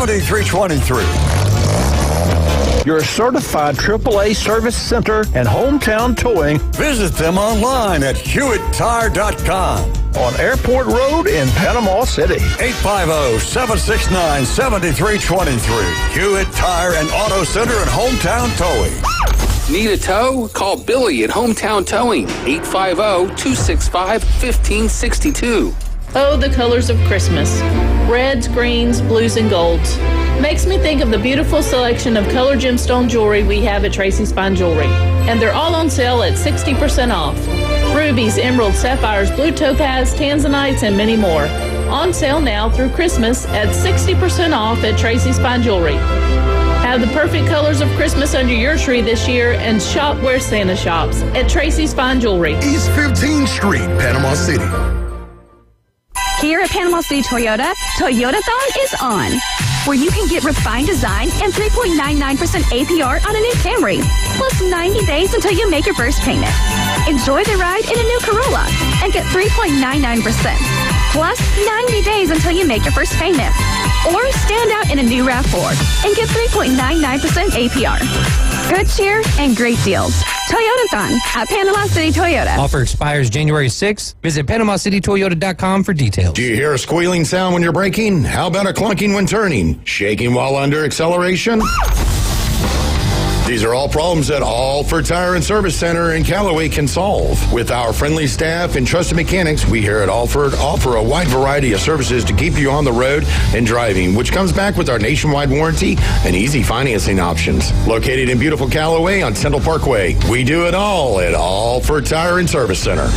7323. Your certified AAA service center and hometown towing. Visit them online at HewittTire.com. On Airport Road in Panama City. 850-769-7323. Hewitt Tire and Auto Center and Hometown Towing. Need a tow? Call Billy at Hometown Towing, 850-265-1562. Oh, the colors of Christmas. Reds, greens, blues, and golds. Makes me think of the beautiful selection of color gemstone jewelry we have at Tracy's Fine Jewelry. And they're all on sale at 60% off. Rubies, emeralds, sapphires, blue topaz, tanzanites, and many more. On sale now through Christmas at 60% off at Tracy's Fine Jewelry. Have the perfect colors of Christmas under your tree this year and shop where Santa shops at Tracy's Fine Jewelry. East 15th Street, Panama City. Here at Panama City Toyota, Toyotathon is on, where you can get refined design and 3.99% APR on a new Camry, plus 90 days until you make your first payment. Enjoy the ride in a new Corolla and get 3.99%, plus 90 days until you make your first payment. Or stand out in a new RAV4 and get 3.99% APR. Good cheer and great deals. Toyotathon at Panama City Toyota. Offer expires January 6th. Visit PanamaCityToyota.com for details. Do you hear a squealing sound when you're braking? How about a clunking when turning? Shaking while under acceleration? These are all problems that Alford Tire and Service Center in Callaway can solve. With our friendly staff and trusted mechanics, we here at Alford offer a wide variety of services to keep you on the road and driving, which comes back with our nationwide warranty and easy financing options. Located in beautiful Callaway on Central Parkway, we do it all at Alford Tire and Service Center.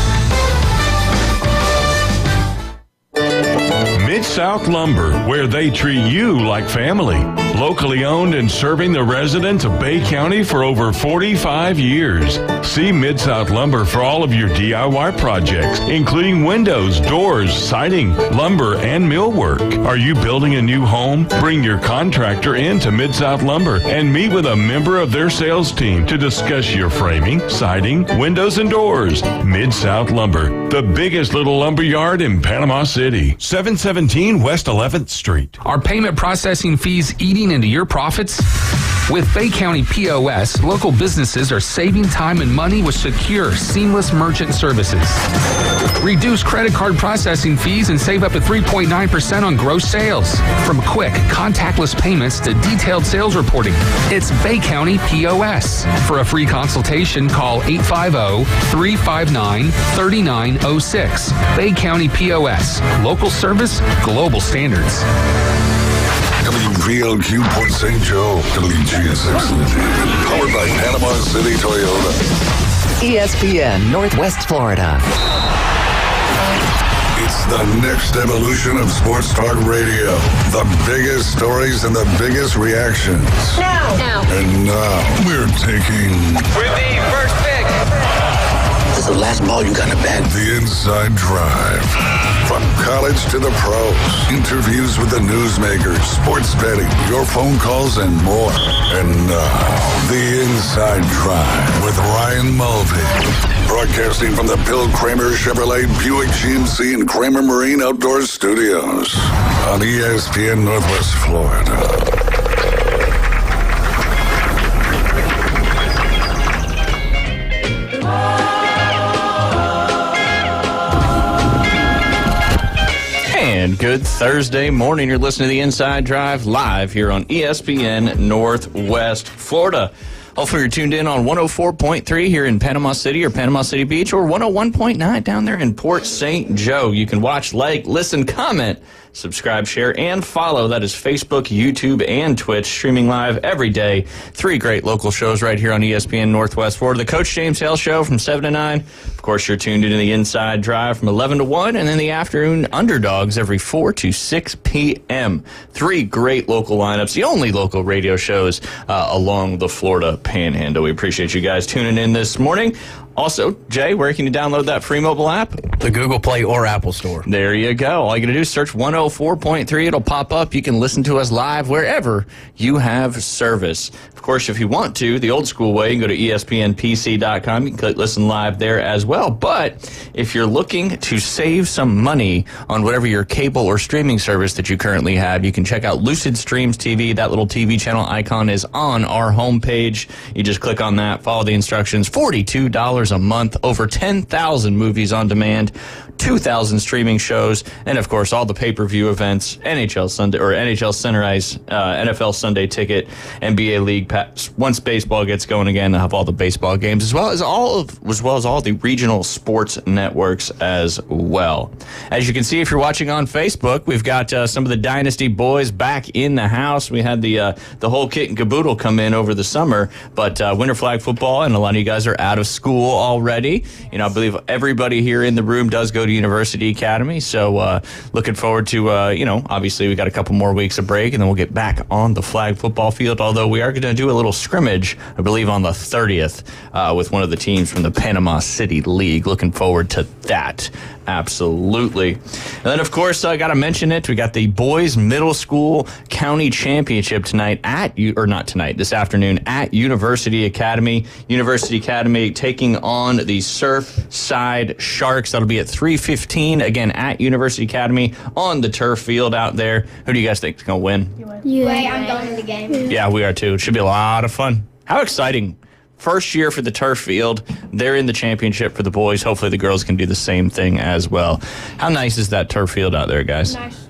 Mid-South Lumber, where they treat you like family. Locally owned and serving the residents of Bay County for over 45 years. See Mid-South Lumber for all of your DIY projects, including windows, doors, siding, lumber, and millwork. Are you building a new home? Bring your contractor in to Mid-South Lumber and meet with a member of their sales team to discuss your framing, siding, windows, and doors. Mid-South Lumber, the biggest little lumber yard in Panama City. 717 West 11th Street. Are payment processing fees eating into your profits? With Bay County POS, local businesses are saving time and money with secure, seamless merchant services. Reduce credit card processing fees and save up to 3.9% on gross sales. From quick, contactless payments to detailed sales reporting, it's Bay County POS. For a free consultation, call 850-359-3906. Bay County POS. Local service, global standards. WVLQ Port St. Joe, WGSX, powered by Panama City Toyota. ESPN Northwest Florida. It's the next evolution of sports talk radio. The biggest stories and the biggest reactions. Now. And now we're taking with the first pick. This is the last ball you got in the bag. The Inside Drive. From college to the pros, interviews with the newsmakers, sports betting, your phone calls, and more. And now, The Inside Drive with Ryan Mulvey. Broadcasting from the Bill Kramer Chevrolet Buick GMC and Kramer Marine Outdoor Studios on ESPN Northwest Florida. And good Thursday morning. You're listening to The Inside Drive live here on ESPN Northwest Florida. Hopefully you're tuned in on 104.3 here in Panama City or Panama City Beach, or 101.9 down there in Port St. Joe. You can watch, like, listen, comment, subscribe, share, and follow. That is Facebook, YouTube, and Twitch, streaming live every day. 3 great local shows right here on ESPN Northwest Florida. The Coach James Hale Show from 7 to 9. Of course, you're tuned into the Inside Drive from 11 to 1, and then the afternoon Underdogs every 4 to 6 p.m. 3 great local lineups, the only local radio shows along the Florida Panhandle. We appreciate you guys tuning in this morning. Also, Jay, where can you download that free mobile app? The Google Play or Apple Store. There you go. All you got to do is search 104.3. It'll pop up. You can listen to us live wherever you have service. Of course, if you want to, the old school way, you can go to espnpc.com. You can click listen live there as well. But if you're looking to save some money on whatever your cable or streaming service that you currently have, you can check out Lucid Streams TV. That little TV channel icon is on our homepage. You just click on that, follow the instructions. $42 a month, over 10,000 movies on demand, 2,000 streaming shows, and of course all the pay-per-view events, NHL Sunday or NHL Center Ice, NFL Sunday Ticket, NBA League Pass. Once baseball gets going again, they'll have all the baseball games as well as all the regional sports networks as well. As you can see, if you're watching on Facebook, we've got some of the Dynasty boys back in the house. We had the whole kit and caboodle come in over the summer, but winter flag football, and a lot of you guys are out of school already. You know, I believe everybody here in the room does go to University Academy, so looking forward to obviously we got a couple more weeks of break, and then we'll get back on the flag football field, although we are going to do a little scrimmage, I believe, on the 30th with one of the teams from the Panama City League. Looking forward to that. Absolutely. And then, of course, I got to mention it. We got the boys middle school county championship tonight this afternoon at University Academy. University Academy taking on the Surfside Sharks. That'll be at 3:15 again at University Academy on the turf field out there. Who do you guys think is going to win? You. I'm going to the game. Yeah, we are too. It should be a lot of fun. How exciting. First year for the turf field. They're in the championship for the boys. Hopefully the girls can do the same thing as well. How nice is that turf field out there, guys? Nice.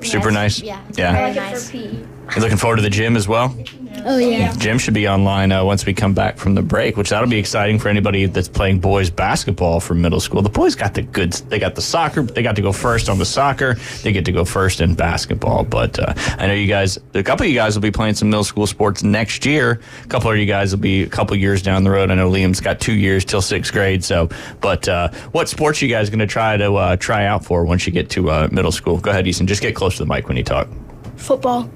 Super nice? Yeah. Yeah. Really nice. You looking forward to the gym as well? Oh, yeah. Gym should be online once we come back from the break, which that'll be exciting for anybody that's playing boys basketball from middle school. The boys got the goods. They got the soccer. They got to go first on the soccer. They get to go first in basketball. But I know a couple of you guys will be playing some middle school sports next year. A couple of you guys will be a couple years down the road. I know Liam's got 2 years till 6th grade. But what sports are you guys going to try out for once you get to middle school? Go ahead, Easton. Just get close to the mic when you talk. Football.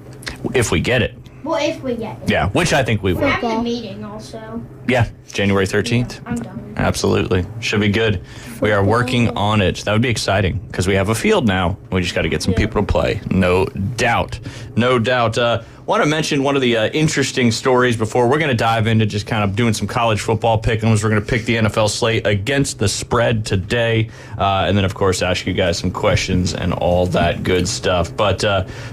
If we get it. Well, if we get it. Yeah, which I think we will. We're having a meeting also. Yeah, January 13th. I'm done. Absolutely. Should be good. We are working on it. That would be exciting because we have a field now. We just got to get some people to play. No doubt. No doubt. Want to mention one of the interesting stories before we're going to dive into just kind of doing some college football pick'ems. We're going to pick the NFL slate against the spread today. And then, of course, ask you guys some questions and all that good stuff. But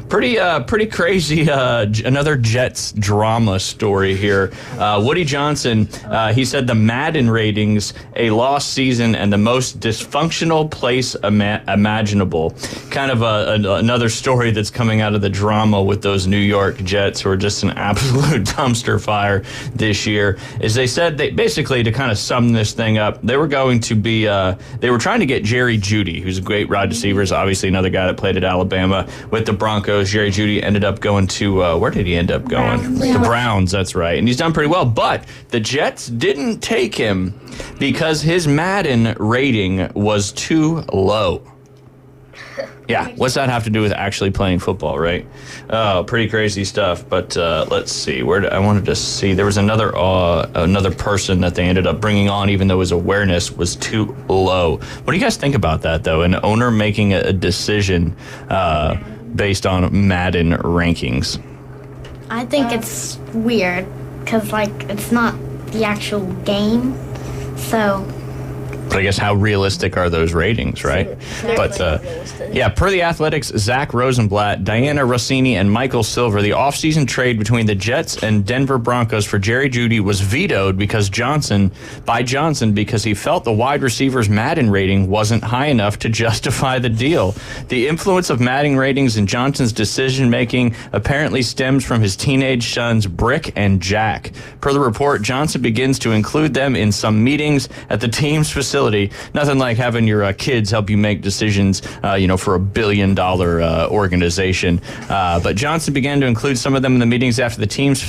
pretty crazy. Another Jets drama story here. Woody Johnson, he said the Madden ratings, a lost season, and the most dysfunctional place imaginable. Kind of another story that's coming out of the drama with those New York Jets, who are just an absolute dumpster fire this year. As they said, basically, to kind of sum this thing up, they were going to be, they were trying to get Jerry Jeudy, who's a great wide receiver, is obviously another guy that played at Alabama with the Broncos. Jerry Jeudy ended up going to, where did he end up going? The Browns, that's right. And he's done pretty well, but the Jets didn't take him because his Madden rating was too low. Yeah, what's that have to do with actually playing football, right? Oh, pretty crazy stuff. But let's see. I wanted to see. There was another person that they ended up bringing on, even though his awareness was too low. What do you guys think about that, though? An owner making a decision based on Madden rankings. I think it's weird because, it's not the actual game, so... But I guess how realistic are those ratings, right? But per The Athletic's Zach Rosenblatt, Diana Rossini, and Michael Silver, the offseason trade between the Jets and Denver Broncos for Jerry Jeudy was vetoed by Johnson because he felt the wide receiver's Madden rating wasn't high enough to justify the deal. The influence of Madden ratings in Johnson's decision-making apparently stems from his teenage sons, Brick and Jack. Per the report, Johnson begins to include them in some meetings at the team's facility. Nothing like having your kids help you make decisions, for $1 billion organization. But Johnson began to include some of them in the meetings at the team's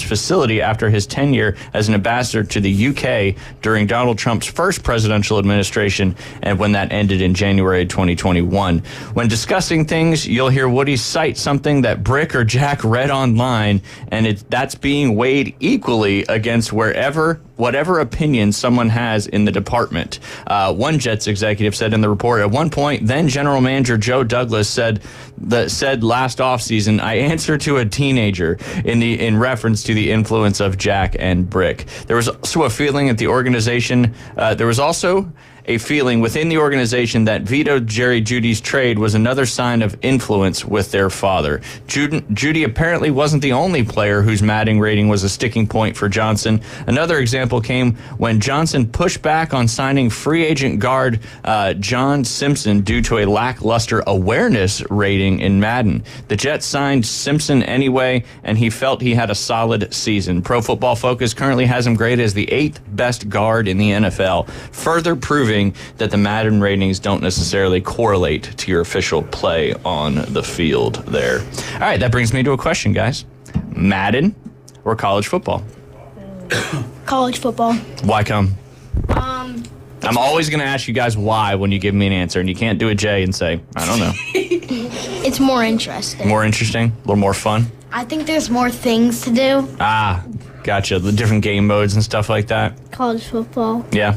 facility after his tenure as an ambassador to the UK during Donald Trump's first presidential administration, and when that ended in January 2021. When discussing things, you'll hear Woody cite something that Brick or Jack read online, and that's being weighed equally against wherever whatever opinion someone has in the department. One Jets executive said in the report, at one point, then General Manager Joe Douglas said last offseason, I answer to a teenager in reference to the influence of Jack and Brick. There was also a feeling at the organization, a feeling within the organization that vetoed Jerry Jeudy's trade was another sign of influence with their father. Jeudy apparently wasn't the only player whose Madden rating was a sticking point for Johnson. Another example came when Johnson pushed back on signing free agent guard John Simpson due to a lackluster awareness rating in Madden. The Jets signed Simpson anyway, and he felt he had a solid season. Pro Football Focus currently has him graded as the 8th best guard in the NFL, further proving that the Madden ratings don't necessarily correlate to your official play on the field there. All right, that brings me to a question, guys. Madden or college football? College football. Why come? I'm always going to ask you guys why when you give me an answer, and you can't do a J and say, I don't know. It's more interesting. More interesting? A little more fun? I think there's more things to do. Ah, gotcha. The different game modes and stuff like that? College football. Yeah.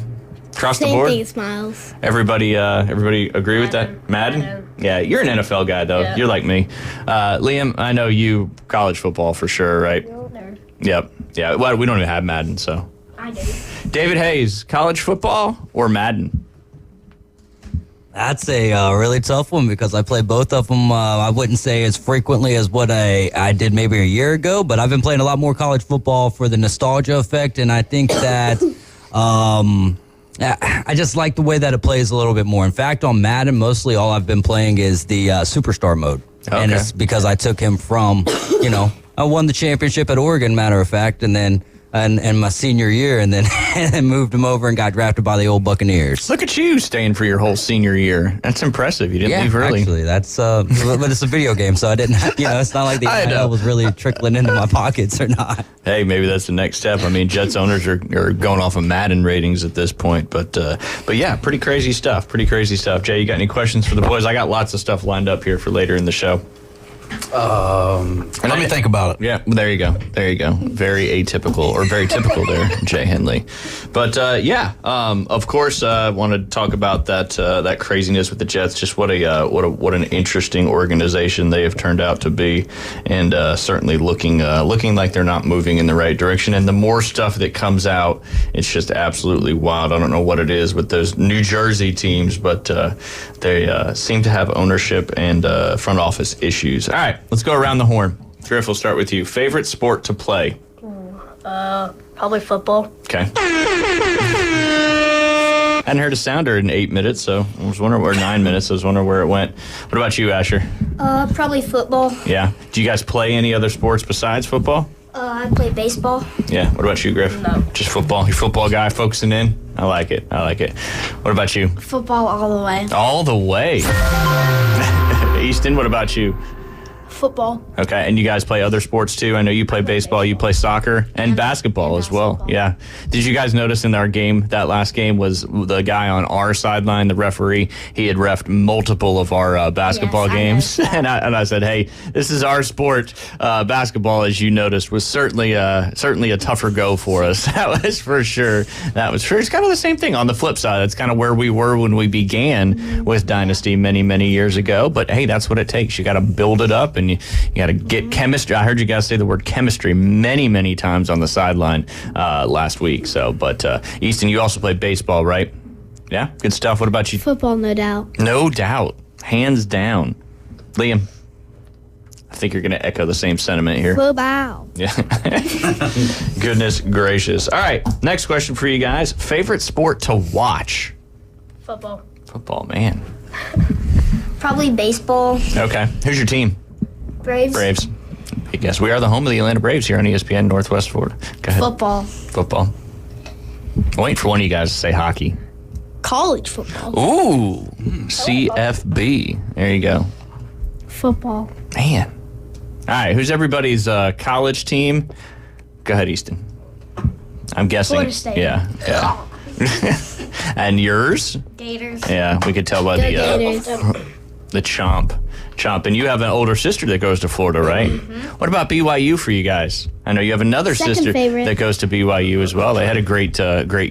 Across the Same board? thing as Miles. Everybody agree with that? Madden? Yeah, you're an NFL guy, though. Yeah. You're like me. Liam, I know you college football for sure, right? Nerd. Yep. Yeah, well, we don't even have Madden, so. I do. David Hayes, college football or Madden? That's a really tough one because I play both of them. I wouldn't say as frequently as what I did maybe a year ago, but I've been playing a lot more college football for the nostalgia effect, and I think that I just like the way that it plays a little bit more. In fact, on Madden, mostly all I've been playing is the superstar mode. Okay. And it's because I took him from, I won the championship at Oregon, matter of fact, and then in my senior year, and then and moved him over and got drafted by the old Buccaneers. Look at you staying for your whole senior year. That's impressive. You didn't leave early. Actually, that's but it's a video game, so I didn't. It's not like the NFL was really trickling into my pockets or not. Hey, maybe that's the next step. I mean, Jets owners are going off of Madden ratings at this point, but yeah, pretty crazy stuff. Pretty crazy stuff. Jay, you got any questions for the boys? I got lots of stuff lined up here for later in the show. Let me think about it. Yeah, there you go. Very atypical, or very typical there, Jay Henley. But of course, I wanted to talk about that craziness with the Jets. Just what an interesting organization they have turned out to be, and certainly looking like they're not moving in the right direction. And the more stuff that comes out, it's just absolutely wild. I don't know what it is with those New Jersey teams, but they seem to have ownership and front office issues. All right, let's go around the horn. Griff, we'll start with you. Favorite sport to play? Probably football. Okay. Hadn't heard a sounder in 8 minutes, so I was wondering, or 9 minutes, I was wondering where it went. What about you, Asher? Probably football. Yeah. Do you guys play any other sports besides football? I play baseball. Yeah. What about you, Griff? No. Just football? You're a football guy focusing in? I like it. What about you? Football all the way. All the way. Easton, what about you? Football. Okay, and you guys play other sports too? I know you play baseball, you play soccer, and basketball as well. Yeah. Did you guys notice in our game, that last game, was the guy on our sideline, the referee, he had reffed multiple of our basketball games. And I said, hey, this is our sport. Basketball, as you noticed, was certainly a tougher go for us. That was for sure. It's kind of the same thing on the flip side. That's kind of where we were when we began with Dynasty many, many years ago. But hey, that's what it takes. You got to build it up, and you got to get chemistry. I heard you guys say the word chemistry many, many times on the sideline last week. So, but Easton, you also play baseball, right? Yeah, good stuff. What about you? Football, no doubt. No doubt. Hands down. Liam, I think you're going to echo the same sentiment here. Football. Yeah. Goodness gracious. All right, next question for you guys. Favorite sport to watch? Football. Football, man. Probably baseball. Okay. Who's your team? Braves. Big guess. We are the home of the Atlanta Braves here on ESPN Northwest Florida. Go ahead. Football. I'm waiting for one of you guys to say hockey. College football. Ooh. CFB. There you go. Football. Man. All right. Who's everybody's college team? Go ahead, Easton. I'm guessing. Florida State. Yeah. And yours? Gators. Yeah, we could tell by the chomp Chomp. And you have an older sister that goes to Florida, right? Mm-hmm. What about BYU for you guys? I know you have another Second sister favorite. that goes to BYU as well. They had a great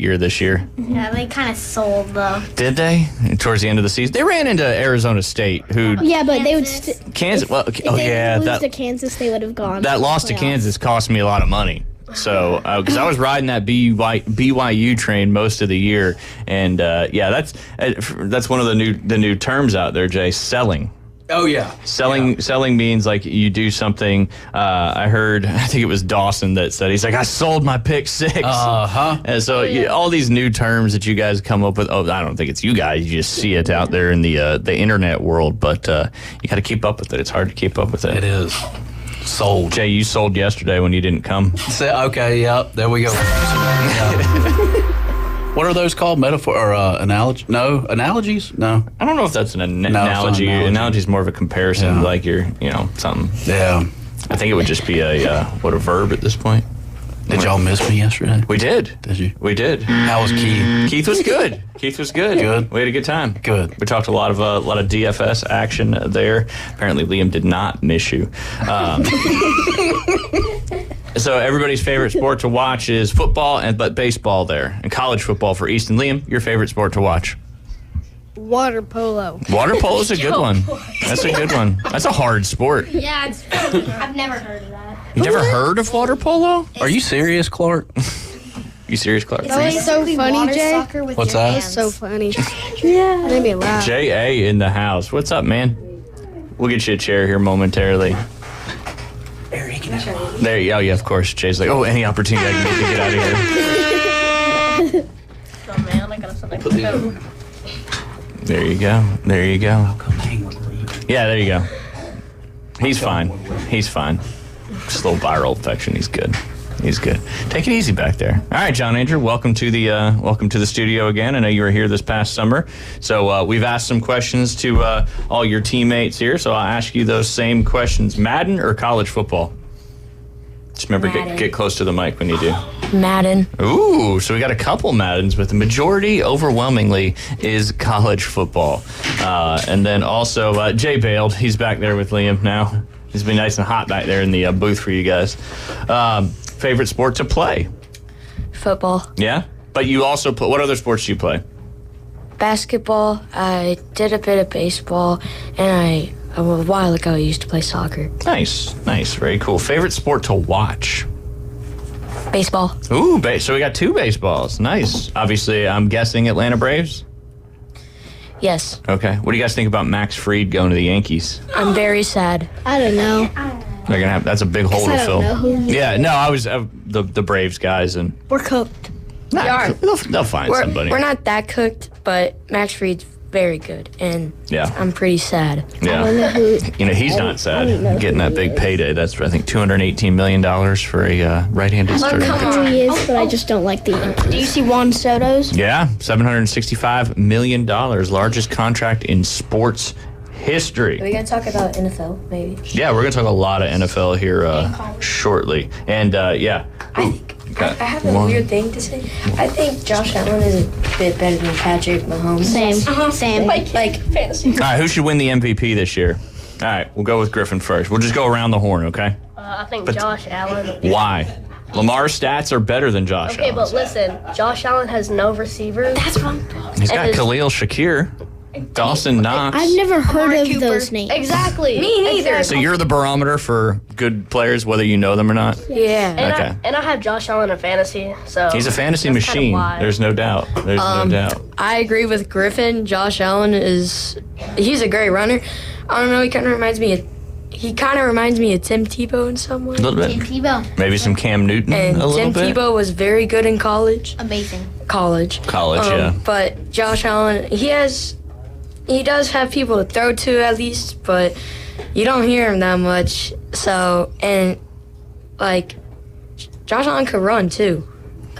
year this year. Yeah, they kind of sold though. Did they? Towards the end of the season, they ran into Arizona State, who Yeah, but they would. Kansas. Well, If oh they yeah, lose that to Kansas, they would have gone. that loss to playoffs. Kansas cost me a lot of money. So, because I was riding that BYU train most of the year, and that's one of the new terms out there, Jay. Selling. Oh yeah, selling means like you do something. I think it was Dawson that said, he's like, I sold my pick 6. And so all these new terms that you guys come up with. Oh, I don't think it's you guys. You just see it out there in the internet world, but you got to keep up with it. It's hard to keep up with it. It is. Sold. Jay, you sold yesterday when you didn't come. Okay, yep, there we go. What are those called? Metaphor or analogy? No, analogies? No. I don't know if that's an analogy. Analogy is more of a comparison, like you're, something. Yeah. I think it would just be a verb at this point. Did y'all miss me yesterday? We did. Did you? We did. How was Keith? Keith was good. Good. We had a good time. Good. We talked a lot of DFS action there. Apparently, Liam did not miss you. So everybody's favorite sport to watch is football, but baseball there, and college football for Easton. Liam, your favorite sport to watch? Water polo. Water polo is a good one. That's a good one. That's a hard sport. Yeah, I've never heard of that. You never heard of water polo? Are you serious, Clark? You serious, Clark? That was so funny, Jay. What's that? That was so funny. Yeah. Made me laugh. J.A. in the house. What's up, man? We'll get you a chair here momentarily. There you go. Yeah, of course. Jay's like, any opportunity I can get to get out of here. Oh man, I got something to go. There you go. Yeah, there you go. He's fine. Just a little viral infection. He's good. Take it easy back there. All right, John Andrew, welcome to the studio again. I know you were here this past summer, so we've asked some questions to all your teammates here. So I'll ask you those same questions: Madden or college football? Just remember, get close to the mic when you do. Madden. Ooh, so we got a couple Maddens, but the majority, overwhelmingly, is college football. And then also, Jay bailed. He's back there with Liam now. It's been nice and hot back there in the booth for you guys. Favorite sport to play? Football. Yeah? But you also play, what other sports do you play? Basketball. I did a bit of baseball, and a while ago I used to play soccer. Nice. Very cool. Favorite sport to watch? Baseball. Ooh, so we got 2 baseballs. Nice. Obviously, I'm guessing Atlanta Braves? Yes. Okay. What do you guys think about Max Fried going to the Yankees? I'm very sad. I don't know. They're gonna have that's a big hole to fill. Know who yeah, no, I was the Braves guys, and we're cooked. They'll find somebody. We're not that cooked, but Max Fried's very good, and I'm pretty sad. Yeah, he's not sad getting that big payday. That's I think $218 million for a right-handed starting pitcher. He is, but I just don't like the Yankees. Do you see Juan Soto's? Yeah, $765 million, largest contract in sports history. Are we gonna talk about NFL, maybe? Yeah, we're gonna talk a lot of NFL here shortly, and I have a weird thing to say. I think Josh Allen is a bit better than Patrick Mahomes. Same. Like fantasy. All right, who should win the MVP this year? All right, we'll go with Griffin first. We'll just go around the horn, okay? I think Josh Allen. Why? Lamar's stats are better than Josh Allen's. Okay, but listen, Josh Allen has no receivers. That's wrong. He's got Khalil Shakir, Dawson Knox. I've never heard of those names. Exactly. Me neither. So you're the barometer for good players, whether you know them or not? Yeah. And I have Josh Allen in fantasy, so he's a fantasy machine. There's no doubt. There's no doubt. I agree with Griffin. Josh Allen he's a great runner. I don't know, he kind of reminds me of Tim Tebow in some way. A little bit. Tim Tebow. Maybe some Cam Newton and a little Tim bit. Tebow was very good in college. Amazing. College, yeah. But Josh Allen, he does have people to throw to at least, but you don't hear him that much. So, and Josh Allen could run too.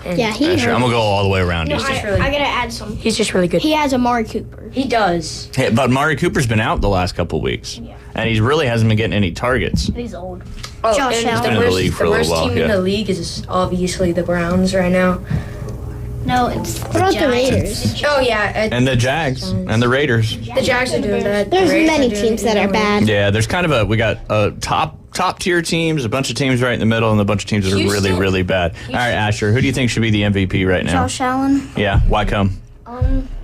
And Yeah, I'm gonna go all the way around. No, I gotta add some. He's just really good. He has Amari Cooper. He does. Hey, but Amari Cooper's been out the last couple weeks, and he really hasn't been getting any targets. He's old. Oh, Josh and Allen. the Been in the league for a worst little while, team in the league is obviously the Browns right now. No, it's What about the Raiders? Oh yeah, And the Jags and the Raiders. the Jags are doing that. There's The Raiders many are doing teams that are bad. Yeah, there's kind of we got top tier teams, a bunch of teams right in the middle, and a bunch of teams that are really, really bad. All right, Asher, who do you think should be the MVP right now? Josh Allen. Yeah, why come?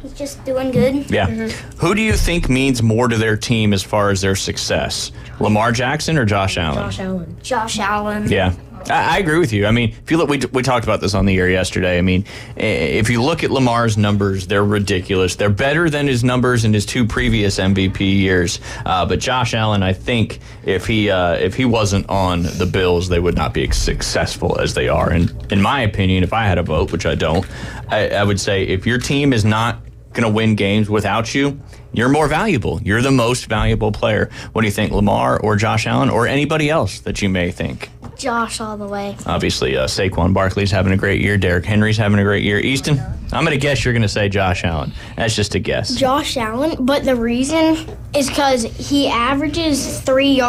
He's just doing good. Yeah. Who do you think means more to their team as far as their success? Lamar Jackson or Josh Allen? Josh Allen. Yeah. I agree with you. I mean, if you look, we talked about this on the air yesterday. I mean, if you look at Lamar's numbers, they're ridiculous. They're better than his numbers in his 2 previous MVP years. But Josh Allen, I think if he wasn't on the Bills, they would not be as successful as they are. And in my opinion, if I had a vote, which I don't, I would say if your team is not going to win games without you, you're more valuable. You're the most valuable player. What do you think, Lamar or Josh Allen or anybody else that you may think? Josh all the way. Obviously, Saquon Barkley's having a great year. Derrick Henry's having a great year. Easton, I'm going to guess you're going to say Josh Allen. That's just a guess. Josh Allen, but the reason is because he averages 3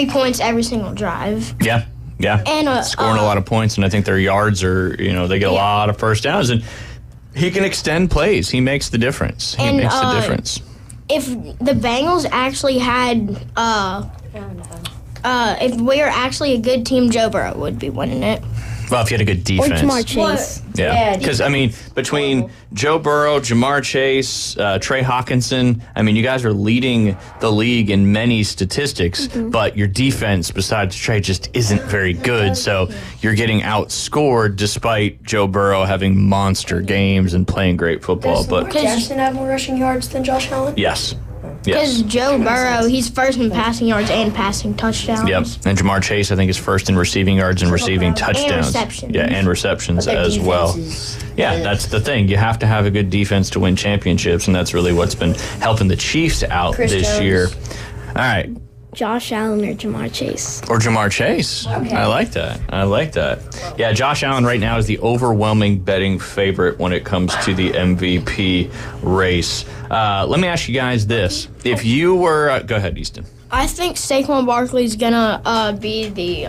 points every single drive. Yeah. And scoring a lot of points, and I think their yards are, they get a lot of first downs, and he can extend plays. He makes the difference. He makes the difference. If the Bengals actually had, if we were actually a good team, Joe Burrow would be winning it. Well, if you had a good defense. Or Jamar Chase. Yeah, because, between Joe Burrow, Jamar Chase, Trey Hawkinson, you guys are leading the league in many statistics, but your defense, besides Trey, just isn't very good. So you're getting outscored despite Joe Burrow having monster games and playing great football. Does Lamar Jackson have more rushing yards than Josh Allen? Yes. Because Joe Burrow, he's first in passing yards and passing touchdowns. Yep. And Jamar Chase, I think, is first in receiving yards and receiving touchdowns. And receptions. Yeah, and receptions as well. Yeah, that's the thing. You have to have a good defense to win championships, and that's really what's been helping the Chiefs out this year. All right. Josh Allen or Jamar Chase. Or Jamar Chase. Okay. I like that. Yeah, Josh Allen right now is the overwhelming betting favorite when it comes to the MVP race. Let me ask you guys this. If you were... go ahead, Easton. I think Saquon Barkley's gonna be the...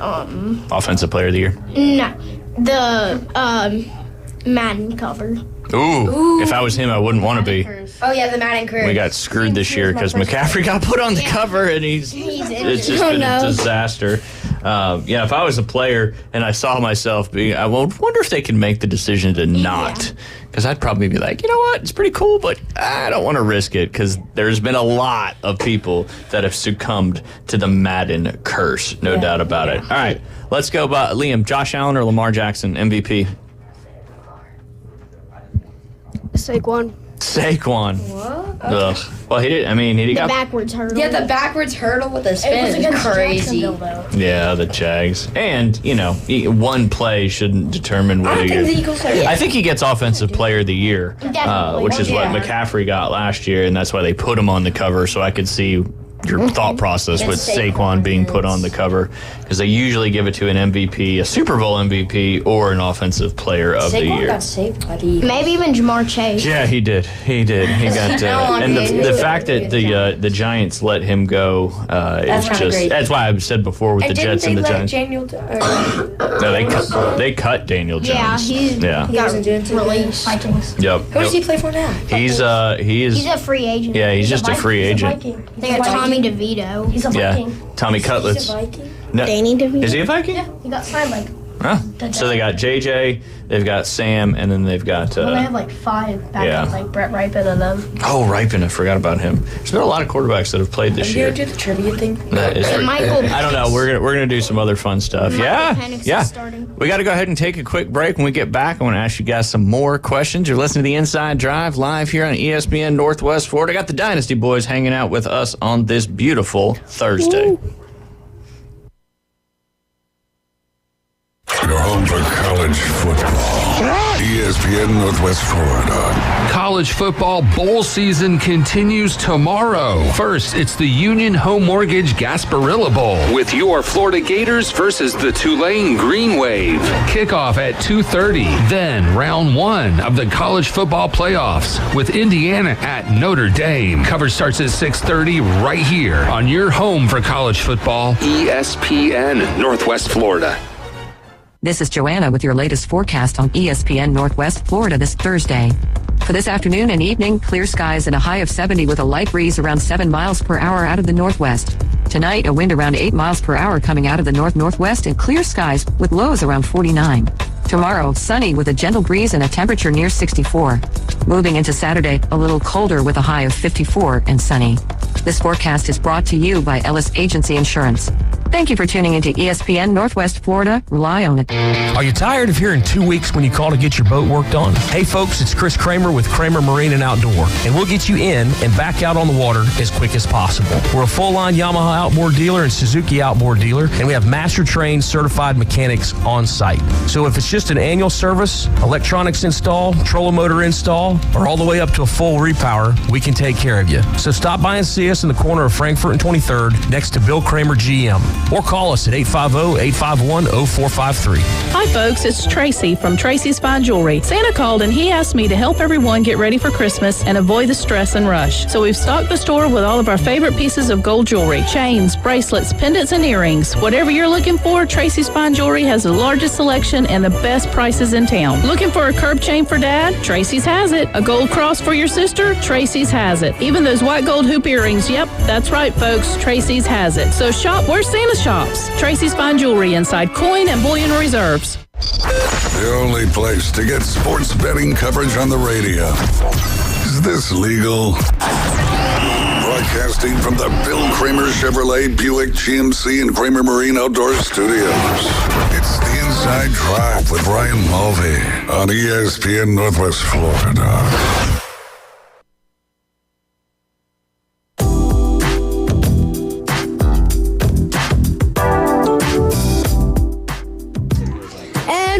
Offensive Player of the Year? No. The Madden cover. Ooh. If I was him, I wouldn't want to be. Oh, yeah, the Madden curse. We got screwed this year because McCaffrey got put on the cover, and it's just been a disaster. If I was a player and I saw myself I wonder if they can make the decision to not. Because I'd probably be like, you know what, it's pretty cool, but I don't want to risk it because there's been a lot of people that have succumbed to the Madden curse, no doubt about it. All right, let's go. Liam, Josh Allen or Lamar Jackson, MVP? Saquon. What? Ugh. Well, he did. He got backwards hurdle. Yeah, the backwards hurdle with the spin is crazy. Yeah, the Jags. And, one play shouldn't determine whether I think he gets Offensive Player of the Year, which is what McCaffrey got last year, and that's why they put him on the cover, so I could see your thought process with Saquon being put on the cover, because they usually give it to an MVP, a Super Bowl MVP, or an Offensive Player of the Year. Got saved by the Maybe even Jamar Chase. Yeah, he did. He got and the fact that the Giants let him go is just great. That's why I said before with the Jets and the Giants. They cut Daniel Jones. He got released. Yep. Who does he play for now? He's a free agent. Yeah, he's just a free agent. They got Tommy DeVito. He's a Viking. Yeah, Tommy Cutlets. No. Danny DeVito. Is he a Viking? Yeah, he got signed Huh? So they got JJ, they've got Sam, and then they've got... they have 5 backups, Brett Ripon and them. Oh, Ripon, I forgot about him. There's been a lot of quarterbacks that have played this year. Are you going to do the trivia thing? I don't know. We're gonna do some other fun stuff. We got to go ahead and take a quick break. When we get back, I want to ask you guys some more questions. You're listening to The Inside Drive live here on ESPN Northwest Florida. I got the Dynasty Boys hanging out with us on this beautiful Thursday. Ooh. Your home for college football. ESPN Northwest Florida. College football bowl season continues tomorrow. First, it's the Union Home Mortgage Gasparilla Bowl with your Florida Gators versus the Tulane Green Wave. Kickoff at 2:30. Then round 1 of the college football playoffs with Indiana at Notre Dame. Coverage starts at 6:30 right here on your home for college football, ESPN Northwest Florida. This is Joanna with your latest forecast on ESPN Northwest Florida this Thursday. For this afternoon and evening, clear skies and a high of 70 with a light breeze around 7 miles per hour out of the northwest. Tonight, a wind around 8 miles per hour coming out of the north-northwest and clear skies with lows around 49. Tomorrow, sunny with a gentle breeze and a temperature near 64. Moving into Saturday, a little colder with a high of 54 and sunny. This forecast is brought to you by Ellis Agency Insurance. Thank you for tuning into ESPN Northwest Florida. Rely on it. Are you tired of hearing 2 weeks when you call to get your boat worked on? Hey folks, it's Chris Kramer with Kramer Marine and Outdoor, and we'll get you in and back out on the water as quick as possible. We're a full-line Yamaha outboard dealer and Suzuki outboard dealer, and we have master-trained certified mechanics on site. So if it's just an annual service, electronics install, trolling motor install, or all the way up to a full repower, we can take care of you. So stop by and see us in the corner of Frankfurt and 23rd next to Bill Kramer GM. Or call us at 850-851-0453. Hi, folks. It's Tracy from Tracy's Fine Jewelry. Santa called and he asked me to help everyone get ready for Christmas and avoid the stress and rush. So we've stocked the store with all of our favorite pieces of gold jewelry, chains, bracelets, pendants, and earrings. Whatever you're looking for, Tracy's Fine Jewelry has the largest selection and the best prices in town. Looking for a curb chain for Dad? Tracy's has it. A gold cross for your sister? Tracy's has it. Even those white gold hoop earrings? Yep, that's right, folks. Tracy's has it. So shop where Santa shops. Tracy's Fine Jewelry inside Coin and Bullion Reserves. The only place to get sports betting coverage on the radio. Is this legal? Broadcasting from the Bill Kramer Chevrolet Buick GMC and Kramer Marine Outdoor Studios. It's the Inside Drive with Ryan Mulvey on ESPN Northwest Florida.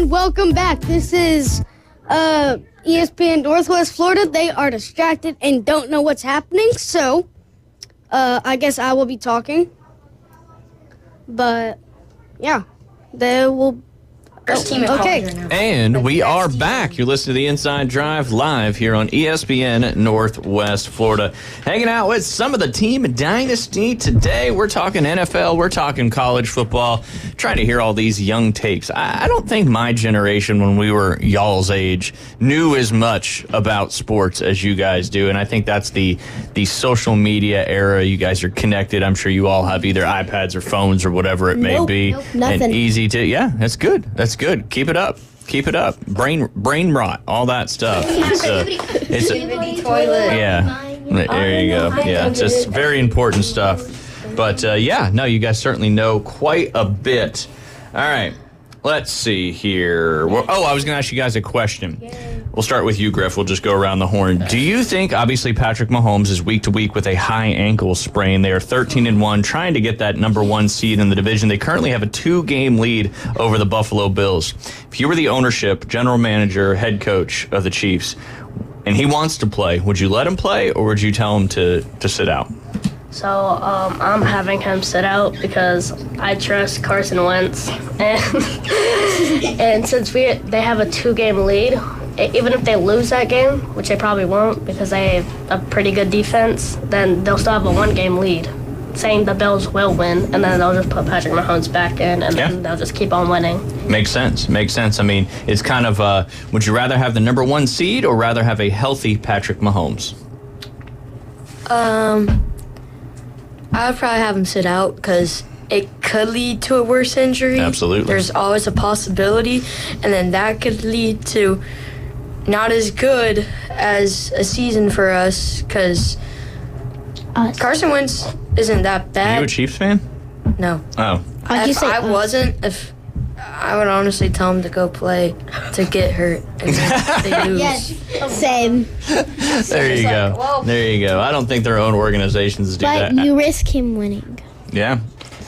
Welcome back. This is ESPN Northwest Florida. They are distracted and don't know what's happening, so I guess I will be talking. But yeah, they will. Okay. And we are back. You're listening to the Inside Drive live here on ESPN Northwest Florida. Hanging out with some of the Team Dynasty today. We're talking NFL. We're talking college football. Trying to hear all these young takes. I don't think my generation, when we were y'all's age, knew as much about sports as you guys do. And I think that's the social media era. You guys are connected. I'm sure you all have either iPads or phones or whatever it may be. Nothing. And easy to, yeah, that's good. That's good. Keep it up. Keep it up. Brain rot, all that stuff. It's toilet. Yeah. There you go. Yeah, just very important stuff. But yeah, no, you guys certainly know quite a bit. All right. Let's see here. Oh, I was going to ask you guys a question. We'll start with you, Griff. We'll just go around the horn. Do you think, obviously, Patrick Mahomes is week to week with a high ankle sprain? They are 13-1, trying to get that number 1 seed in the division. They currently have a 2-game lead over the Buffalo Bills. If you were the ownership, general manager, head coach of the Chiefs, and he wants to play, would you let him play, or would you tell him to sit out? So I'm having him sit out because I trust Carson Wentz, and since they have a 2-game lead, even if they lose that game, which they probably won't because they have a pretty good defense, then they'll still have a 1-game lead, saying the Bills will win, and then they'll just put Patrick Mahomes back in, and then they'll just keep on winning. Makes sense. I mean, it's kind of, would you rather have the number 1 seed or rather have a healthy Patrick Mahomes? I would probably have him sit out because it could lead to a worse injury. Absolutely. There's always a possibility, and then that could lead to not as good as a season for us because Carson Wentz isn't that bad. Are you a Chiefs fan? No. Oh. If I wasn't, I would honestly tell him to go play to get hurt and then they lose. Yes, same. There you go. There you go. I don't think their own organizations do that. But you risk him winning. Yeah.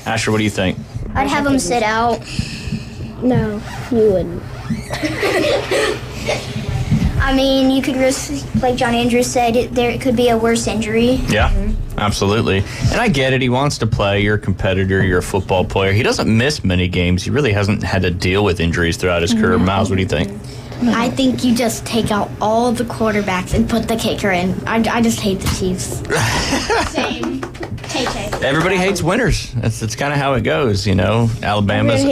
Asher, what do you think? I'd have him sit out. No, you wouldn't. I mean, you could risk, like John Andrews said, there could be a worse injury. Yeah, absolutely. And I get it. He wants to play. You're a competitor. You're a football player. He doesn't miss many games. He really hasn't had to deal with injuries throughout his career. Miles, what do you think? I think you just take out all the quarterbacks and put the kicker in. I just hate the Chiefs. Same. Everybody hates winners. That's kind of how it goes, you know. Alabama's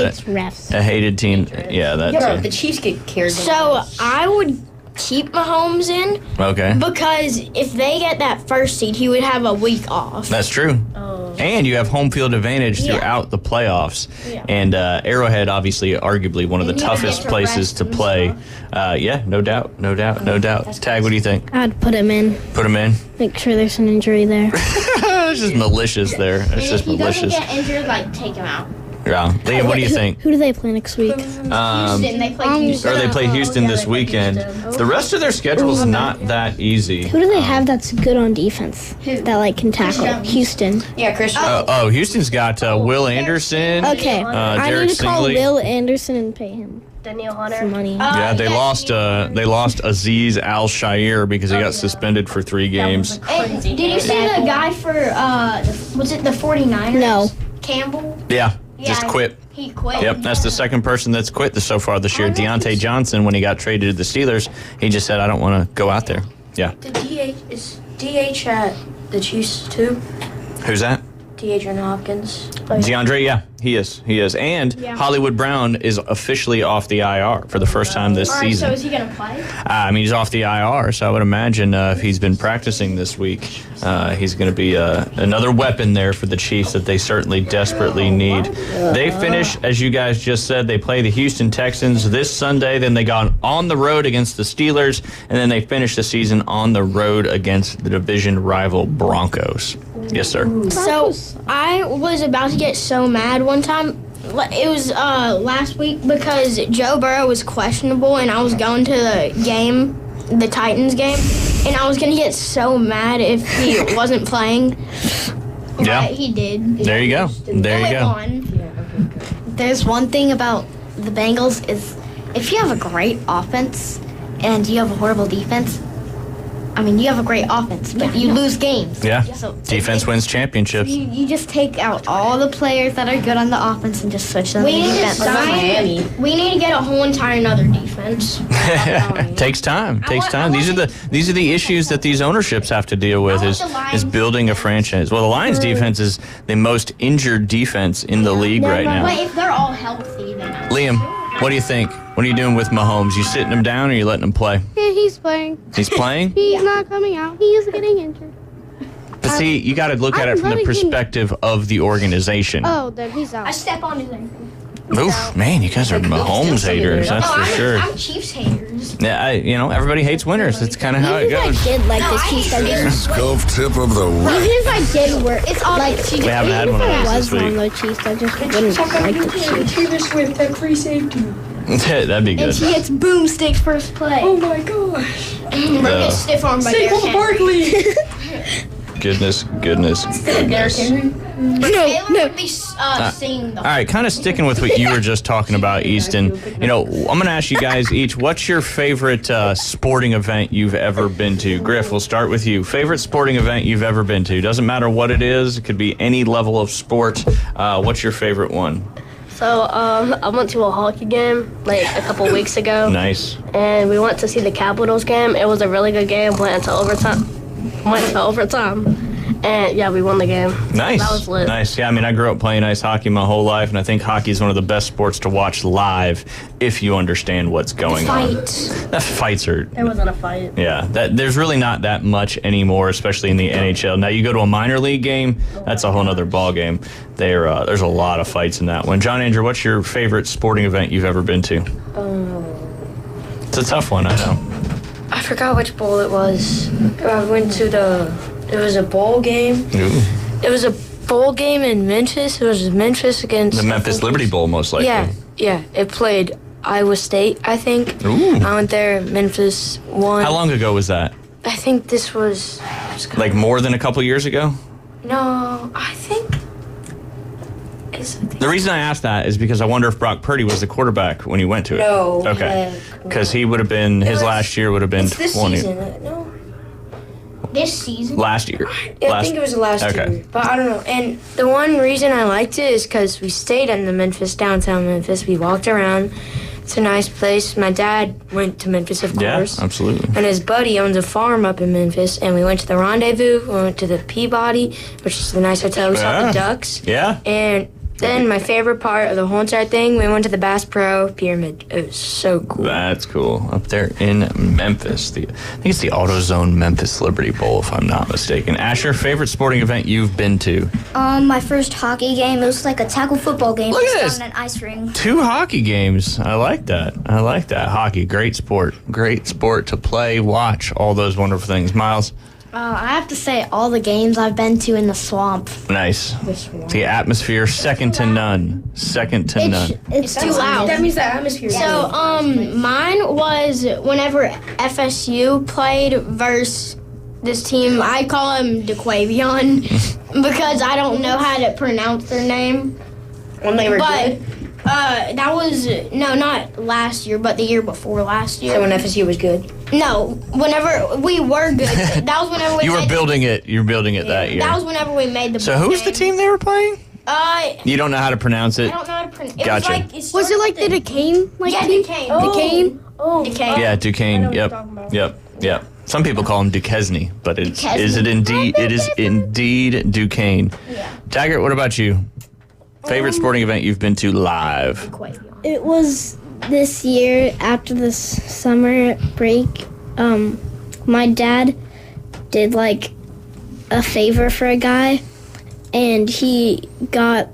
a hated team. Yeah, that's the Chiefs get carried. So I would keep Mahomes in. Okay. Because if they get that first seed, he would have a week off. That's true. And you have home field advantage throughout the playoffs. Yeah. And Arrowhead, obviously, arguably one of the toughest places to play. Yeah, no doubt. Tag, what do you think? I'd put him in. Put him in? Make sure there's an injury there. It's just malicious there. It's just malicious. If he doesn't get injured, like, take him out. Yeah. Liam, what do you think? Who do they play next week? Houston. They play Houston. Or they play Houston this weekend. The rest of their schedule is not that easy. Who do they have that's good on defense? That, like, can tackle? Houston. Yeah, Christian. Houston's got Will Anderson. Okay. I need to call Will Anderson and pay him Danielle Hunter. some money. Yeah, they lost Aziz Al-Shaair because he got suspended for 3 games. Did you see the guy for, was it the 49ers? No. Campbell? Yeah. Just quit. He quit. Yep, that's the second person that's quit so far this year. Deontay Johnson, when he got traded to the Steelers, he just said, I don't want to go out there. Yeah. Is DH at the Chiefs too? Who's that? DeAndre Hopkins. DeAndre, yeah, he is. And Hollywood Brown is officially off the IR for the first time this season. So is he going to play? He's off the IR, so I would imagine if he's been practicing this week, he's going to be another weapon there for the Chiefs that they certainly desperately need. They finish, as you guys just said, they play the Houston Texans this Sunday, then they go on the road against the Steelers, and then they finish the season on the road against the division rival Broncos. Yes, sir. So I was about to get so mad one time. It was last week because Joe Burrow was questionable, and I was going to the Titans game, and I was going to get so mad if he wasn't playing. Yeah. But he did. There you go. There you go. There's one thing about the Bengals is if you have a great offense and you have a horrible defense, I mean, you have a great offense, but you lose games. Yeah. So Defense wins championships. You just take out all the players that are good on the offense and just switch them to defense. We need to get a whole entire another defense. Takes time. These are the issues that these ownerships have to deal with is building a franchise. Well, the Lions defense is the most injured defense in the league right now. But if they're all healthy, then Liam, what do you think? What are you doing with Mahomes? You sitting him down or you letting him play? Yeah, he's playing. He's playing? He's not coming out. He is getting injured. But see, you got to look at it from the perspective of the organization. Oh, then he's out. I step on his ankle. Oof, man, you guys are Mahomes haters, that's for sure. I'm Chiefs haters. Yeah, everybody hates winners. That's kind of how it goes. Even if I did like the Chiefs, I didn't. Golf tip of the week. Even if I did work, it's all like We haven't had one of those this on week. the Chiefs, I just wouldn't like the Chiefs. Taylor Swift at free safety. That'd be good. And she gets boomstick first play. Oh my gosh. We're getting stiff armed by Derrick Saquon Henry. Barkley. Goodness. Derrick Henry. But Taylor would be singing the All right, kind of sticking with what you were just talking about, Easton. I'm going to ask you guys each, what's your favorite sporting event you've ever been to? Griff, we'll start with you. Favorite sporting event you've ever been to? Doesn't matter what it is. It could be any level of sport. What's your favorite one? So I went to a hockey game like a couple weeks ago. Nice. And we went to see the Capitals game. It was a really good game. Went into overtime. And yeah, we won the game. Nice. That was lit. Nice. Yeah, I mean, I grew up playing ice hockey my whole life, and I think hockey is one of the best sports to watch live if you understand what's going on. Fights are. There wasn't a fight. Yeah, there's really not that much anymore, especially in the NHL. Now, you go to a minor league game, that's a whole nother ball game. There's a lot of fights in that one. John Andrew, what's your favorite sporting event you've ever been to? It's a tough one, I know. I forgot which bowl it was. I went to it was a bowl game. Ooh. It was a bowl game in Memphis. It was Memphis against... The Memphis Liberty Bowl, most likely. Yeah. It played Iowa State, I think. Ooh. I went there. Memphis won. How long ago was that? I think this was... Like more than a couple years ago? No, I think... The reason I asked that is because I wonder if Brock Purdy was the quarterback when he went to it. No. Okay. Because he would have been, his last year would have been 20. This season. No. This season? Last year. I think it was last year. But I don't know. And the one reason I liked it is because we stayed in the downtown Memphis. We walked around. It's a nice place. My dad went to Memphis, of course. Yeah, absolutely. And his buddy owns a farm up in Memphis, and we went to the Rendezvous, we went to the Peabody, which is the nice hotel. We saw the ducks. Yeah. And then my favorite part of the whole entire thing, we went to the Bass Pro Pyramid. It was so cool. That's cool. Up there in Memphis. I think it's the AutoZone Memphis Liberty Bowl, if I'm not mistaken. Asher, favorite sporting event you've been to? My first hockey game. It was like a tackle football game. Look at It was this. on an ice rink. 2 hockey games. I like that. Hockey, great sport. Great sport to play, watch, all those wonderful things. Miles? I have to say, all the games I've been to in the swamp. Nice. The atmosphere, second to none. Second to none. It's too loud. That means the atmosphere. So, mine was whenever FSU played versus this team. I call him DeQuavion because I don't know how to pronounce their name. When they were good? That was, not last year, but the year before last year. So when FSU was good? No, whenever we were good. That was whenever we You were building it. You were building it that year. That was whenever we made the So who was the team they were playing? You don't know how to pronounce it? I don't know how to pronounce it. Gotcha. Was it like the Duquesne? Duquesne. Duquesne? Duquesne. Yeah, Duquesne. Yep. Some people call him Duquesne, but it is indeed Duquesne. Yeah. Taggart, what about you? Favorite sporting event you've been to live? It was this year after the summer break. My dad did like a favor for a guy, and he got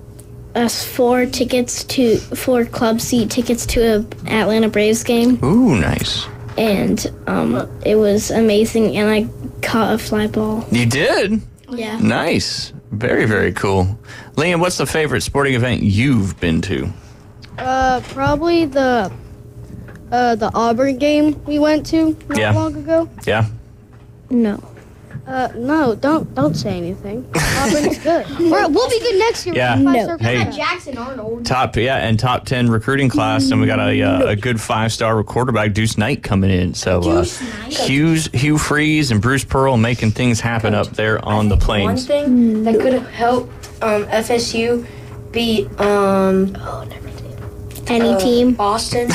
us 4 club seat tickets to a Atlanta Braves game. Ooh, nice. And it was amazing, and I caught a fly ball. You did? Yeah. Nice. Very, very cool. Liam, what's the favorite sporting event you've been to? Probably the Auburn game we went to not long ago. Yeah? No. No, don't say anything. Auburn's good. We'll be good next year. Yeah. No. Hey. Jackson Arnold. Top 10 recruiting class, and we got a good 5-star quarterback, Deuce Knight, coming in. So Hugh Freeze and Bruce Pearl making things happen up there on the One plains. thing that could have helped FSU beat Any team. Boston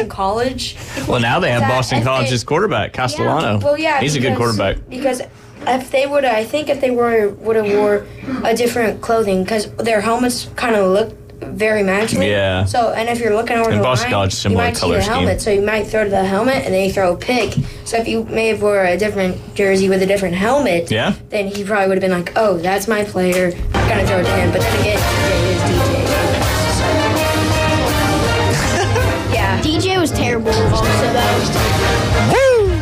College. Well, now they have That Boston if College's quarterback, Castellano. Well, yeah, he's a good quarterback. Because if they would have wore a different clothing, because their helmets kind of look very matching. Yeah. So, and if you're looking over And the Boston line, College, similar you might color see the helmet, scheme. so you might throw to the helmet and then you throw a pick. So if you may have wore a different jersey with a different helmet, Yeah. then he probably would have been like, oh, that's my player, I'm gonna throw it to him. But then again, it is DJ. Yeah. DJ was terrible also though.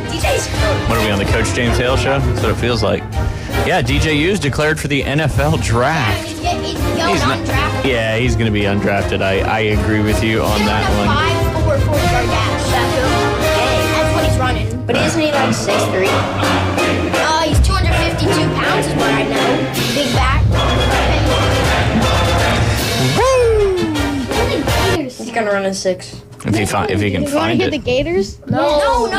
DJ's What are we on the Coach James Hale show? That's what it feels like. Yeah, DJU's declared for the NFL draft. He's going undrafted. Yeah, he's going to be undrafted. I agree with you on that one. 5'4" 40-yard dash. That's what he's running. But isn't he like 6'3"? He's 252 pounds is what I know. Big back. He's gonna run a 6. If he can You want to find hear the it. Gators? No.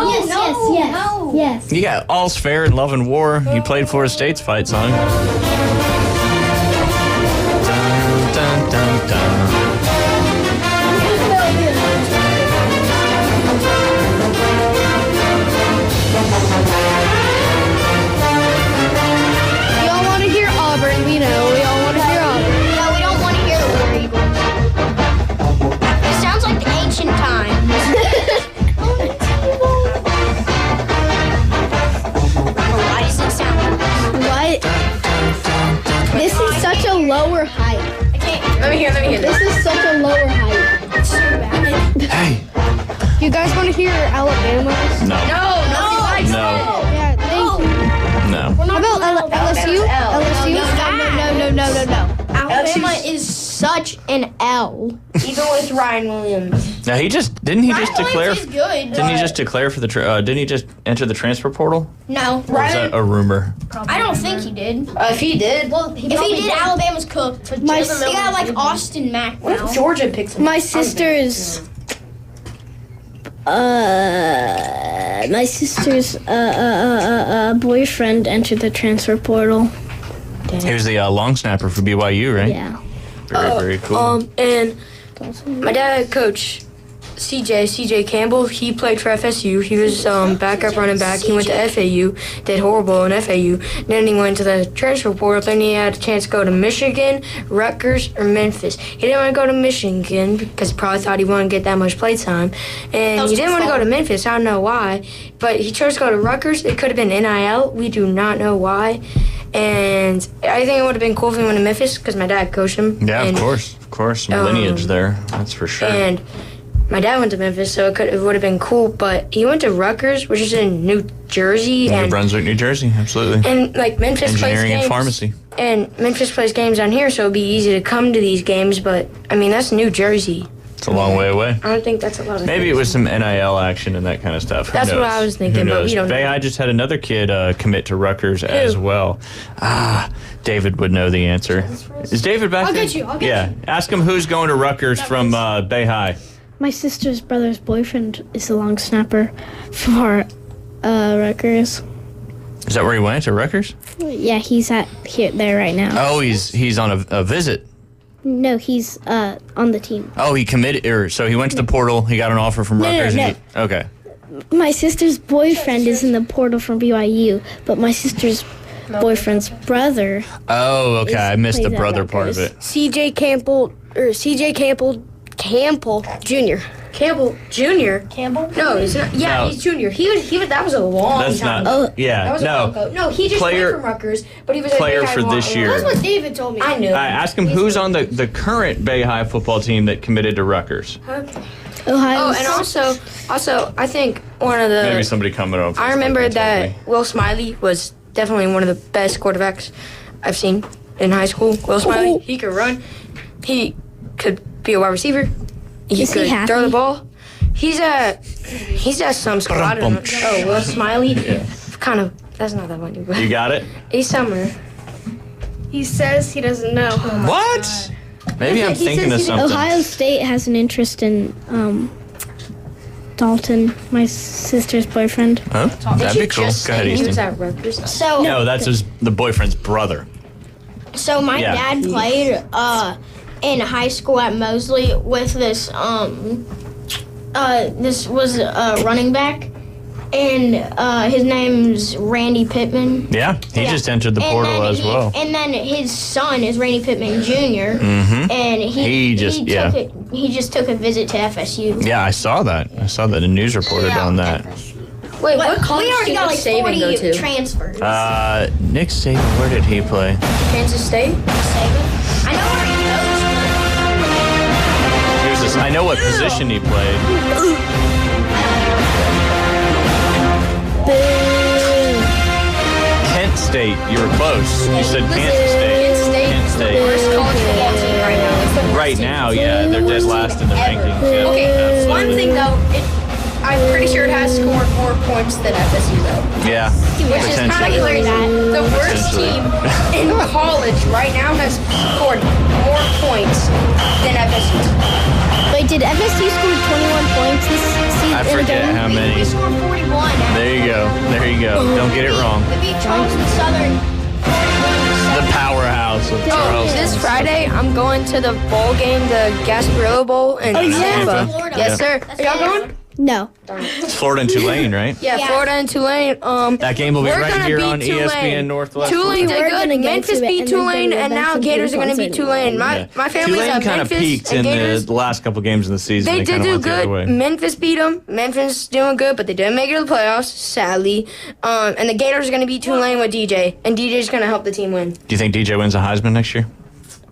Yes. You got All's Fair in Love and War. He played Florida State's fight song. Dun, dun, dun, dun. We all want to hear Auburn. We know. We all want to hear Auburn. No, we don't want to hear the War Eagles. It sounds like the ancient times. Why does it sound like What? This is such a lower height. I can't. Let me hear This is such a lower height. It's so bad. Hey. You guys want to hear Alabama? No. No. Yeah, thank you. No. How about LSU? LSU? No. Alabama is such an L. Even with Ryan Williams. Now didn't he just declare? Williams is good. Didn't he just declare for the? Didn't he just enter the transfer portal? No. Or is that a rumor? I don't think he did. If he did, If he did, Alabama's cooked. They got like Austin Mack what now. if Georgia picks him? My sister's boyfriend entered the transfer portal. He was the long snapper for BYU, right? Yeah. Very, very cool. And my dad, Coach CJ Campbell. He played for FSU. He was backup running back. He went to FAU, did horrible in FAU. Then he went to the transfer portal. Then he had a chance to go to Michigan, Rutgers, or Memphis. He didn't want to go to Michigan because he probably thought he wouldn't get that much play time. And he didn't want to go to Memphis. I don't know why. But he chose to go to Rutgers. It could have been NIL. We do not know why. And I think it would have been cool if he went to Memphis because my dad coached him. Yeah, of course. Some lineage there. That's for sure. And my dad went to Memphis, so it would have been cool. But he went to Rutgers, which is in New Jersey. New Brunswick, New Jersey, absolutely. And, Memphis plays Engineering games. and pharmacy. And Memphis plays games down here, so it'd be easy to come to these games. But, that's New Jersey. It's a long way away. I don't think that's a lot of Maybe it was some NIL action and that kind of stuff. That's what I was thinking, but we don't know. I just had another kid commit to Rutgers as well. David would know the answer. Is David back there? I'll get you. Ask him who's going to Rutgers from Bay High. My sister's brother's boyfriend is a long snapper for Rutgers. Is that where he went, to Rutgers? Yeah, he's there right now. Oh, he's on a visit. No, he's on the team. Oh, he committed, so he went to the portal, he got an offer from Rutgers. No. Okay. My sister's boyfriend is in the portal from BYU, but my sister's boyfriend's brother. Oh, okay. I missed the plays at brother part of Rutgers. it. CJ Campbell Jr. Campbell Jr. Campbell? No, he's not. Yeah, No. he's junior. He was. That was a long That's time. not. Yeah, That was a long ago. No, he just Player- played from Rutgers, but he was player a Bay High for this year. That's what David told me. I knew. Ask him who's on the current Bay High football team that committed to Rutgers. Ohio. And also, I think one of the. Maybe somebody coming over. I remember that Will Smiley was definitely one of the best quarterbacks I've seen in high school. Will Smiley, he could run. He could be a wide receiver. Is he could happy? throw the ball. He's at some school. I don't know. Oh, Will Smiley. Kind of. That's not that funny. But You got it? he's somewhere. He says he doesn't know. What? Maybe I'm He thinking of says something. Ohio State has an interest in Dalton, my sister's boyfriend. Huh? That'd be cool. Go ahead, He was Easton. at Rutgers. So, No, that's the boyfriend's brother. so my Yeah. dad played in high school at Mosley with this this was a running back, and his name's Randy Pittman. Yeah, he just entered the portal as well. And then his son is Randy Pittman Jr. Mhm. And He just took a visit to FSU. Yeah, I saw that. The news reported on that. Wait, what college we already did got Nick like Saban 40 go to? transfers. Nick Saban, where did he play? Kansas State. I know where he goes. I know what position he played. Kent State. You were close. You said Kansas State. Kent State. Worst college football team right now. Right now, yeah, they're dead last in the rankings. Yeah, Okay, absolutely. one thing though, I'm pretty sure it has scored more points than FSU though. Yeah, Which is kind of potentially. crazy. The worst team in college right now has scored more points than FSU. Wait, did FSU score 21 points this season? I forget how many. They scored 41. There you go. There you go. Don't get it wrong. They beat Charleston Southern. The powerhouse of Charleston. This Friday, I'm going to the bowl game, the Gasparilla Bowl in Tampa. Florida. Yes, sir. Are y'all going? No. It's Florida and Tulane, right? Yeah, Florida and Tulane. That game will be we're right gonna here beat on Tulane. ESPN Northwest. Tulane We're did gonna good. get Memphis to it beat and then Tulane, go and back now and Gators are do going to beat Tulane. My family's Tulane at kind of Memphis peaked in and Gators. the last couple games of the season. They did kinda do went the other way. good. Memphis beat them. Memphis doing good, but they didn't make it to the playoffs, sadly. And the Gators are going to beat Tulane with DJ, and DJ's going to help the team win. Do you think DJ wins a Heisman next year?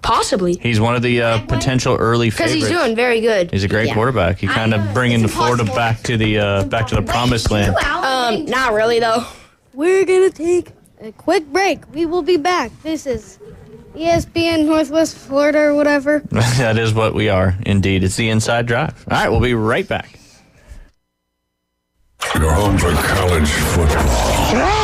Possibly. He's one of the potential early Because favorites. he's doing very good. He's a great quarterback. He kind of bringing the Florida back to the promised land. Not really though. We're gonna take a quick break. We will be back. This is ESPN Northwest Florida or whatever. That is what we are, indeed. It's the Inside Drive. All right, we'll be right back. your home for college football.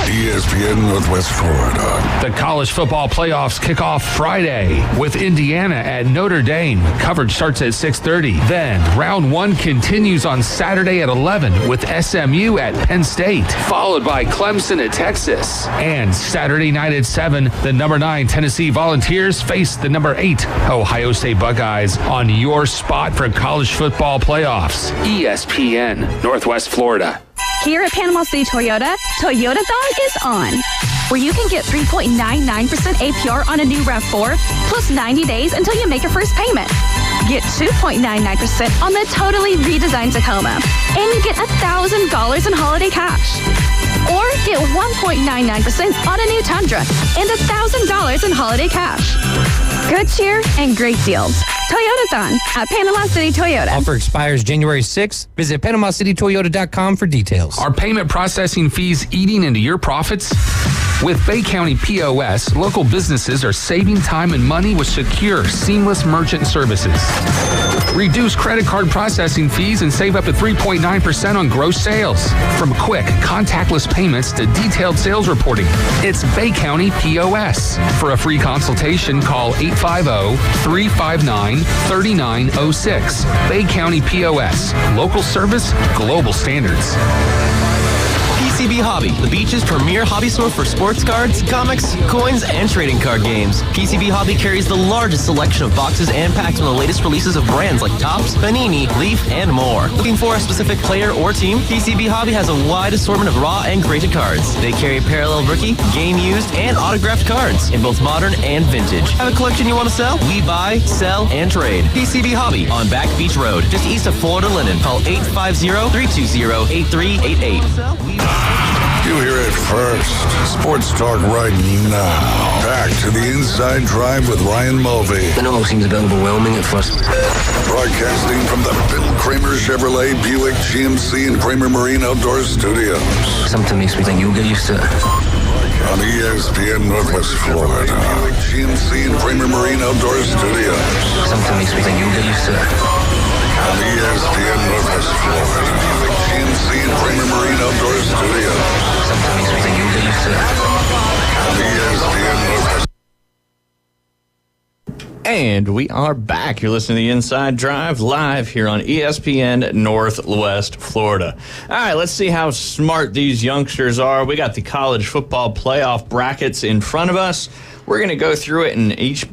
ESPN Northwest Florida. The college football playoffs kick off Friday with Indiana at Notre Dame. Coverage starts at 6:30. Then round one continues on Saturday at 11 with SMU at Penn State, followed by Clemson at Texas. And Saturday night at 7, the number 9 Tennessee Volunteers face the number 8 Ohio State Buckeyes on your spot for college football playoffs. ESPN Northwest Florida. Here at Panama City Toyota, Toyotathon is on, where you can get 3.99% APR on a new RAV4, plus 90 days until you make your first payment. Get 2.99% on the totally redesigned Tacoma, and you get $1,000 in holiday cash. Or get 1.99% on a new Tundra and $1,000 in holiday cash. Good cheer and great deals. Toyotathon at Panama City Toyota. Offer expires January 6th. Visit PanamaCityToyota.com for details. Are payment processing fees eating into your profits? With Bay County POS, local businesses are saving time and money with secure, seamless merchant services. Reduce credit card processing fees and save up to 3.9% on gross sales. From quick, contactless payments to detailed sales reporting, it's Bay County POS. For a free consultation, call 850-359-3906. Bay County POS. Local service, global standards. PCB Hobby, the beach's premier hobby store for sports cards, comics, coins, and trading card games. PCB Hobby carries the largest selection of boxes and packs from the latest releases of brands like Topps, Panini, Leaf, and more. Looking for a specific player or team? PCB Hobby has a wide assortment of raw and graded cards. They carry parallel rookie, game used, and autographed cards in both modern and vintage. Have a collection you want to sell? We buy, sell, and trade. PCB Hobby on Back Beach Road, just east of Florida Linen. Call 850-320-8388. You hear it first. Sports talk right now. Back to the Inside Drive with Ryan Mulvey. It all seems a bit overwhelming at first. Broadcasting from the Bill Kramer Chevrolet, Buick, GMC, and Kramer Marine Outdoor Studios. Something makes me think you'll get used to it. On ESPN Northwest Florida. Buick, GMC, and Kramer Marine Outdoor Studios. Something makes me think you'll get used to it. On ESPN Northwest Florida. Buick, GMC, and Kramer Marine Outdoor Studios. Something makes me think you'll get used to it. On ESPN Northwest. And we are back. You're listening to the Inside Drive live here on ESPN Northwest Florida. All right, let's see how smart these youngsters are. We got the college football playoff brackets in front of us. We're going to go through it, and each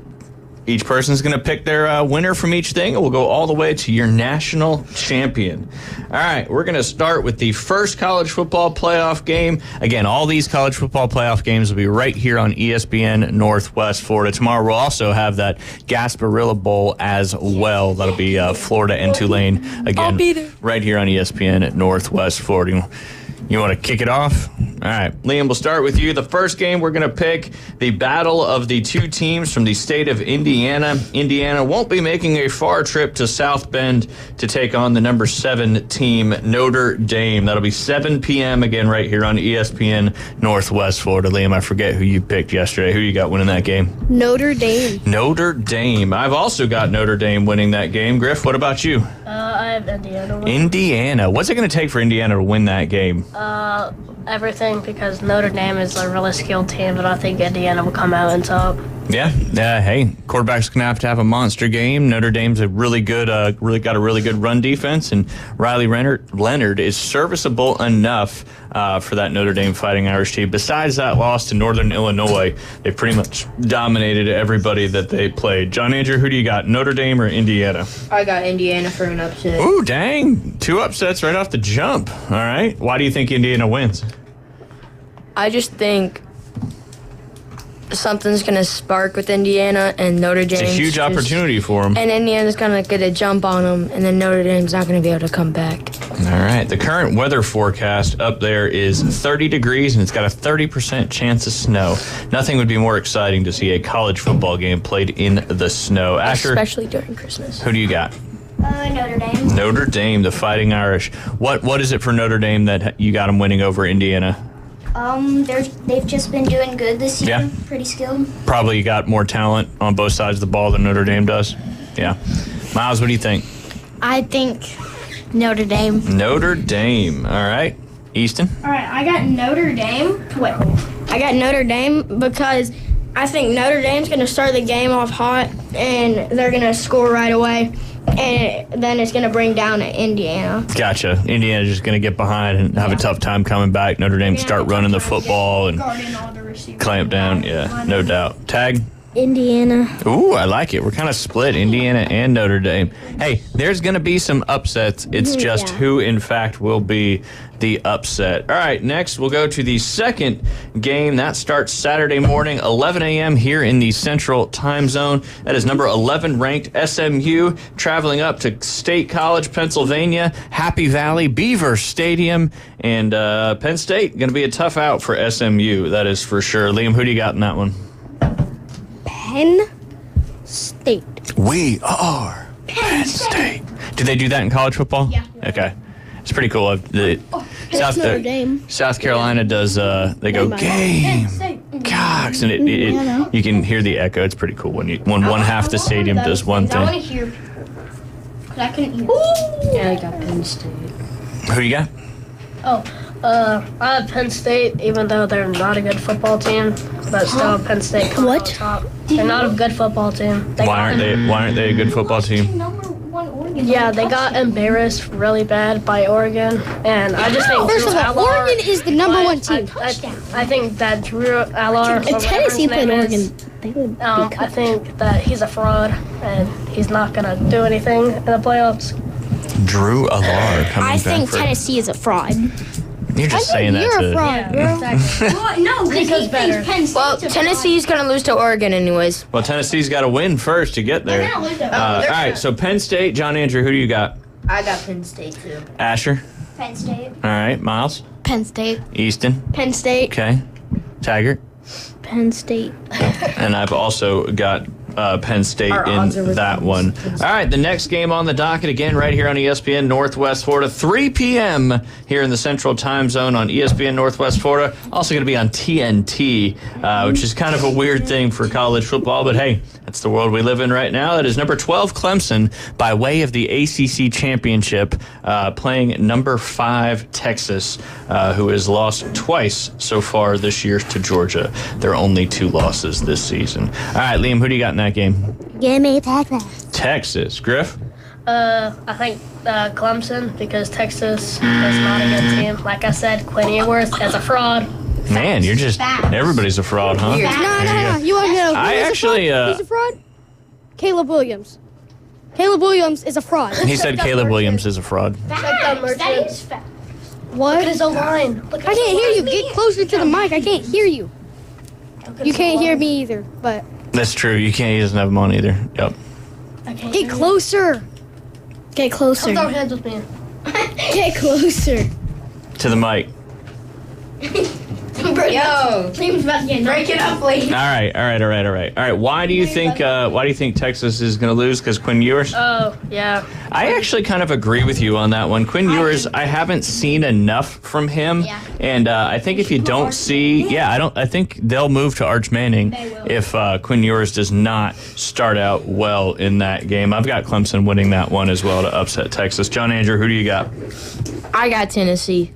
person's going to pick their winner from each thing, and we'll go all the way to your national champion. All right, we're going to start with the first college football playoff game. Again, all these college football playoff games will be right here on ESPN Northwest Florida. Tomorrow we'll also have that Gasparilla Bowl as well. That'll be Florida and Tulane again. I'll be there. Right here on ESPN Northwest Florida. You want to kick it off? All right, Liam, we'll start with you. The first game we're going to pick, the battle of the two teams from the state of Indiana. Indiana won't be making a far trip to South Bend to take on the number 7 team, Notre Dame. That'll be 7 p.m. again right here on ESPN Northwest Florida. Liam, I forget who you picked yesterday. Who you got winning that game? Notre Dame. Notre Dame. I've also got Notre Dame winning that game. Griff, what about you? I have Indiana winning. Indiana. What's it going to take for Indiana to win that game? Everything, because Notre Dame is a really skilled team, but I think Indiana will come out on top. Yeah. Hey, quarterback's going to have a monster game. Notre Dame's a really good, really got a really good run defense, and Riley Leonard is serviceable enough for that Notre Dame Fighting Irish team. Besides that loss to Northern Illinois, they pretty much dominated everybody that they played. John Andrew, who do you got, Notre Dame or Indiana? I got Indiana for an upset. Ooh, dang. 2 upsets right off the jump. All right. Why do you think Indiana wins? I just think something's going to spark with Indiana, and Notre Dame. It's a huge opportunity for them. And Indiana's going to get a jump on them, and then Notre Dame's not going to be able to come back. All right. The current weather forecast up there is 30 degrees, and it's got a 30% chance of snow. Nothing would be more exciting to see a college football game played in the snow. Asher, especially during Christmas. Who do you got? Notre Dame. Notre Dame, the Fighting Irish. What is it for Notre Dame that you got them winning over Indiana? They've just been doing good this year. Yeah. Pretty skilled. Probably got more talent on both sides of the ball than Notre Dame does. Yeah. Miles, what do you think? I think Notre Dame. Notre Dame. All right. Easton? All right, I got Notre Dame. I got Notre Dame because I think Notre Dame's going to start the game off hot, and they're going to score right away, and then it's going to bring down Indiana. Gotcha. Indiana's just going to get behind and have a tough time coming back. Notre Dame start running the football and clamp down. Yeah, no doubt. Tag? Indiana. Ooh, I like it. We're kind of split, Indiana and Notre Dame. Hey, there's going to be some upsets. It's just who, in fact, will be the upset. All right, next we'll go to the second game. That starts Saturday morning, 11 a.m. here in the Central Time Zone. That is number 11 ranked SMU traveling up to State College, Pennsylvania, Happy Valley, Beaver Stadium, and Penn State. Going to be a tough out for SMU, that is for sure. Liam, who do you got in that one? Penn State. We are Penn State. Do they do that in college football? Yeah. Okay. It's pretty cool. Notre Dame. South Carolina does, they go, game, Cox, and you can hear the echo. It's pretty cool when one half the stadium does one thing. I want to hear people. Because I couldn't hear. Yeah, I got Penn State. Who you got? I have Penn State, even though they're not a good football team, but still Penn State comes on top. They're not a good football team. Why aren't they a good football team? Yeah, they got embarrassed really bad by Oregon, and I just think First of all, Oregon is the number one team. I think that Drew Allard, if Tennessee played Oregon, they would. I think that he's a fraud, and he's not gonna do anything in the playoffs. Drew Allard coming back. I think Tennessee is a fraud. You're just saying that You're to. a fraud, bro. Exactly. No, because he better. thinks Penn State's Well, a fraud. Tennessee's going to lose to Oregon anyways. Well, Tennessee's got to win first to get there. They're gonna lose to All right, so Penn State, John Andrew, who do you got? I got Penn State, too. Asher. Penn State. All right, Miles. Penn State. Easton. Penn State. Okay. Taggart. Penn State. And I've also got Penn State Our in odds are with that one. All right, the next game on the docket, again, right here on ESPN Northwest Florida, 3 p.m. here in the Central Time Zone on ESPN Northwest Florida. Also going to be on TNT, which is kind of a weird thing for college football, but hey, that's the world we live in right now. That is number 12 Clemson by way of the ACC Championship, playing number 5 Texas, who has lost twice so far this year to Georgia. There are only 2 losses this season. All right, Liam, who do you got in that game? Give me Texas. Texas. Griff? I think Clemson, because Texas is not a good team. Like I said, Quinn Ewers is a fraud. Man, you're just, everybody's a fraud, huh? No. You want to know who I is actually, a fraud? Who's a fraud? Caleb Williams. Caleb Williams is a fraud. He said Caleb Williams is a fraud. That is fact. What? Look at his line. I can't hear you. Get closer to the mic. I can't hear you. You can't hear me either, but. That's true. You can't, he doesn't have them on either. Yep. Get closer. Get closer. Come throw hands with me. Get closer. To the mic. Yo, Team's about to get break it up, lady. All right. Why do you think Texas is going to lose? Because Quinn Ewers? Oh, yeah. I actually kind of agree with you on that one. Quinn Ewers, I haven't seen enough from him, and I think if you don't see, I think they'll move to Arch Manning if Quinn Ewers does not start out well in that game. I've got Clemson winning that one as well to upset Texas. John Andrew, who do you got? I got Tennessee.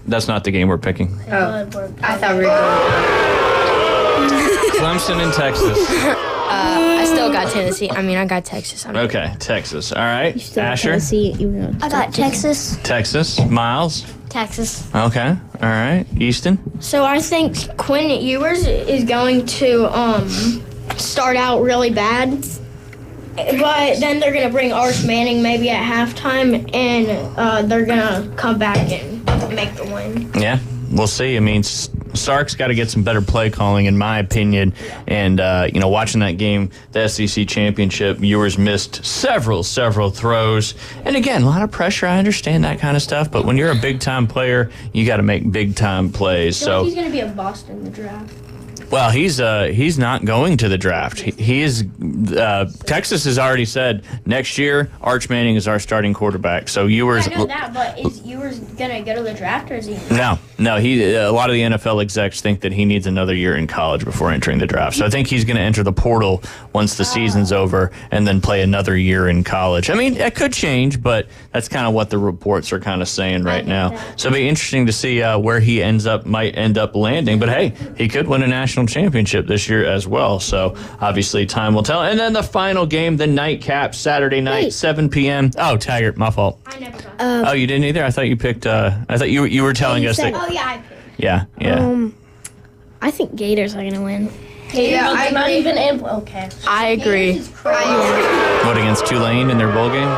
That's not the game we're picking. Oh, I thought we were going. Clemson and Texas. I still got Tennessee. I got Texas. Okay, Texas. All right. Asher? I got Texas. Texas. Miles? Texas. Okay. All right. Easton? So I think Quinn Ewers is going to start out really bad, but then they're going to bring Arch Manning maybe at halftime, and they're going to come back and make the win. Yeah, we'll see. Sark's got to get some better play calling, in my opinion. And, watching that game, the SEC Championship, Ewers missed several throws. And again, a lot of pressure. I understand that kind of stuff. But when you're a big-time player, you got to make big-time plays. He's going to be a bust in the draft. Well, he's not going to the draft. He is. Texas has already said next year Arch Manning is our starting quarterback. So Ewers. I know that, but is Ewers gonna go to the draft or is he? No. A lot of the NFL execs think that he needs another year in college before entering the draft. So I think he's going to enter the portal once the season's over and then play another year in college. I mean, that could change, but that's kind of what the reports are kind of saying right now. So it'll be interesting to see where he might end up landing. But hey, he could win a national championship this year as well. So obviously time will tell. And then the final game, the nightcap, Saturday night, 7 p.m. Oh, Taggart, my fault. I never got Oh, you didn't either? I thought you picked, I thought you were telling us that. Oh, yeah, I picked. Yeah. I think Gators are gonna win. Yeah, I not agree. even okay. I agree. What, against Tulane in their bowl game?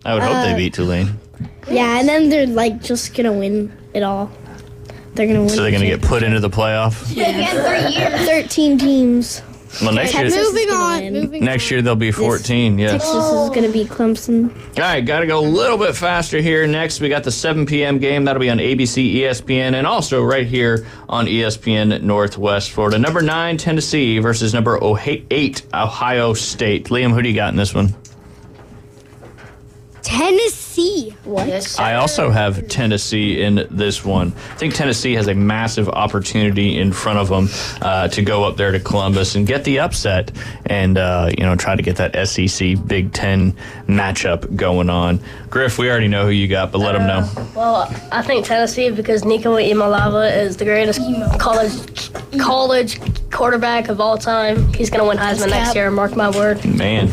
I would hope they beat Tulane. Yeah, and then they're like just gonna win it all. They're gonna win. So they're going to get put into the playoff? Yeah, 3 years. 13 teams. Well, next year, next year they'll be 14, yes. Texas is gonna be Clemson. All right, got to go a little bit faster here. Next, we got the 7 p.m. game. That'll be on ABC, ESPN, and also right here on ESPN Northwest Florida. Number 9, Tennessee versus number 8, Ohio State. Liam, who do you got in this one? Tennessee. What? I also have Tennessee in this one. I think Tennessee has a massive opportunity in front of them to go up there to Columbus and get the upset and, try to get that SEC Big Ten matchup going on. Griff, we already know who you got, but let them know. Well, I think Tennessee because Nico Imalava is the greatest college quarterback of all time. He's going to win Heisman next year, mark my word. Man.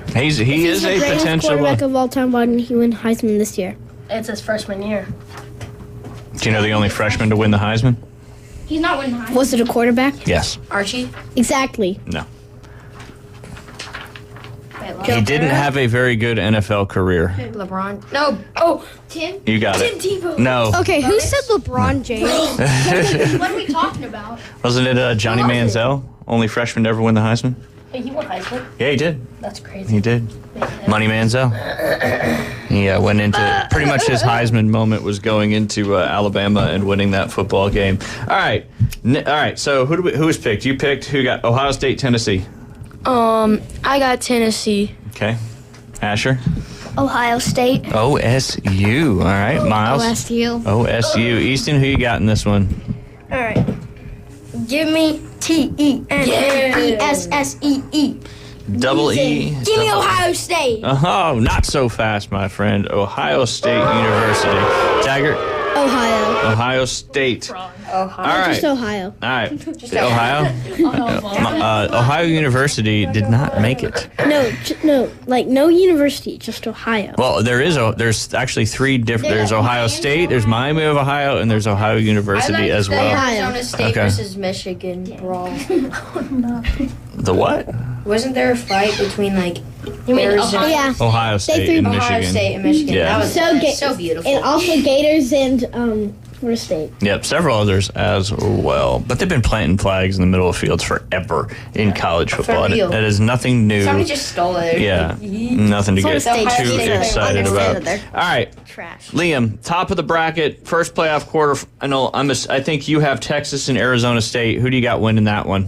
He is a potential quarterback of all time. Why didn't he win Heisman this year? It's his freshman year. Do you know the only freshman to win the Heisman? He's not winning Heisman. Was it a quarterback? Yes. Archie? Exactly. No. He didn't have a very good NFL career. LeBron? No. Oh, Tim? You got Tim it. Tebow. No. Okay, who said LeBron James? What are we talking about? Wasn't it Johnny Manziel? Only freshman to ever win the Heisman? Hey, he won Heisman. Yeah, he did. That's crazy. He did. Money Manziel. He went into pretty much his Heisman moment was going into Alabama and winning that football game. All right. So who was picked? You picked who got Ohio State, Tennessee. I got Tennessee. Okay. Asher. Ohio State. OSU. All right. Miles. OSU. OSU. Easton, who you got in this one? All right. Give me TENNESSEE. Double E. Give me Ohio State. Oh, not so fast, my friend. Ohio State University. Taggart. Ohio State. All right. Just Ohio. All right. Ohio? Ohio University did not make it. No, like no university, just Ohio. Well, there's actually 3 different. There's Ohio State, there's Miami of Ohio, and there's Ohio University as well. Arizona State Okay. versus Michigan brawl. The what? Wasn't there a fight between like Arizona? Yeah. Ohio State and Michigan. Ohio State and Michigan. Yeah. That was so beautiful. And also Gators and Florida State. Yep, several others as well. But they've been planting flags in the middle of fields forever in college football. For real. That is nothing new. Somebody just stole it. Yeah, nothing to get Florida too State. excited about. There. All right, Liam, top of the bracket, first playoff quarter. I think you have Texas and Arizona State. Who do you got winning that one?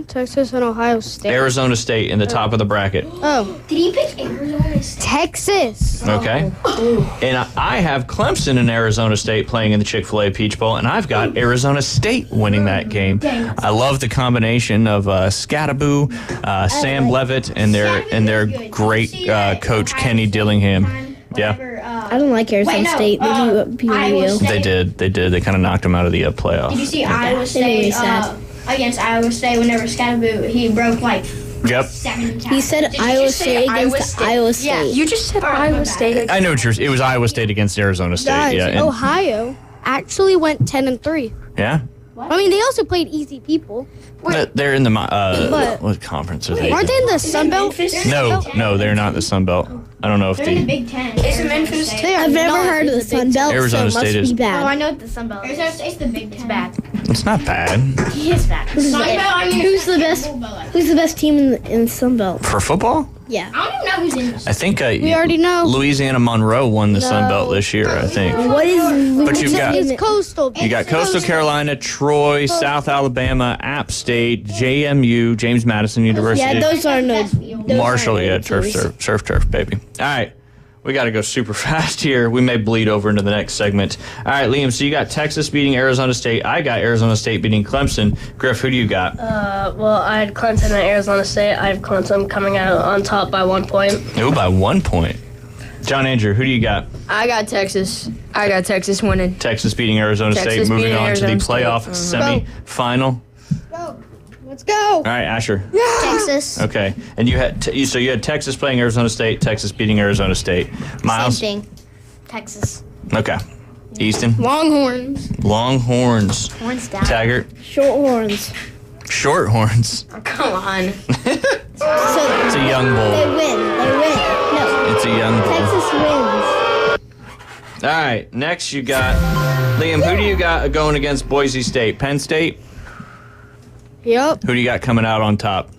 Texas and Ohio State. Arizona State in the top of the bracket. Oh. Did he pick Arizona State? Texas. Okay. And I have Clemson and Arizona State playing in the Chick-fil-A Peach Bowl, and I've got Arizona State winning that game. I love the combination of Scattaboo, Sam Levitt, and their great coach Kenny Dillingham. Yeah. I don't like Arizona State. They do BYU. They did. They kind of knocked them out of the playoff. Did you see Iowa State against Iowa State whenever Scattaboo, he broke like 7 times. He said Iowa State against Iowa State. Yeah, you just said Iowa State. I know what it was Iowa State against Arizona State. Guys, Yeah. Ohio actually went 10-3. Yeah. I mean, they also played easy people. They're in the But- what conference are they? Aren't they in the Sun Belt? No, they're not the Sun Belt. I don't know if They're in the the Big Ten. It's Memphis. I've never heard of the Sun Belt, Arizona so it must State is- be bad. Oh, I know what the Sun Belt is. Arizona State's the Big Ten. It's bad. It's not bad He is bad. Who's the best team in the Sun Belt? for football. Yeah. I don't even know who's in this. I think We already know. Louisiana Monroe won the Sun Belt this year, I think. What is? But you've got- It's Coastal. You got Coastal Carolina, Troy, South Alabama, App State, JMU, James Madison University. Yeah, those are no. Marshall, yeah, surf turf, baby. All right, we got to go super fast here. We may bleed over into the next segment. All right, Liam, so you got Texas beating Arizona State. I got Arizona State beating Clemson. Griff, who do you got? Well, I had Clemson and Arizona State. I have Clemson coming out on top by 1 point. Ooh, by 1 point. John Andrew, who do you got? I got Texas. I got Texas winning. Texas beating Arizona State, moving on to the playoff semi-final. Let's go. All right, Asher. Texas. Okay, and you had so you had Texas playing Arizona State, Texas beating Arizona State. Miles. Same thing. Texas. Okay. Easton. Longhorns. Longhorns. Horns down. Taggart. Shorthorns. Shorthorns. Come on. It's a young bull. They win. No. It's a young bull. Texas wins. All right, next you got Liam. Who do you got going against Boise State? Penn State. Yep. Who do you got coming out on top?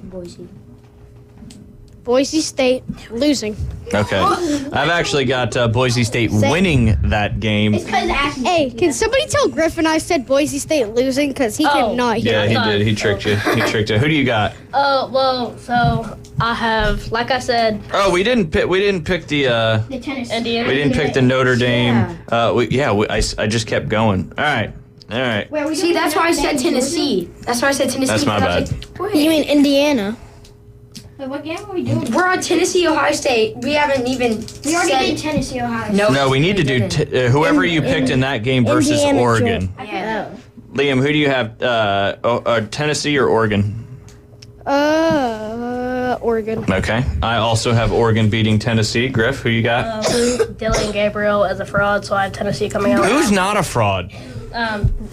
Boise State losing. Okay, I've actually got Boise State winning that game. Hey, can somebody tell Griffin I said Boise State losing because he could not hear Yeah, me. he did. He tricked you. He tricked you. Who do you got? Well, so I have, like I said, Oh, we didn't pick. We didn't pick the. The tennis. Indiana. We didn't pick the Notre Dame. I just kept going. All right. See, that's why I said Tennessee. That's why I said Tennessee. That's my bad. You mean Indiana? Wait, what game are we doing? We're on Tennessee, Ohio State. We haven't even. We already said- did Tennessee, Ohio. No, we need to do whoever you picked in that game versus Indiana, Oregon. Yeah. Liam, who do you have? Tennessee or Oregon? Oregon. Okay. I also have Oregon beating Tennessee. Griff, who you got? Dylan Gabriel as a fraud, so I have Tennessee coming out. Who's not a fraud?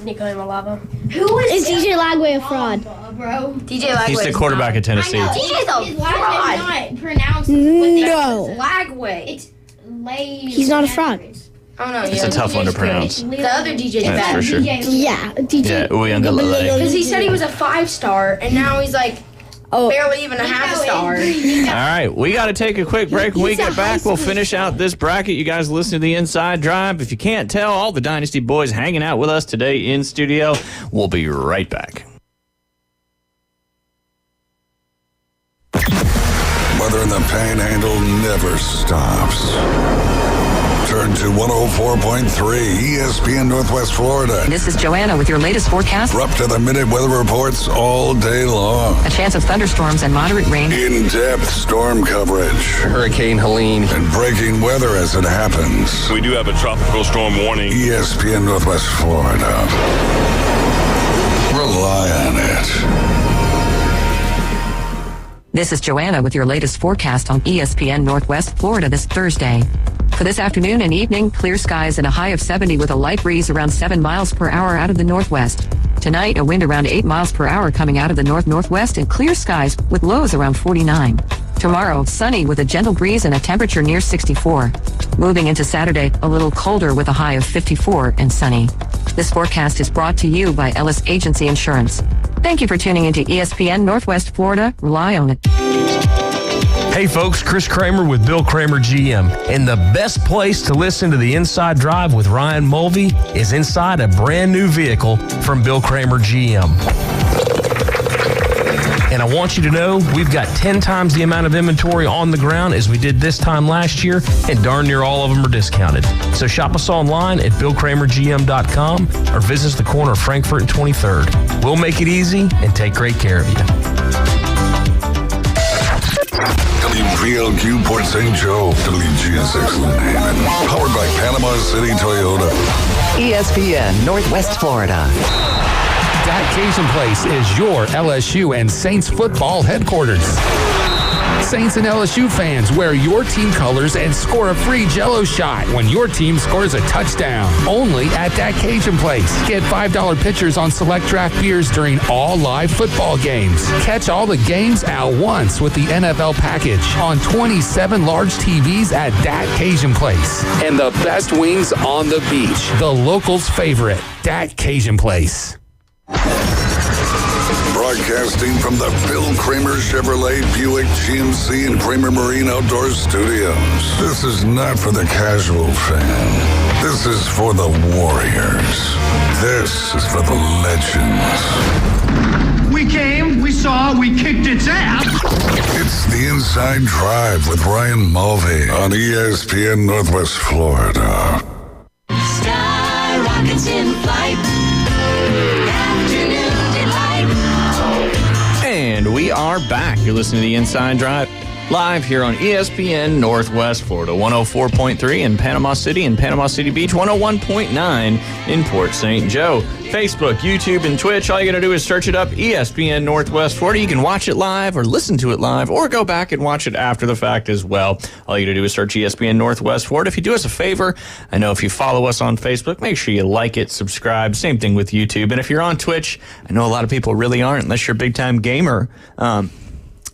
Nico Imalava. Who is Is DJ Lagway a fraud? bro? DJ Lagway. He's the quarterback of Tennessee. DJ's a His fraud. last name's not pronounced. No. Lagway. It's Lay. He's not a fraud. Oh no, It's a tough one to pronounce. The other DJ's That's bad. for sure. Yeah, DJ. Yeah, Uyunglele. Because he said he was a 5-star, and now he's like barely even a half star. All right, we got to take a quick break. When we get back, we'll finish out this bracket. You guys listen to the Inside Drive. If you can't tell, all the Dynasty boys hanging out with us today in studio. We'll be right back. Weather in the Panhandle never stops. Turn to 104.3 ESPN Northwest Florida. This is Joanna with your latest forecast. We're up to the minute weather reports all day long. A chance of thunderstorms and moderate rain. In-depth storm coverage. Hurricane Helene. And breaking weather as it happens. We do have a tropical storm warning. ESPN Northwest Florida. Rely on it. This is Joanna with your latest forecast on ESPN Northwest Florida this Thursday. For this afternoon and evening, clear skies and a high of 70 with a light breeze around 7 miles per hour out of the northwest. Tonight, a wind around 8 miles per hour coming out of the north-northwest and clear skies with lows around 49. Tomorrow, sunny with a gentle breeze and a temperature near 64. Moving into Saturday, a little colder with a high of 54 and sunny. This forecast is brought to you by Ellis Agency Insurance. Thank you for tuning into ESPN Northwest Florida. Rely on it. Hey folks, Chris Kramer with Bill Kramer GM. And the best place to listen to the Inside Drive with Ryan Mulvey is inside a brand new vehicle from Bill Kramer GM. And I want you to know we've got 10 times the amount of inventory on the ground as we did this time last year, and darn near all of them are discounted. So shop us online at BillKramerGM.com or visit us the corner of Frankfurt and 23rd. We'll make it easy and take great care of you. WPLQ Port St. Joe, WGSX Hammond, powered by Panama City Toyota. ESPN Northwest Florida. Dat Cajun Place is your LSU and Saints football headquarters. Saints and LSU fans, wear your team colors and score a free Jell-O shot when your team scores a touchdown. Only at Dat Cajun Place. Get $5 pitchers on select draft beers during all live football games. Catch all the games at once with the NFL package on 27 large TVs at Dat Cajun Place. And the best wings on the beach. The locals' favorite, Dat Cajun Place. Broadcasting from the Bill Kramer Chevrolet Buick GMC and Kramer Marine Outdoor Studios. This is not for the casual fan. This is for the warriors. This is for the legends. We came, we saw, we kicked its ass. It's the Inside Drive with Ryan Mulvey on ESPN Northwest Florida. Sky rockets in flight. Afternoon delight. And we are back. You're listening to the Inside Drive live here on ESPN Northwest Florida, 104.3 in Panama City and Panama City Beach, 101.9 in Port St. Joe. Facebook, YouTube, and Twitch. All you got to do is search it up, ESPN Northwest Florida. You can watch it live or listen to it live or go back and watch it after the fact as well. All you got to do is search ESPN Northwest Florida. If you do us a favor, I know if you follow us on Facebook, make sure you like it, subscribe. Same thing with YouTube. And if you're on Twitch, I know a lot of people really aren't unless you're a big-time gamer.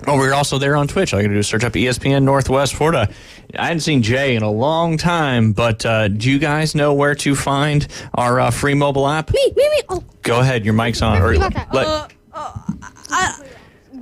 We're also there on Twitch. All you got to do is search up ESPN Northwest Florida. I hadn't seen Jay in a long time, but do you guys know where to find our free mobile app? Me. Oh. Go ahead, your mic's on.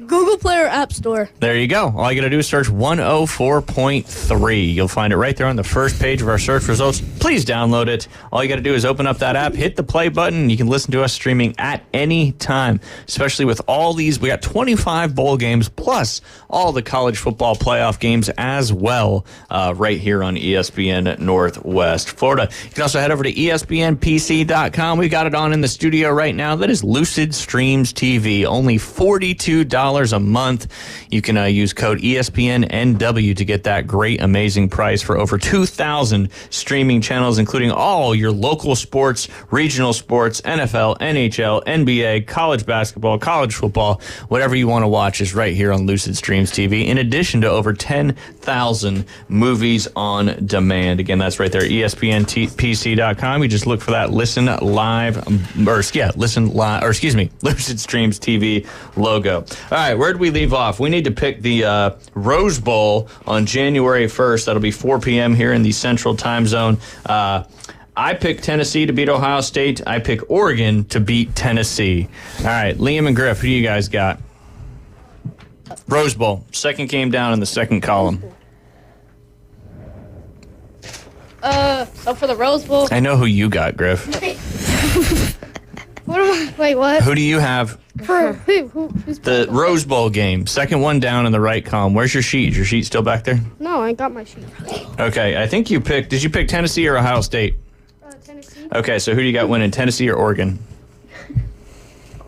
Google Play or App Store. There you go. All you got to do is search 104.3. You'll find it right there on the first page of our search results. Please download it. All you got to do is open up that app, hit the play button, and you can listen to us streaming at any time, especially with all these. We got 25 bowl games plus all the college football playoff games as well right here on ESPN Northwest Florida. You can also head over to ESPNPC.com. We got it on in the studio right now. That is Lucid Streams TV. Only $42 a month. You can use code ESPNNW to get that great, amazing price for over 2,000 streaming channels, including all your local sports, regional sports, NFL, NHL, NBA, college basketball, college football, whatever you want to watch is right here on Lucid Streams TV, in addition to over 10,000 movies on demand. Again, that's right there, ESPNPC.com. You just look for that Lucid Streams TV logo. All right, where did we leave off? We need to pick the Rose Bowl on January 1st. That'll be 4 p.m. here in the Central Time Zone. I picked Tennessee to beat Ohio State. I pick Oregon to beat Tennessee. All right, Liam and Griff, who do you guys got? Rose Bowl, second game down in the second column. So for the Rose Bowl. I know who you got, Griff. Wait, what? Who do you have? For who's The Rose Bowl game, second one down in the right column. Where's your sheet? Is your sheet still back there? No, I got my sheet. Okay, I think you picked. Did you pick Tennessee or Ohio State? Tennessee. Okay, so who do you got winning, Tennessee or Oregon?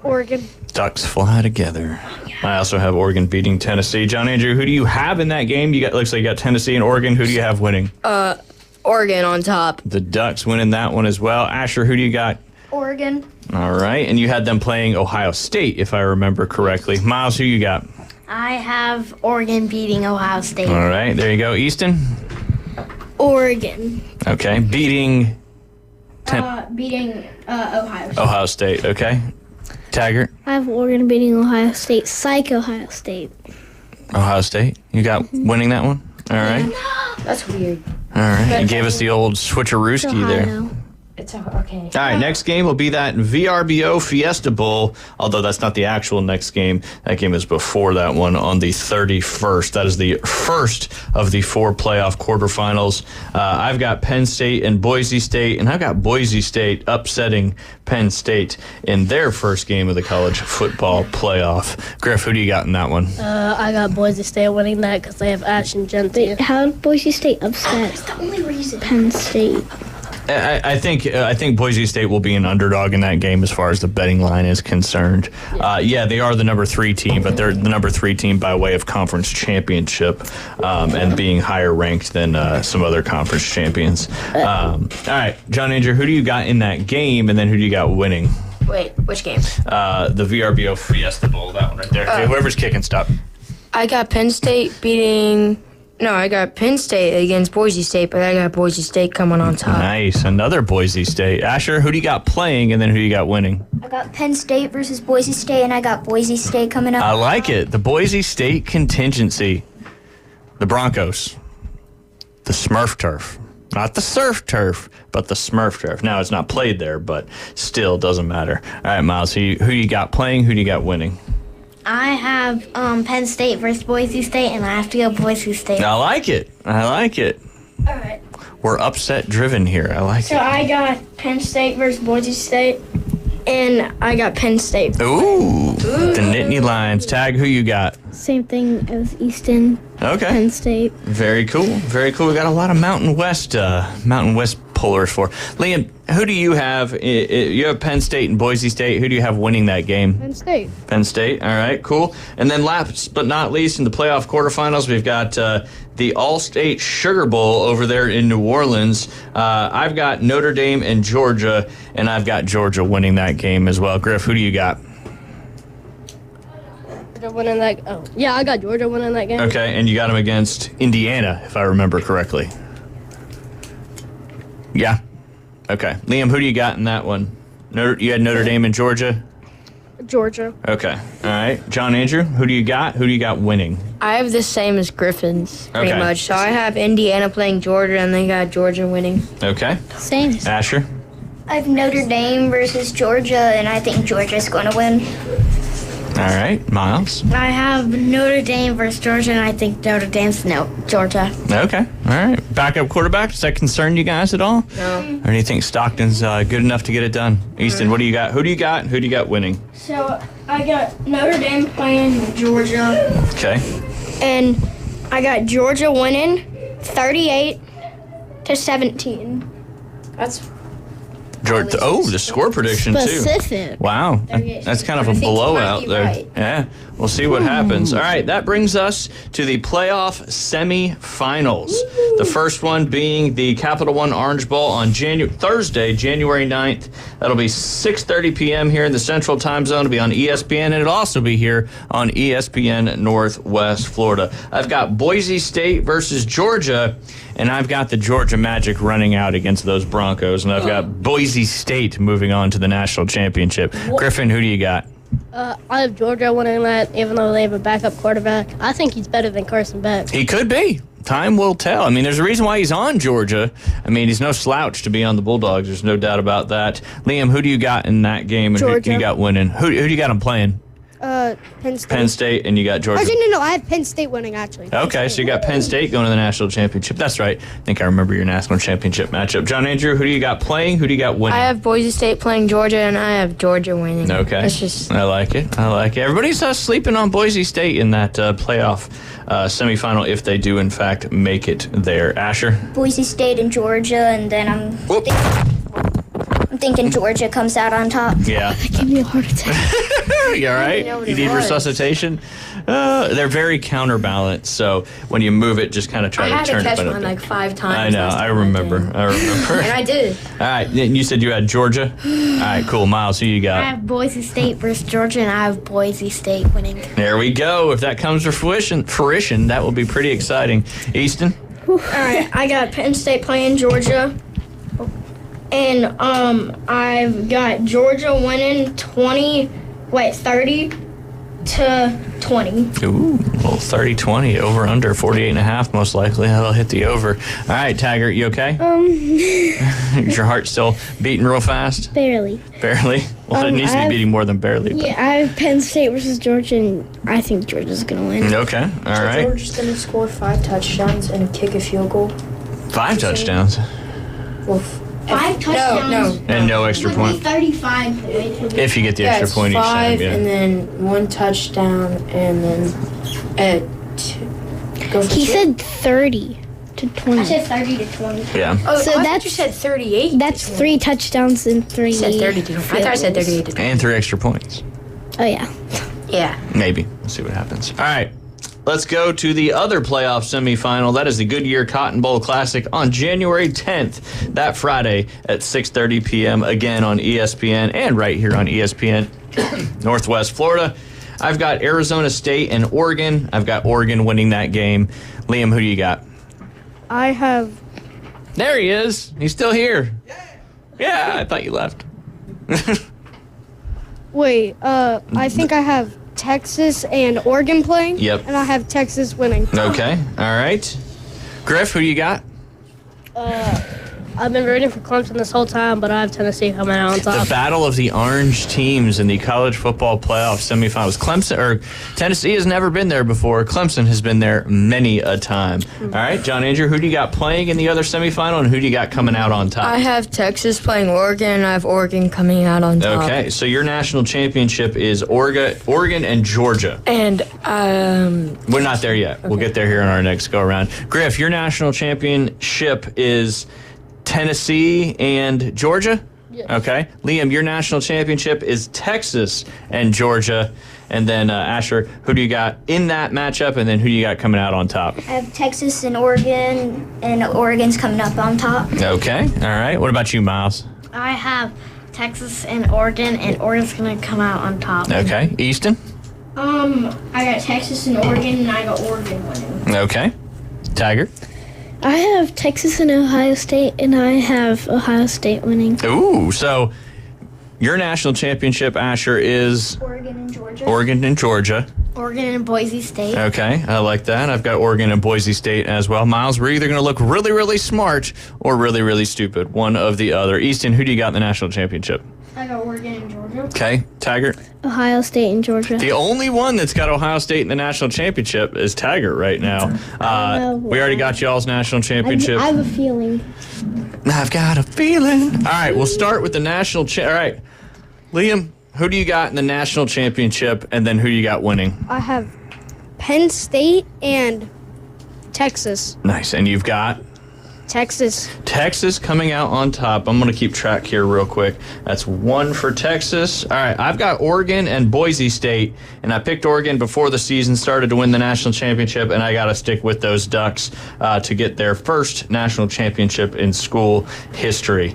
Oregon. Ducks fly together. I also have Oregon beating Tennessee. John Andrew, who do you have in that game? Looks like you got Tennessee and Oregon. Who do you have winning? Oregon on top. The Ducks winning that one as well. Asher, who do you got? Oregon. All right, and you had them playing Ohio State, if I remember correctly. Miles, who you got? I have Oregon beating Ohio State. All right, there you go. Easton? Oregon. Okay, beating Ohio State. Ohio State, okay. Taggart? I have Oregon beating Ohio State. Psych Ohio State. Ohio State? You got winning that one? All right. That's weird. All right, you gave us the old switcherooski there. It's okay. All right, next game will be that VRBO Fiesta Bowl, although that's not the actual next game. That game is before that one on the 31st. That is the first of the 4 playoff quarterfinals. I've got Penn State and Boise State, and I've got Boise State upsetting Penn State in their first game of the college football playoff. Griff, who do you got in that one? I got Boise State winning that because they have Ashton Genty. How did Boise State upset That's the only reason. Penn State? I think Boise State will be an underdog in that game as far as the betting line is concerned. Yeah, they are the number 3 team, but they're the number 3 team by way of conference championship and being higher ranked than some other conference champions. All right, John Andrew, who do you got in that game, and then who do you got winning? Wait, which game? The VRBO Fiesta Bowl, that one right there. Okay, whoever's kicking, stop. I got Penn State beating... No, I got Penn State against Boise State, but I got Boise State coming on top. Nice. Another Boise State. Asher, who do you got playing, and then who do you got winning? I got Penn State versus Boise State, and I got Boise State coming up. I like it. The Boise State contingency. The Broncos. The Smurf turf. Not the surf turf, but the Smurf turf. Now, it's not played there, but still doesn't matter. All right, Miles, who you got playing? Who do you got winning? I have Penn State versus Boise State, and I have to go Boise State. I like it. All right. We're upset driven here. I like So it. I got Penn State versus Boise State, and I got Penn State. Ooh. The Nittany Lions. Tag, who you got? Same thing as Easton. Okay. Penn State. Very cool. Very cool. We got a lot of Mountain West pullers for. Liam, who do you have? You have Penn State and Boise State. Who do you have winning that game? Penn State. Penn State. All right, cool. And then last but not least, in the playoff quarterfinals, we've got the All-State Sugar Bowl over there in New Orleans. I've got Notre Dame and Georgia, and I've got Georgia winning that game as well. Griff, who do you got? Winning that. Oh, yeah, I got Georgia winning that game. Okay, and you got them against Indiana, if I remember correctly. Yeah. Okay. Liam, who do you got in that one? You had Notre Dame and Georgia? Georgia. Okay. All right. John Andrew, who do you got? Who do you got winning? I have the same as Griffin's, pretty Okay. much. So I have Indiana playing Georgia, and then got Georgia winning. Okay. Same. Asher? I have Notre Dame versus Georgia, and I think Georgia's going to win. All right. Miles? I have Notre Dame versus Georgia, and I think Notre Dame's Georgia. Okay. All right. Backup quarterback, does that concern you guys at all? No. Or do you think Stockton's good enough to get it done? Easton, what do you got? Who do you got? Who do you got winning? So I got Notre Dame playing Georgia, Okay. and I got Georgia winning 38-17. That's Georgia. Oh, the score prediction, Specific. too. Wow. That's kind of a blowout there. right. Yeah. We'll see what happens. All right. That brings us to the playoff semifinals. The first one being the Capital One Orange Bowl on Thursday, January 9th. That'll be 6:30 p.m. here in the Central Time Zone. It'll be on ESPN, and it'll also be here on ESPN Northwest Florida. I've got Boise State versus Georgia, and I've got the Georgia Magic running out against those Broncos, and I've got Boise State moving on to the national championship. Griffin, who do you got? I have Georgia winning that, even though they have a backup quarterback. I think he's better than Carson Beck. He could be. Time will tell. I mean, there's a reason why he's on Georgia. I mean, he's no slouch to be on the Bulldogs. There's no doubt about that. Liam, who do you got in that game? And Georgia. Who you got winning? Who do you got him playing? Penn State. Penn State, and you got Georgia. Actually, no, I have Penn State winning, actually. Okay, so you got Penn State going to the national championship. That's right. I think I remember your national championship matchup. John Andrew, who do you got playing? Who do you got winning? I have Boise State playing Georgia, and I have Georgia winning. Okay. It's just I like it. I like it. Everybody's sleeping on Boise State in that playoff semifinal if they do, in fact, make it there. Asher? Boise State and Georgia, and then I'm thinking Georgia comes out on top. Yeah. Give me a heart attack. You all right? You need resuscitation? They're very counterbalanced, so when you move it, just kind of try I to had turn to catch it. one like 5 times. I know. I remember. And I did. All right. You said you had Georgia? All right, cool. Miles, who you I got? have Boise State versus Georgia, and I have Boise State winning. There we go. If that comes to fruition, that will be pretty exciting. Easton? All right, I got Penn State playing Georgia, and I've got Georgia winning 30-20. Ooh, well, 30-20, over under 48.5, most likely. That'll hit the over. All right, Taggart, you okay? Is your heart still beating real fast? Barely. Barely? Well, it needs to be beating more than barely. But. Yeah, I have Penn State versus Georgia, and I think Georgia's going to win. Okay, all right. Georgia's going to score 5 touchdowns and kick a field goal. 5 touchdowns. Well, 5 touchdowns. And no extra point. 35. If you get the extra it's point each 5 time, yeah. and then 1 touchdown, and then He said 30 to 20. I said 30-20. Yeah. Oh, So I thought that's- you said 38. That's 3 touchdowns and 3. You said 30 to 20. I thought I said 38 to 20. And 3 extra points. Oh, yeah. Yeah. Maybe. We'll see what happens. All right. Let's go to the other playoff semifinal. That is the Goodyear Cotton Bowl Classic on January 10th, that Friday at 6:30 p.m. again on ESPN and right here on ESPN Northwest Florida. I've got Arizona State and Oregon. I've got Oregon winning that game. Liam, who do you got? I have. There he is. He's still here. Yeah, I thought you left. Wait, I think I have Texas and Oregon playing. Yep. And I have Texas winning. Okay. All right. Griff, who you got? I've been rooting for Clemson this whole time, but I have Tennessee coming out on top. The battle of the orange teams in the college football playoff semifinals. Tennessee has never been there before. Clemson has been there many a time. All right, John Andrew, who do you got playing in the other semifinal, and who do you got coming out on top? I have Texas playing Oregon, and I have Oregon coming out on top. Okay, so your national championship is Oregon and Georgia. And we're not there yet. We'll get there here in our next go around. Griff, your national championship is Tennessee and Georgia? Yes. Okay. Liam, your national championship is Texas and Georgia. And then Asher, who do you got in that matchup, and then who do you got coming out on top? I have Texas and Oregon's coming up on top. Okay. All right. What about you, Miles? I have Texas and Oregon's gonna come out on top. Okay. Easton? I got Texas and Oregon, and I got Oregon winning. Okay. Tiger? I have Texas and Ohio State, and I have Ohio State winning. Ooh, so your national championship, Asher, is Oregon and Georgia. Oregon and Georgia. Oregon and Boise State. Okay, I like that. I've got Oregon and Boise State as well. Miles, we're either going to look really, really smart or really, really stupid. One of the other. Easton, who do you got in the national championship? I got Oregon and Georgia. Okay, Taggart. Ohio State and Georgia. The only one that's got Ohio State in the national championship is Taggart right now. We already got y'all's national championship. I have a feeling. I've got a feeling. All right, we'll start with the national. All right, Liam, who do you got in the national championship, and then who do you got winning? I have Penn State and Texas. Nice, and you've got? Texas. Texas coming out on top. I'm going to keep track here real quick. That's one for Texas. All right, I've got Oregon and Boise State, and I picked Oregon before the season started to win the national championship, and I got to stick with those Ducks to get their first national championship in school history.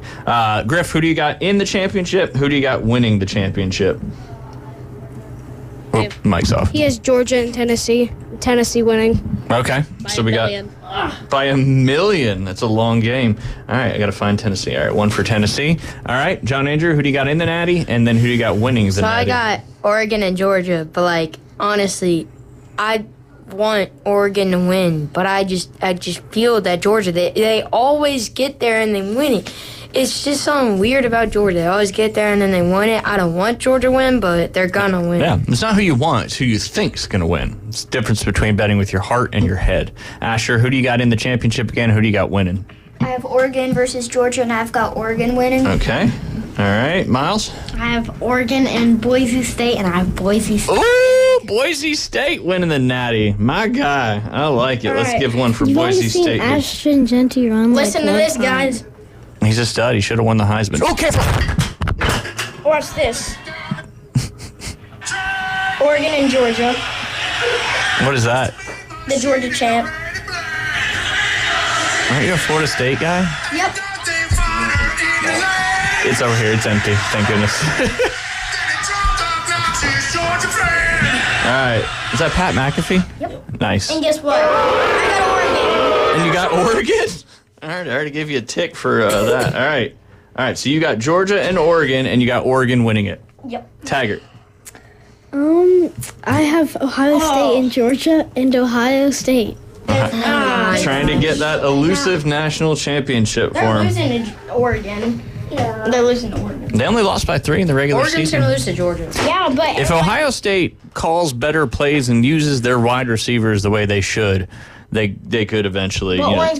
Griff, who do you got in the championship? Who do you got winning the championship? Oh, mic's off. He has Georgia and Tennessee. Tennessee winning. Okay, so we got by a million. That's a long game. All right, I got to find Tennessee. All right, one for Tennessee. All right, John Andrew, who do you got in the Natty, and then who do you got winning the Natty? So I got Oregon and Georgia, but honestly, I want Oregon to win, but I just feel that Georgia, they always get there and they win it. It's just something weird about Georgia. They always get there and then they win it. I don't want Georgia to win, but they're gonna win. Yeah, it's not who you want, it's who you think's gonna win. It's the difference between betting with your heart and your head. Asher, who do you got in the championship again? Who do you got winning? I have Oregon versus Georgia, and I've got Oregon winning. Okay. All right, Miles? I have Oregon and Boise State, and I have Boise State. Ooh, Boise State winning the Natty. My guy. I like it. Let's give one for Boise State. Ashton Genty run. Listen to this, guys. He's a stud. He should have won the Heisman. Okay. Watch this. Oregon and Georgia. What is that? The Georgia champ. Aren't you a Florida State guy? Yep. It's over here. It's empty. Thank goodness. All right. Is that Pat McAfee? Yep. Nice. And guess what? I got Oregon. And you got Oregon? All right. I already gave you a tick for that. All right. All right. So you got Georgia and Oregon, and you got Oregon winning it. Yep. Taggart. I have Ohio State and Georgia and Ohio State. Trying to get that elusive national championship for They're him. losing to Oregon. Yeah. They're losing to Oregon. They only lost by 3 in the regular Oregon's season. gonna lose to Georgia. Yeah, but If Ohio State calls better plays and uses their wide receivers the way they should, they could eventually. But Oregon's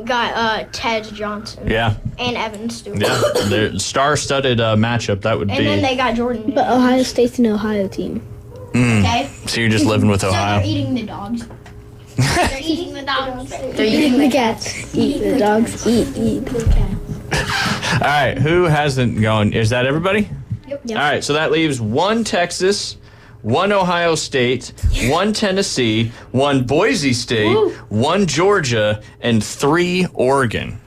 got Ted Johnson. Yeah. And Evan Stewart. Yeah, their star-studded matchup that would And be. then they got Jordan. But Ohio State's an Ohio team. Okay. So you're just living with So Ohio. they're eating the dogs. They're eating the dogs. They're eating the cats. Eat the dogs. Eat. All right, who hasn't gone? Is that everybody? Yep. All right, so that leaves 1 Texas, 1 Ohio State, 1 Tennessee, 1 Boise State, 1 Georgia, and 3 Oregon.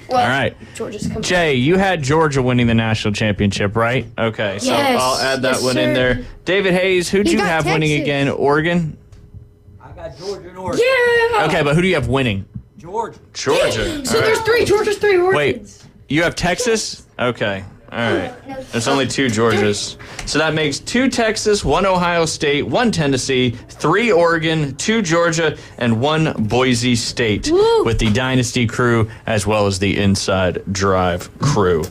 Well, all right. Georgia's coming. Jay, you had Georgia winning the national championship, right? Okay, so Yes. I'll add that Yes, one in sir. there. David Hayes, who'd you got have winning Texas. again? Oregon? I got Georgia and Oregon. Yeah. Okay, but who do you have winning? Georgia. Georgia. So All there's right. 3 Georgia's 3 Oregons. Wait, you have Texas? Okay. All right. There's only 2 Georgias. So that makes 2 Texas, 1 Ohio State, 1 Tennessee, 3 Oregon, 2 Georgia, and 1 Boise State with the Dynasty crew as well as the Inside Drive crew.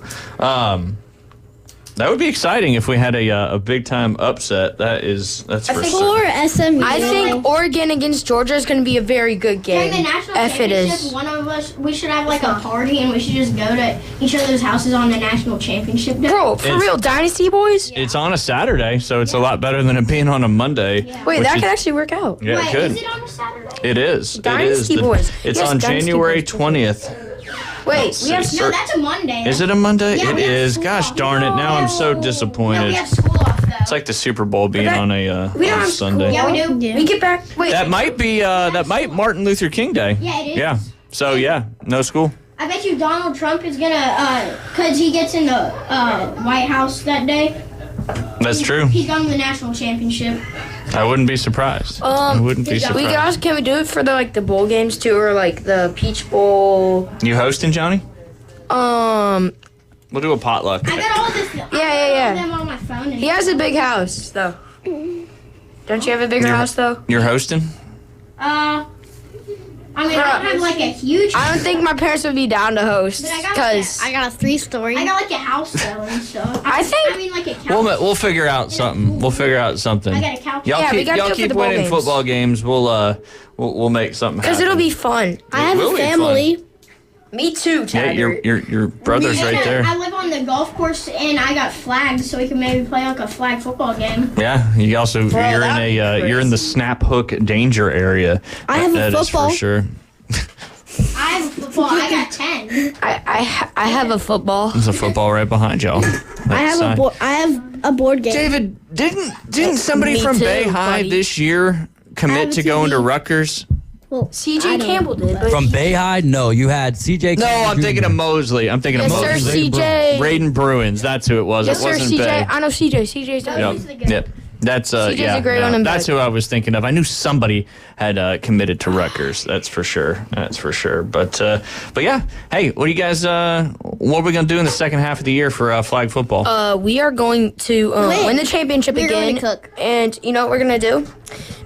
That would be exciting if we had a big time upset. That's for sure. SMU. I think Oregon against Georgia is going to be a very good game. During the national If it championship, is. one of us, we should have like a party and we should just go to each other's houses on the national championship day. Bro, for real, Dynasty boys? It's on a Saturday, so it's a lot better than it being on a Monday. Wait, that could actually work out. Yeah, it could. Is it on a Saturday? It is. Dynasty it is. boys. It's Yes, on Dynasty January boys. 20th. Wait, we have No, that's a Monday. Is it a Monday? Yeah, It we have is. school Gosh off. darn it. Now I'm so No, disappointed. we have school off though. It's like the Super Bowl being on a We don't have Sunday. school. Yeah, we do. We get back. Wait. That might be Martin Luther King Day. Yeah, it is. Yeah. So yeah, no school. I bet you Donald Trump is gonna, cause he gets in the White House that day. That's true. He's going to the national championship. I wouldn't be surprised. I wouldn't be surprised. We could also, can we do it for the bowl games too, or like the Peach Bowl? You hosting, Johnny? Um. We'll do a potluck. I got all this. Yeah. Them on my phone. He has a big house though. Don't you have a bigger house though? You're hosting? I mean, I don't have like a huge. I don't think my parents would be down to host But I got because I got a 3-story. I got like a house though and stuff. I mean like a couch. We'll figure out something. We'll figure out something. I got a couch. Y'all Yeah, we keep gotta do y'all it for keep the bowl winning games. football games. We'll make something happen. because it'll be fun. I have will a be fun. family. Me too, Yeah, Tyler. your brother's And, right there. I live on the golf course and I got flags, so we can maybe play like a flag football game. Yeah, you also you're that'd be you're in the snap hook danger area. I have a That is football. for sure. I have a football. I got 10. I have a football. There's a football right behind y'all. I have a board game. David, didn't somebody Me from too, Bay High buddy. this year commit to going to Rutgers? Well, CJ Campbell did. But From Bay High, no, you had CJ. No, Campbell I'm thinking Jr. of Mosley. I'm thinking yes, of sir, Mosley. CJ. Braden Bruins, that's who it was. Yes, it sir, wasn't CJ. Bay. I know CJ. CJ's done. Yep. That's CJ's yeah. a great yeah. running back. That's who I was thinking of. I knew somebody had committed to Rutgers. That's for sure. That's for sure. But yeah. Hey, what do you guys? What are we gonna do in the second half of the year for flag football? We are going to win the championship We're again. going to cook. And you know what we're gonna do?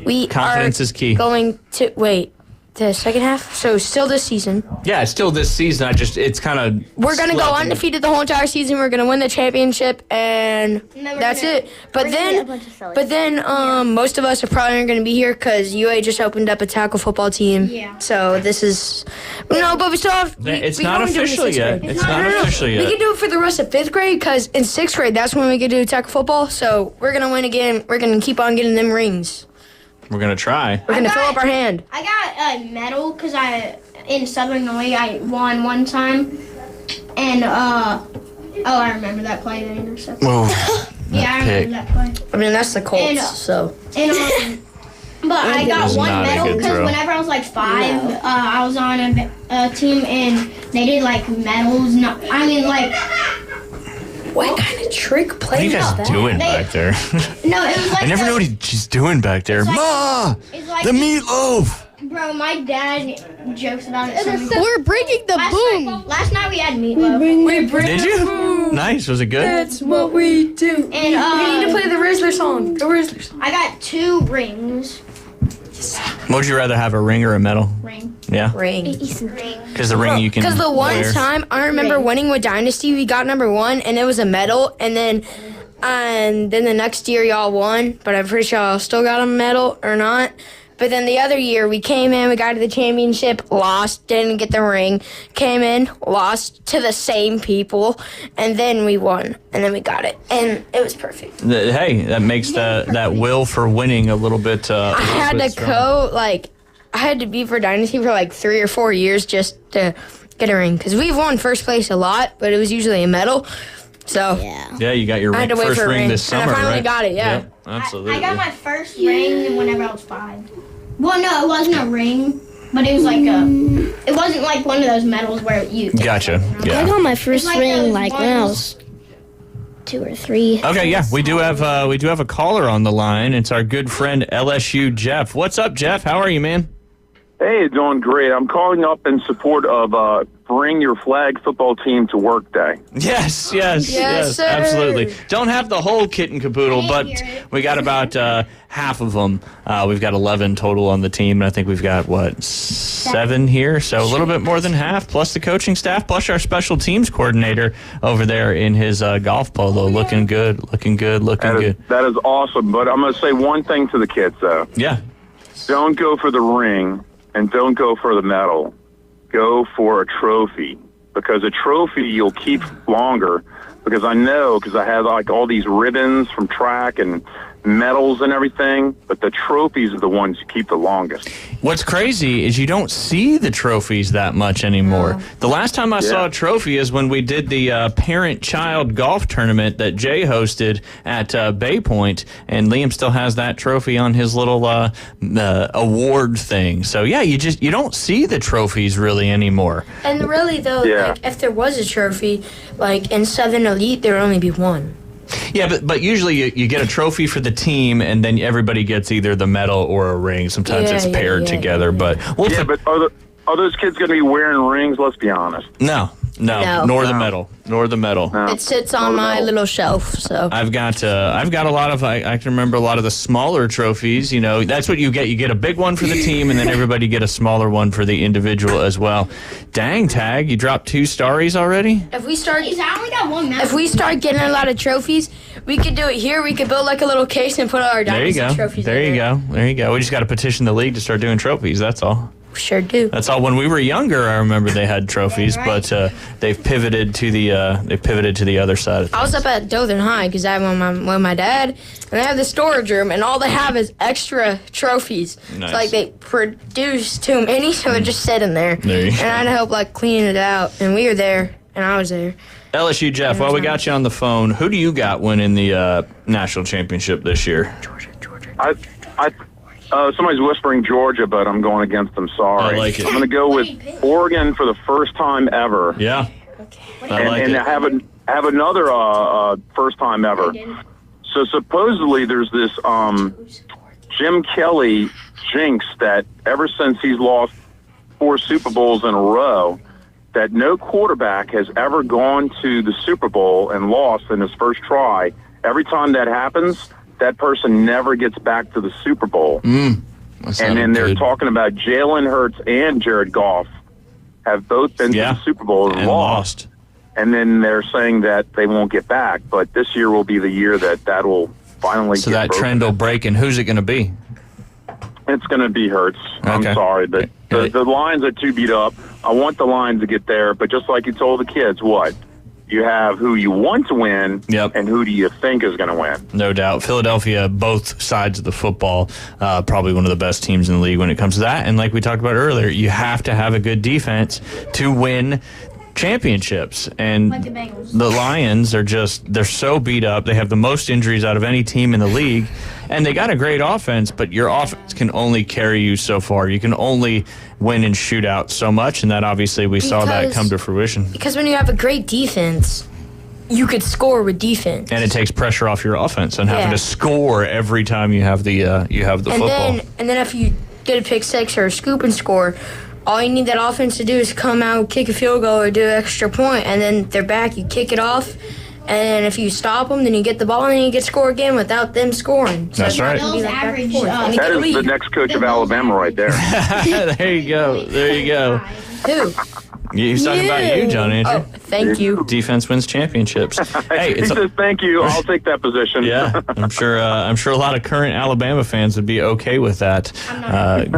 We Confidence are is key. going to wait. The second half, so still this season. Yeah, it's still this season. It's kind of. We're gonna go undefeated the whole entire season. We're gonna win the championship, and that's it. But then, most of us are probably gonna be here because UA just opened up a tackle football team. Yeah. So this is but we still have. It's not official yet. It's not official yet. We can do it for the rest of 5th grade because in 6th grade that's when we can do tackle football. So we're gonna win again. We're gonna keep on getting them rings. We're gonna try. We're gonna fill up our hand. I got a medal because in Southern League I won one time, and I remember that play. The interception. Oh, Yeah, I remember that play. I mean that's the Colts. And, so. And but I got was one not a medal good because throw. whenever I was like 5, I was on a team and they did like medals. No, I mean like. What kind of trick What are play you is guys that? doing back there? No, it was like I never know what she's doing back there. like- Ma, it's like- the meatloaf. Bro, my dad jokes about it. So many We're breaking the boom. Last night we had meatloaf. Did you? Nice. Was it good? That's what we do. And we need to play the Rizzler song. The Rizzler song. I got 2 rings. Would you rather have a ring or a medal? Ring. Yeah. Ring. Because the ring you can. Because the one wear. time I remember winning with Dynasty, we got number 1, and it was a medal, and then the next year y'all won, but I'm pretty sure y'all still got a medal or not. But then the other year we came in, we got to the championship, lost, didn't get the ring, came in, lost to the same people, and then we won, and then we got it, and it was perfect. Hey, that makes that will for winning a little bit. I had to be for Dynasty for like 3 or 4 years just to get a ring, because we've won first place a lot, but it was usually a medal. So Yeah, you got your I had to wait first for a ring ring, this and I summer, finally right? got it, yeah. Yep, absolutely. I got my first ring whenever I was 5. Well, no, it wasn't a ring, but it was like it wasn't like one of those medals where you. Gotcha. I Yeah. got my first It's like ring those like when I ones- was 2 or 3. Okay, yeah, we do have a caller on the line. It's our good friend LSU Jeff. What's up, Jeff? How are you, man? Hey, doing great. I'm calling up in support of Bring Your Flag Football Team to Work Day. Yes, sir. absolutely. Don't have the whole kit and caboodle, but we got about half of them. We've got 11 total on the team, and I think we've got, 7 here? So a little bit more than half, plus the coaching staff, plus our special teams coordinator over there in his golf polo. Looking good. That is awesome, but I'm going to say one thing to the kids, though. Yeah. Don't go for the ring. And don't go for the medal. Go for a trophy, because a trophy you'll keep longer. Because I had like all these ribbons from track and medals and everything, but the trophies are the ones you keep the longest. What's crazy is you don't see the trophies that much anymore. The last time I saw a trophy is when we did the parent-child golf tournament that Jay hosted at Bay Point, and Liam still has that trophy on his little award thing. So yeah, you don't see the trophies really anymore. And really though, like if there was a trophy, like in Southern Elite, there would only be one. Yeah, but usually you get a trophy for the team, and then everybody gets either the medal or a ring. Sometimes it's paired together. But but are those kids going to be wearing rings? Let's be honest. No, nor the medal. No. It sits on my little shelf. So I've got a lot of. I can remember a lot of the smaller trophies. You know, that's what you get. You get a big one for the team, and then everybody get a smaller one for the individual as well. Dang, Tag, you dropped 2 starries already. If we start getting a lot of trophies, we could do it here. We could build like a little case and put all our dynasty trophies. There you go. We just got to petition the league to start doing trophies. That's all. Sure do. That's all. When we were younger, I remember they had trophies, but they've pivoted to the other side of things. I was up at Dothan High because I went with my dad, and they have the storage room, and all they have is extra trophies. Nice. It's like they produce too many, so they're just sitting there. There you go. And I had to help clean it out, and we were there, and I was there. LSU Jeff, while we got you on the phone, who do you got winning the national championship this year? Georgia. Somebody's whispering Georgia, but I'm going against them. Sorry. I like it. I'm going to go with Oregon for the first time ever. Yeah. And have another first time ever. So supposedly there's this Jim Kelly jinx that ever since he's lost 4 Super Bowls in a row, that no quarterback has ever gone to the Super Bowl and lost in his first try. Every time that happens, that person never gets back to the Super Bowl. And then they're talking about Jalen Hurts and Jared Goff have both been to the Super Bowl and lost. And then they're saying that they won't get back. But this year will be the year that will finally So get that broken. trend will break, and who's it going to be? It's going to be Hurts. I'm sorry, but the Lions are too beat up. I want the Lions to get there, but just like you told the kids, you have who you want to win, and who do you think is going to win. No doubt. Philadelphia, both sides of the football, probably one of the best teams in the league when it comes to that. And like we talked about earlier, you have to have a good defense to win championships. And the Lions are they're so beat up. They have the most injuries out of any team in the league. And they got a great offense, but your offense can only carry you so far. You can only win in shootouts so much, and that obviously we saw that come to fruition. Because when you have a great defense, you could score with defense. And it takes pressure off your offense and having to score every time you have the football. And then if you get a pick six or a scoop and score, all you need that offense to do is come out, kick a field goal, or do an extra point, and then they're back, you kick it off. And if you stop them, then you get the ball, and then you get score again without them scoring. So that's right. That is the next coach of Alabama right there. There you go. Who? He's talking about you, John Andrew. Oh, thank you. Defense wins championships. Hey, he says thank you. I'll take that position. Yeah, I'm sure a lot of current Alabama fans would be okay with that,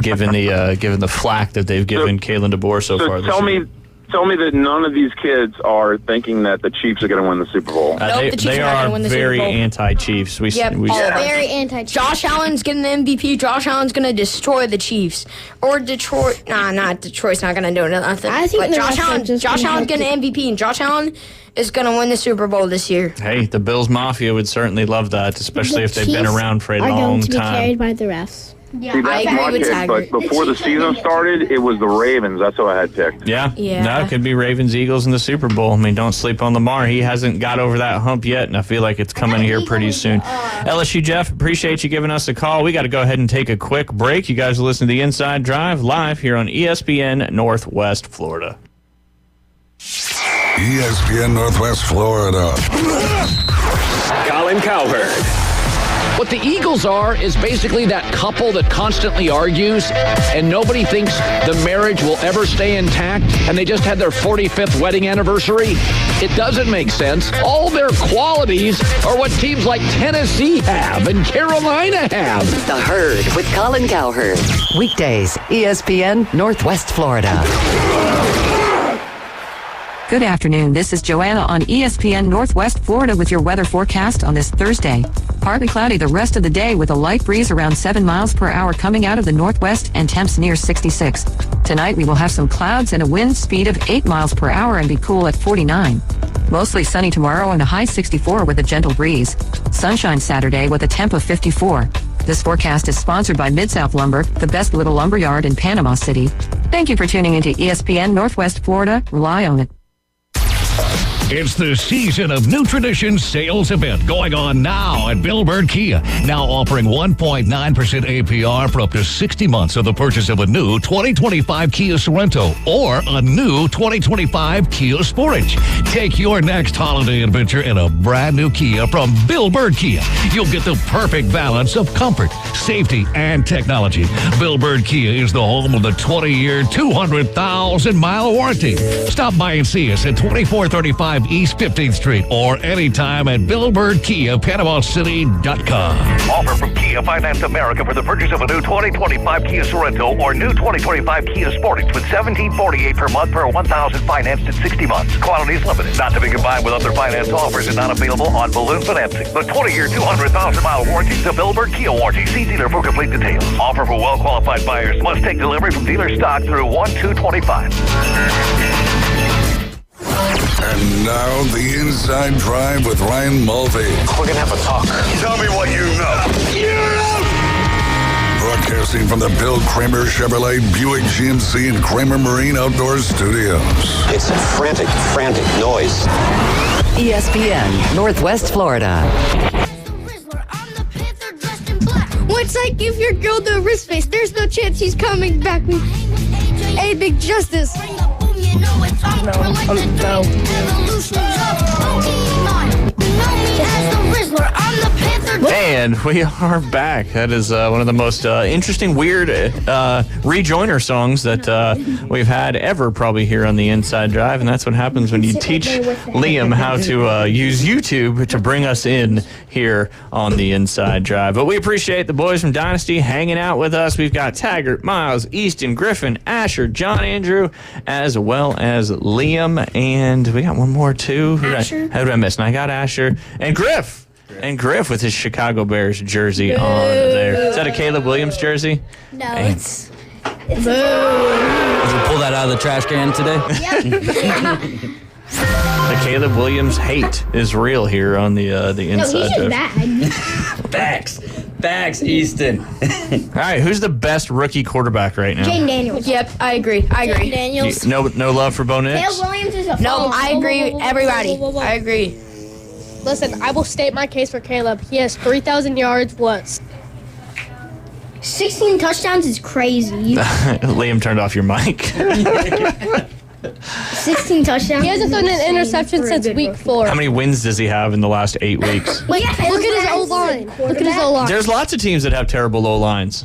given the flack that they've given Kalen DeBoer so far this year. Tell me that none of these kids are thinking that the Chiefs are going to win the Super Bowl. They are very anti-Chiefs. Very anti-Chiefs. Josh Allen's getting the MVP. Josh Allen's going to destroy the Chiefs. Or Detroit. Not Detroit's not going to do nothing. I think Josh Allen's getting the MVP, and Josh Allen is going to win the Super Bowl this year. Hey, the Bills Mafia would certainly love that, especially if they've been around for a long time. Are going to be carried by the refs. Yeah, See, that's my pick, but before the season started, it was the Ravens. That's what I had picked. Yeah. No, it could be Ravens, Eagles in the Super Bowl. I mean, don't sleep on Lamar. He hasn't got over that hump yet, and I feel like it's coming here pretty soon. LSU Jeff, appreciate you giving us a call. We got to go ahead and take a quick break. You guys listen to the Inside Drive live here on ESPN Northwest Florida. ESPN Northwest Florida. Colin Cowherd. What the Eagles are is basically that couple that constantly argues and nobody thinks the marriage will ever stay intact, and they just had their 45th wedding anniversary. It doesn't make sense. All their qualities are what teams like Tennessee have and Carolina have. The Herd with Colin Cowherd. Weekdays, ESPN Northwest Florida. Good afternoon. This is Joanna on ESPN Northwest Florida with your weather forecast on this Thursday. Partly cloudy the rest of the day with a light breeze around 7 miles per hour coming out of the northwest and temps near 66. Tonight we will have some clouds and a wind speed of 8 miles per hour and be cool at 49. Mostly sunny tomorrow and a high 64 with a gentle breeze. Sunshine Saturday with a temp of 54. This forecast is sponsored by Mid-South Lumber, the best little lumber yard in Panama City. Thank you for tuning into ESPN Northwest Florida. Rely on it. It's the Season of New Traditions sales event going on now at Bill Bird Kia. Now offering 1.9% APR for up to 60 months of the purchase of a new 2025 Kia Sorento or a new 2025 Kia Sportage. Take your next holiday adventure in a brand new Kia from Bill Bird Kia. You'll get the perfect balance of comfort, safety, and technology. Bill Bird Kia is the home of the 20-year, 200,000-mile warranty. Stop by and see us at 2435 East 15th Street or anytime at BillBirdKia.PanamaCity.com. Offer from Kia Finance America for the purchase of a new 2025 Kia Sorento or new 2025 Kia Sportage with $1,748 per month per $1,000 financed in 60 months. Quality is limited. Not to be combined with other finance offers and not available on balloon financing. The 20-year, 200,000-mile warranty is a Bill Bird Kia warranty. See dealer for complete details. Offer for well-qualified buyers. Must take delivery from dealer stock through 1/2/25. And now the Inside Drive with Ryan Mulvey. We're going to have a talk. Tell me what you know. Broadcasting from the Bill Kramer Chevrolet Buick GMC and Kramer Marine Outdoor Studios. It's a frantic noise. ESPN Northwest Florida. What's like if your girl do a wrist face? There's no chance he's coming back with a big justice. No. And we are back. That is one of the most interesting, weird rejoiner songs that we've had ever probably here on the Inside Drive. And that's what happens when you teach Liam how to use YouTube to bring us in here on the Inside Drive. But we appreciate the boys from Dynasty hanging out with us. We've got Taggart, Miles, Easton, Griffin, Asher, John Andrew, as well as Liam. And we got one more, too. Who did I miss? And I got Asher and Griff. And Griff with his Chicago Bears jersey on there. Is that a Caleb Williams jersey? No, Dang. it's Did you pull that out of the trash can today? The Caleb Williams hate is real here on the Inside Drive. Facts, Easton. All right, who's the best rookie quarterback right now? Jane Daniels. Yep, I agree. Jane Daniels. No love for Bo Nix? Caleb Williams is a No, I agree. Everybody, I agree. Listen, I will state my case for Caleb. He has 3,000 yards. What? 16 touchdowns is crazy. Liam turned off your mic. 16 touchdowns. He hasn't thrown an interception since week 4. How many wins does he have in the last 8 weeks? Look at his O-line. Look at his O-line. There's lots of teams that have terrible O-lines.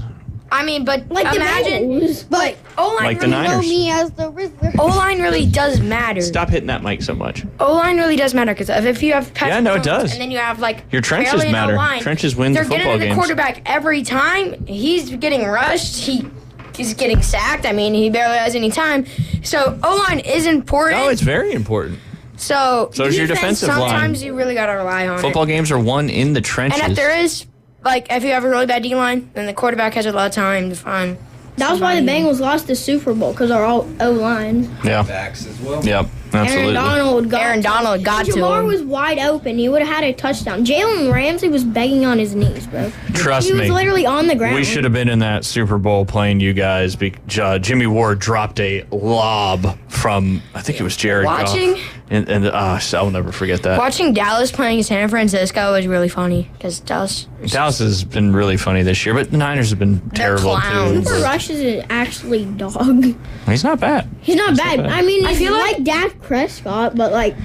I mean, but like imagine, but O-line like the really Niners. Me as the Riddler. O-line really does matter. Stop hitting that mic so much. O-line really does matter because if you have Patrick Yeah, no, it Mahomes does. and then you have like Your trenches barely an matter. O-line, Trenches win the they're football getting the games. quarterback every time. He's getting rushed. He's getting sacked. I mean, he barely has any time. So O-line is important. Oh, it's very important. So is your defensive line. Sometimes you really got to rely on Football games are won in the trenches. And if there is, like, if you have a really bad D-line, then the quarterback has a lot of time to find. That was why the Bengals lost the Super Bowl, because our O-line. Yeah. Facts as well. Yep. Absolutely. Aaron Donald got to him. Jamar was wide open. He would have had a touchdown. Jalen Ramsey was begging on his knees, bro. Trust me. He was literally on the ground. We should have been in that Super Bowl playing you guys. Jimmy Ward dropped a lob from, I think it was Jared Goff. And I'll never forget that. Watching Dallas playing San Francisco was really funny because Dallas has been really funny this year, but the Niners have been terrible too. Cooper Rush is actually dog. He's not bad. He's not bad. I mean, I feel like Dak Prescott, but like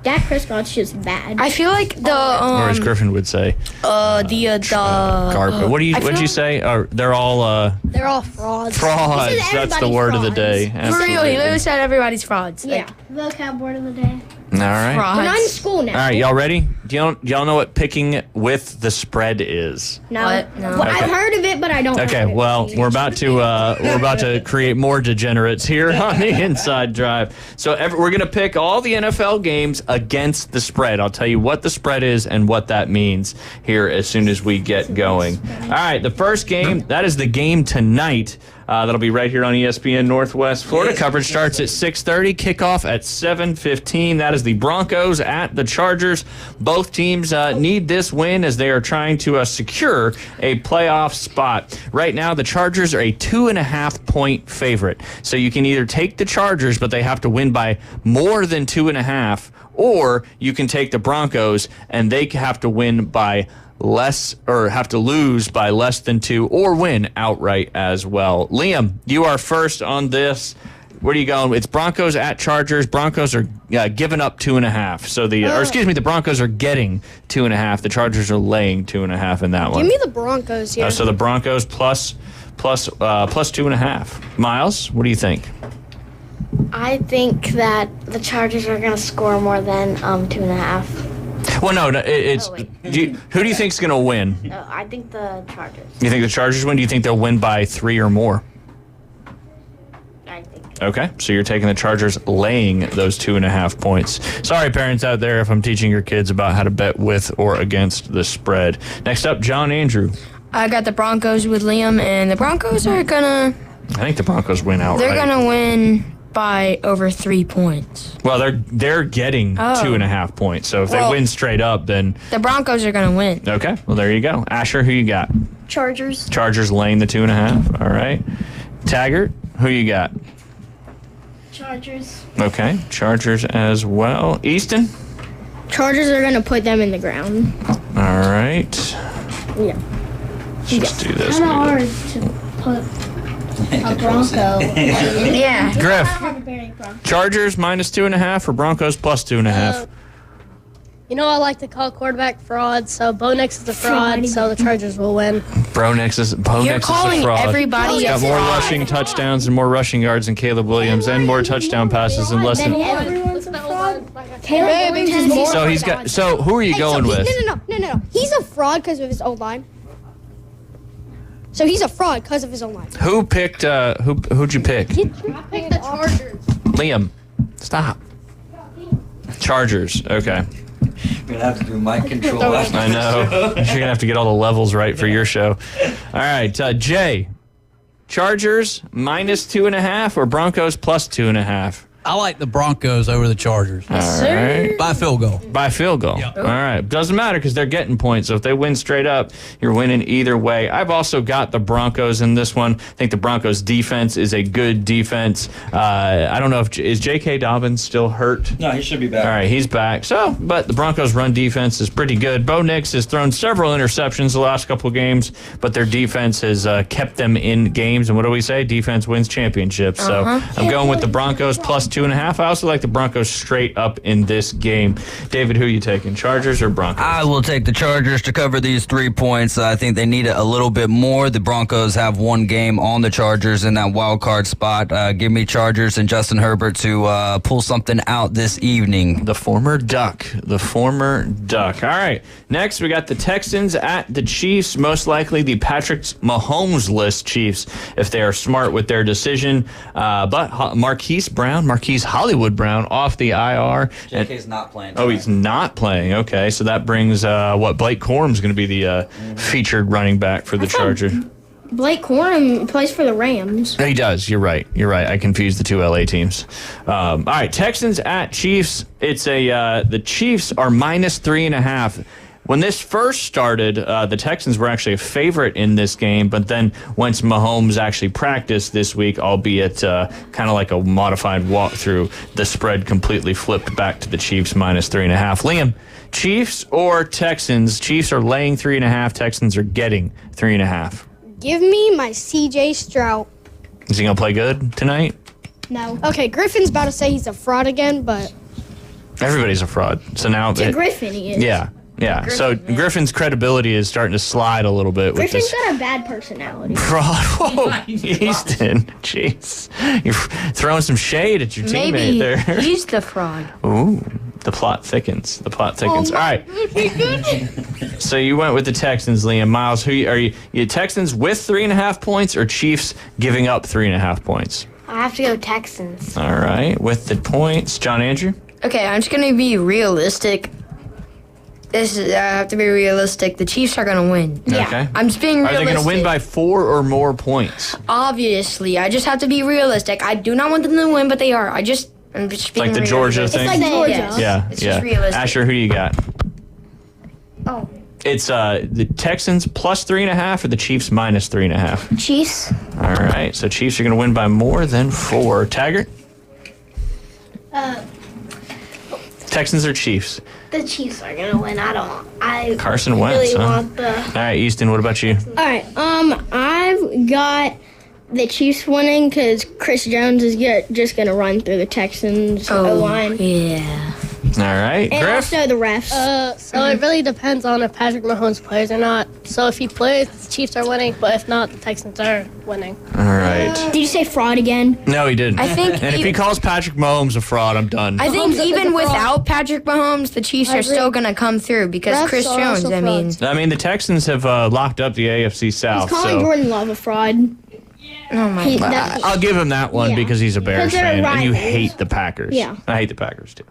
Dak Prescott's just bad. I feel like the or as Griffin would say, garbage. What'd you say? They're all frauds. Frauds. That's the word of the day. For real, he literally said everybody's frauds. Yeah. Vocab word of the day. All right. Frauds. We're not in school now. All right, y'all ready? Y'all know what picking with the spread is? No. Well, Okay. I've heard of it, but I don't. Okay, well, we're about to create more degenerates here on the Inside Drive. So we're going to pick all the NFL games against the spread. I'll tell you what the spread is and what that means here as soon as we get going. All right, the first game, that is the game tonight. That'll be right here on ESPN Northwest Florida. Coverage starts at 6:30, kickoff at 7:15. That is the Broncos at the Chargers. Both teams need this win as they are trying to secure a playoff spot. Right now, the Chargers are a 2.5-point favorite. So you can either take the Chargers, but they have to win by more than 2.5, or you can take the Broncos and they have to win by less, or have to lose by less than 2, or win outright as well. Liam, you are first on this. Where are you going? It's Broncos at Chargers. Broncos are giving up 2.5. So the Broncos are getting 2.5. The Chargers are laying 2.5 in that one. Give me the Broncos here. So the Broncos plus 2.5. Miles, what do you think? I think that the Chargers are going to score more than 2.5. Well, no, it's. Who do you think's going to win? I think the Chargers. You think the Chargers win? Do you think they'll win by 3 or more? I think. Okay, so you're taking the Chargers laying those 2.5 points. Sorry, parents out there, if I'm teaching your kids about how to bet with or against the spread. Next up, John Andrew. I got the Broncos with Liam, and the Broncos are gonna. I think the Broncos win outright. They're gonna win by over 3 points. Well, they're getting 2.5 points. So if they win straight up, then the Broncos are gonna win. Okay, well there you go. Asher, who you got? Chargers. Chargers laying the 2.5. All right. Taggart, who you got? Chargers. Okay, Chargers as well. Easton? Chargers are going to put them in the ground. All right. Yeah. Let's do this. Kind of hard to put a Bronco. Yeah. Griff, Chargers minus 2.5 or Broncos plus 2.5? You know I like to call quarterback fraud, so Bo Nix is a fraud, so the Chargers will win. Bo Nix is a fraud. Everybody He's got more rushing touchdowns and more rushing yards than Caleb Williams, and more touchdown passes in less than. So he's got. So who are you going with? No. He's a fraud because of his own line. So he's a fraud because of his own line. Who picked? Who'd you pick? I picked the Chargers. Liam, stop. Chargers. Okay. You're gonna have to do mic control. I know. You're gonna have to get all the levels right for your show. All right, Jay. Chargers minus 2.5 or Broncos plus 2.5? I like the Broncos over the Chargers. All right. By field goal. By field goal. Yep. All right. Doesn't matter because they're getting points. So if they win straight up, you're winning either way. I've also got the Broncos in this one. I think the Broncos defense is a good defense. I don't know is J.K. Dobbins still hurt? No, he should be back. All right, he's back. So, but the Broncos' run defense is pretty good. Bo Nix has thrown several interceptions the last couple of games, but their defense has kept them in games. And what do we say? Defense wins championships. So I'm going with the Broncos plus 2.5. I also like the Broncos straight up in this game. David, who are you taking, Chargers or Broncos? I will take the Chargers to cover these 3 points. I think they need it a little bit more. The Broncos have one game on the Chargers in that wild card spot. Give me Chargers and Justin Herbert to pull something out this evening. The former Duck. All right. Next, we got the Texans at the Chiefs. Most likely the Patrick Mahomes-less Chiefs if they are smart with their decision. But Marquise Hollywood Brown off the IR. JK's not playing. Oh, he's not playing. Okay, so that brings Blake Corum's going to be the featured running back for the Chargers. Blake Corum plays for the Rams. He does. You're right. I confused the two LA teams. All right, Texans at Chiefs. It's the Chiefs are -3.5. When this first started, the Texans were actually a favorite in this game, but then once Mahomes actually practiced this week, albeit kind of like a modified walkthrough, the spread completely flipped back to the Chiefs -3.5. Liam, Chiefs or Texans? Chiefs are laying 3.5. Texans are getting 3.5. Give me my CJ Stroud. Is he going to play good tonight? No. Okay, Griffin's about to say he's a fraud again, but... Everybody's a fraud. So now... To Griffin, he is. Yeah. So Griffin's credibility is starting to slide a little bit. Griffin's with this got a bad personality. fraud. Whoa, Easton. Jeez. You're throwing some shade at your teammate there. He's the fraud. Ooh. The plot thickens. All right. So you went with the Texans, Liam. Miles, who are you Texans with 3.5 points or Chiefs giving up 3.5 points? I have to go Texans. All right. With the points, John Andrew? Okay, I'm just going to be realistic. I have to be realistic. The Chiefs are going to win. Yeah. Okay. I'm just being realistic. Are they going to win by 4 or more points? Obviously. I just have to be realistic. I do not want them to win, but they are. I'm just being like the Georgia thing? It's like Georgia. Yes. Yeah. It's just realistic. Asher, who do you got? Oh. It's the Texans +3.5 or the Chiefs -3.5? Chiefs. All right. So Chiefs are going to win by more than 4. Taggart? Texans or Chiefs? The Chiefs are gonna win. I Carson Wentz, really huh? want the. All right, Easton, what about you? All right. I've got the Chiefs winning because Chris Jones is just gonna run through the Texans O-line. Yeah. All right, And Griff? also the refs. So it really depends on if Patrick Mahomes plays or not. So if he plays, the Chiefs are winning, but if not, the Texans are winning. All right. Did you say fraud again? No, he didn't. I think and if he calls Patrick Mahomes a fraud, I'm done. I think even without Patrick Mahomes, the Chiefs are still going to come through because Refs Chris are Jones, also I mean. the Texans have locked up the AFC South. He's calling so Jordan Love a fraud. Oh my God. I'll give him that one because he's a Bears Because they're fan, and you rivals. hate the Packers. Yeah. I hate the Packers too.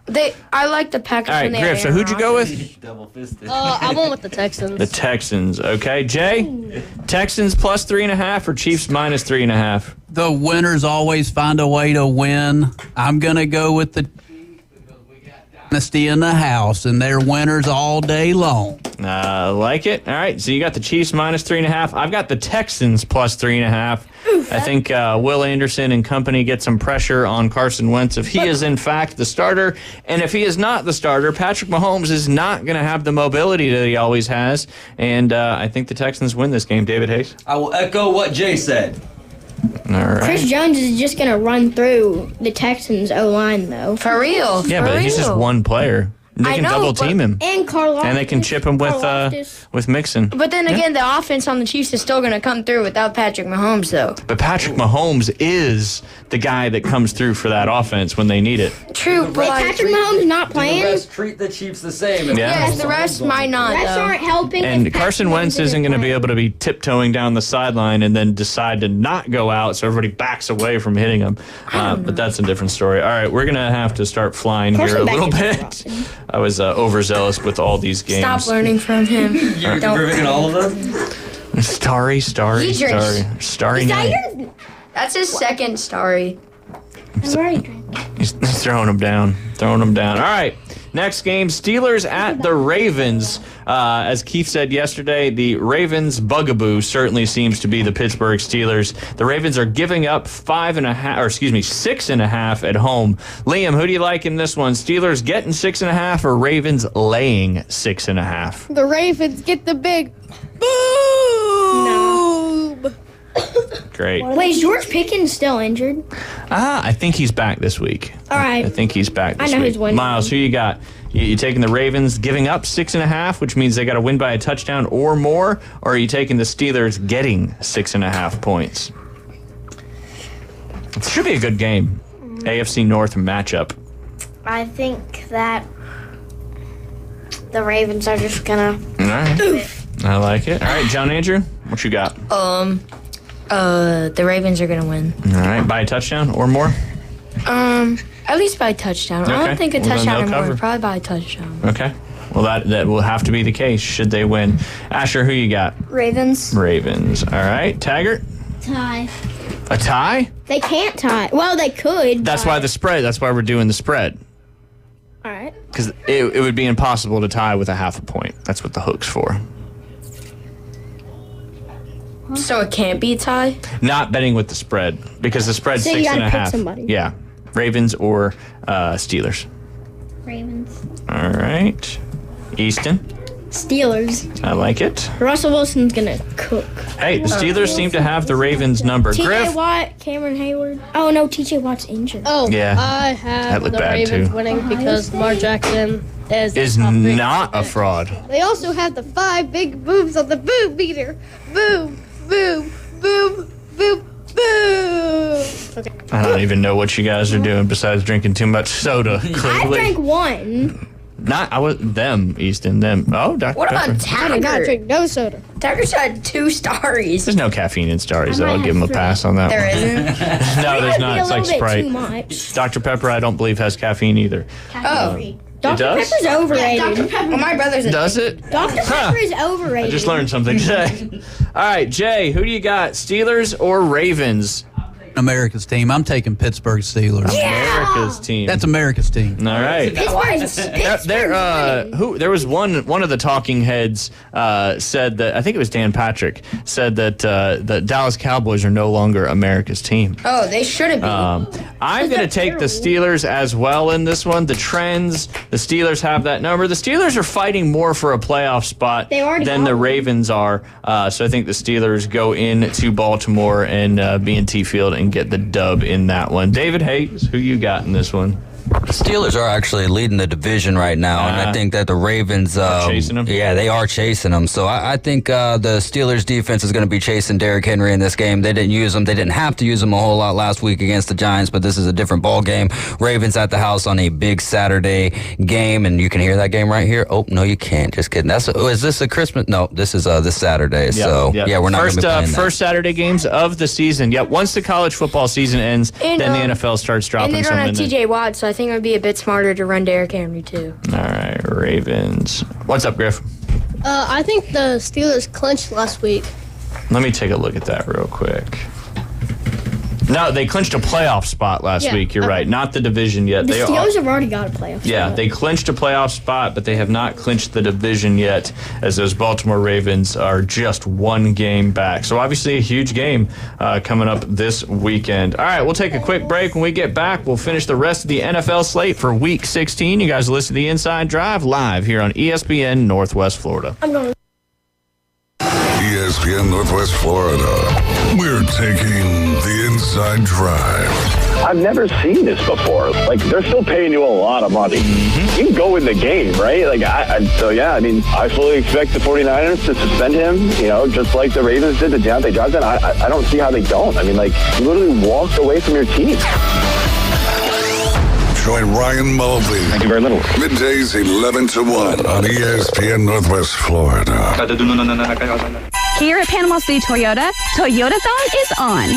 I like the Packers All right, when they Griff, have so Aaron who'd you go with? I went with the Texans. The Texans. Okay, Jay? Texans +3.5 or Chiefs -3.5? The winners always find a way to win. I'm going to go with the Dynasty in the house, and they're winners all day long. Like it. All right, so you got the Chiefs -3.5. I've got the Texans +3.5. I think Will Anderson and company get some pressure on Carson Wentz if he is in fact the starter. And if he is not the starter, Patrick Mahomes is not going to have the mobility that he always has. And I think the Texans win this game. David Hayes? I will echo what Jay said. All right. Chris Jones is just gonna run through the Texans O-line though. For real. Yeah, but he's just one player. They can double team him. And Karlaftis. And they can chip him with Mixon. But then again, the offense on the Chiefs is still going to come through without Patrick Mahomes, though. But Patrick Mahomes is the guy that comes through for that offense when they need it. True, but Patrick Mahomes not playing. The refs treat the Chiefs the same. Yeah. Yes, the rest might not, Refs though. aren't helping. And if Carson Patrick Wentz Mahomes isn't going to be playing. able to be tiptoeing down the sideline and then decide to not go out so everybody backs away from hitting him. But that's a different story. All right, we're going to have to start flying here a little bit. I was overzealous with all these games. Stop learning from him. You're improving all of them? Starry night. That's his second starry. He's throwing them down. All right. Next game, Steelers at the Ravens. As Keith said yesterday, the Ravens' bugaboo certainly seems to be the Pittsburgh Steelers. The Ravens are giving up 6.5 at home. Liam, who do you like in this one? Steelers getting 6.5 or Ravens laying 6.5? The Ravens get the big boom. Great. Wait, is George Pickens still injured? I think he's back this week. All right. I think he's back this I know week. who's winning. Miles, who you got? You taking the Ravens giving up 6.5, which means they got to win by a touchdown or more, or are you taking the Steelers getting 6.5 points? It should be a good game. AFC North matchup. I think that the Ravens are just gonna. All right. I like it. All right, John Andrew, what you got? The Ravens are gonna win. All right, by a touchdown or more? At least by a touchdown. I Okay. don't think a Well, then touchdown or they'll more. cover. Probably by a touchdown. Okay. Well, that will have to be the case should they win. Asher, who you got? Ravens. Ravens. All right. Taggart? Tie. A tie? They can't tie. Well, they could. That's why the spread. That's why we're doing the spread. All right. Because it would be impossible to tie with a half a point. That's what the hook's for. So it can't be a tie? Not betting with the spread because the spread's So you 6.5. gotta pick somebody. Yeah. Ravens or Steelers. Ravens. All right. Easton. Steelers. I like it. Russell Wilson's gonna cook. Hey, the Steelers seem to have the Ravens number. T.J. Griff. Watt, Cameron Hayward. Oh no, T.J. Watt's injured. Oh, Yeah. I That have looked the bad, Ravens too. winning because Lamar Jackson is Not a fraud. They also have the 5 big boobs on the boob meter. Boom, boom, boom, boom, boom. I don't even know what you guys are doing besides drinking too much soda. I Clearly. drank one. Not I was them, Easton, them. Oh, Dr. What Pepper. about I did not Taggart? drink no soda. Taggart's had 2 Starries. There's no caffeine in Starries, though. I I'll might give him a have pass on that There one. isn't? No, there's not. It's like Sprite. Too much. Dr. Pepper, I don't believe has caffeine either. Oh. It Dr. does? Pepper's overrated. Dr. Pepper. Well, my brother's a Does it? Dr. Pepper is I overrated. just learned something today. All right, Jay, who do you got? Steelers or Ravens? America's team. I'm taking Pittsburgh Steelers. America's team. That's America's team. All right. There was one of the talking heads said that, I think it was Dan Patrick, said that the Dallas Cowboys are no longer America's team. Oh, they shouldn't be. I'm going to take the Steelers as well in this one. The trends, the Steelers have that number. The Steelers are fighting more for a playoff spot than the Ravens are. So I think the Steelers go into Baltimore and B&T Field and get the dub in that one. David Hayes, who you got in this one? The Steelers are actually leading the division right now, and I think that the Ravens are chasing them. Yeah, they are chasing them. So I think the Steelers defense is going to be chasing Derrick Henry in this game. They didn't use him. They didn't have to use him a whole lot last week against the Giants, but this is a different ball game. Ravens at the house on a big Saturday game, and you can hear that game right here. Oh no, you can't. Just kidding. Is this a Christmas? No, this is this Saturday. Yep, so yep. yeah, we're not going to be playing that. First Saturday games of the season. Yep. Once the college football season ends, And, then the NFL starts dropping and they some don't in have there. T.J. Watt, so I think it would be a bit smarter to run Derrick Henry too. All right, Ravens. What's up, Griff? I think the Steelers clinched last week. Let me take a look at that real quick. No, they clinched a playoff spot last week. You're right. Not the division yet. The Steelers have already got a playoff Yeah, spot. they clinched a playoff spot, but they have not clinched the division yet, as those Baltimore Ravens are just one game back. So obviously a huge game coming up this weekend. All right, we'll take a quick break. When we get back, we'll finish the rest of the NFL slate for Week 16. You guys listen to the Inside Drive live here on ESPN Northwest Florida. I'm going. ESPN Northwest Florida. We're taking the Inside Drive. I've never seen this before. Like, they're still paying you a lot of money. You can go in the game, right? Like, I fully expect the 49ers to suspend him, just like the Ravens did to Deontay Johnson. I don't see how they don't. I mean, like, you literally walked away from your team. Join Ryan Mulvey. Thank you very little. Middays 11 to 1 on ESPN Northwest Florida. Here at Panama City Toyota, Toyotathon is on,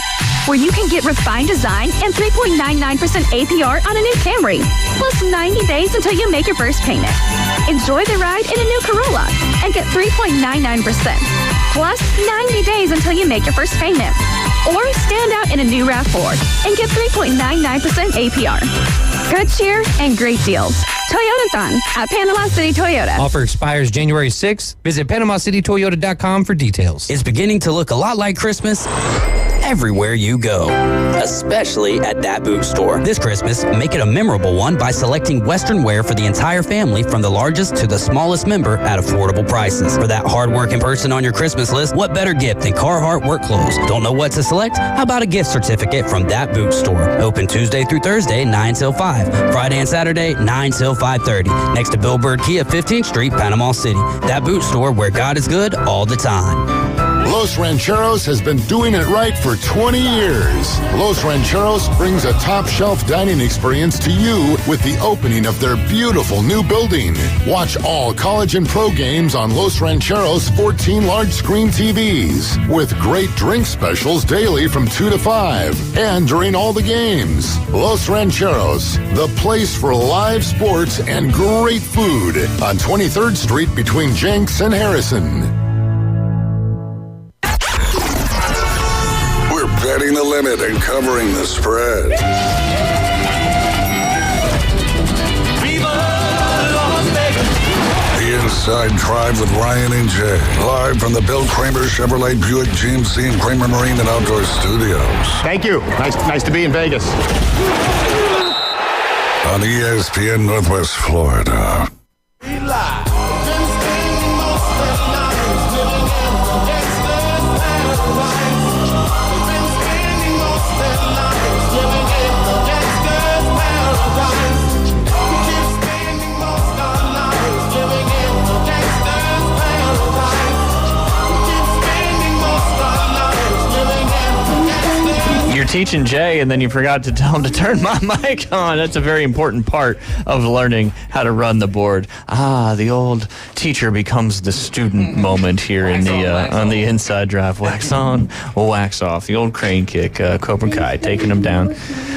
where you can get refined design and 3.99% APR on a new Camry, plus 90 days until you make your first payment. Enjoy the ride in a new Corolla and get 3.99%, plus 90 days until you make your first payment. Or stand out in a new RAV4 and get 3.99% APR. Good cheer and great deals. Toyotathon at Panama City Toyota. Offer expires January 6th. Visit PanamaCityToyota.com for details. It's beginning to look a lot like Christmas everywhere you go, especially at That Boot Store. This Christmas, make it a memorable one by selecting Western wear for the entire family, from the largest to the smallest member, at affordable prices. For that hard-working person on your Christmas list, what better gift than Carhartt work clothes? Don't know what to select? How about a gift certificate from That Boot Store? Open Tuesday through Thursday, 9 till 5. Friday and Saturday, 9 till 5:30. Next to Bill Bird Kia, 15th Street, Panama City. That Boot Store, where God is good all the time. Los Rancheros has been doing it right for 20 years. Los Rancheros brings a top-shelf dining experience to you with the opening of their beautiful new building. Watch all college and pro games on Los Rancheros' 14 large-screen TVs with great drink specials daily from 2 to 5 and during all the games. Los Rancheros, the place for live sports and great food on 23rd Street between Jenks and Harrison. We're betting the limit and covering the spread. The Inside Drive with Ryan and Jay. Live from the Bill Kramer Chevrolet Buick GMC and Kramer Marine and Outdoor Studios. Thank you. Nice to be in Vegas. On ESPN Northwest Florida. You're teaching Jay, and then you forgot to tell him to turn my mic on. That's a very important part of learning how to run the board. The old teacher becomes the student moment here in the on the Inside Drive. Wax on, wax off. The old crane kick, Cobra Kai taking him down.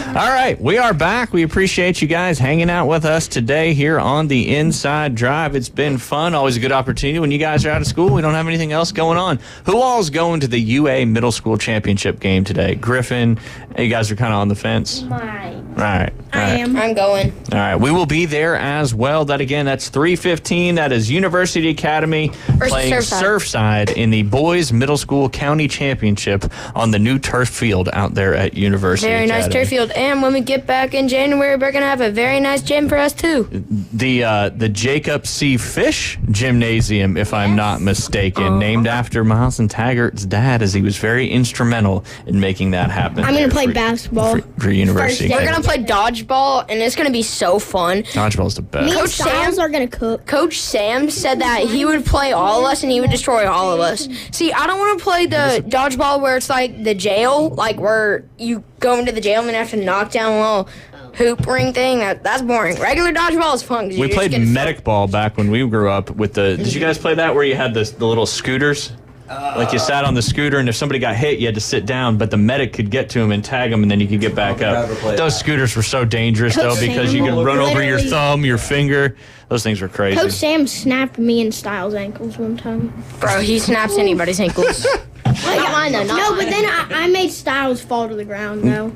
All right, we are back. We appreciate you guys hanging out with us today here on the Inside Drive. It's been fun. Always a good opportunity when you guys are out of school. We don't have anything else going on. Who all is going to the UA Middle School Championship game today? Griffin. You guys are kind of on the fence. Mine. All right. I am. I'm going. All right. We will be there as well. That's 3:15. That is University Academy playing Surfside in the Boys Middle School County Championship on the new turf field out there at University Academy. Very nice turf field. And when we get back in January, we're going to have a very nice gym for us, too. The Jacob C. Fish Gymnasium, if I'm not mistaken, named after Miles and Taggart's dad, as he was very instrumental in making that happen. I'm going to play basketball. For University We're going to play dodgeball, and it's going to be so fun. Dodgeball's the best. Coach Sam are going to cook. Coach Sam said that he would play all of us, and he would destroy all of us. See, I don't want to play the dodgeball where it's like the jail, like where you go into the jail and then have to knock down a little hoop ring thing. That's boring. Regular dodgeball is fun. We played medic ball back when we grew up with the. Did you guys play that where you had the little scooters? Like you sat on the scooter, and if somebody got hit, you had to sit down, but the medic could get to him and tag him, and then you could get back up. Those scooters were so dangerous, though, because you could run over your thumb, your finger. Those things were crazy. Coach Sam snapped me and Styles' ankles one time. Bro, he snaps anybody's ankles. Not mine, though. No, but then I made Styles fall to the ground, though.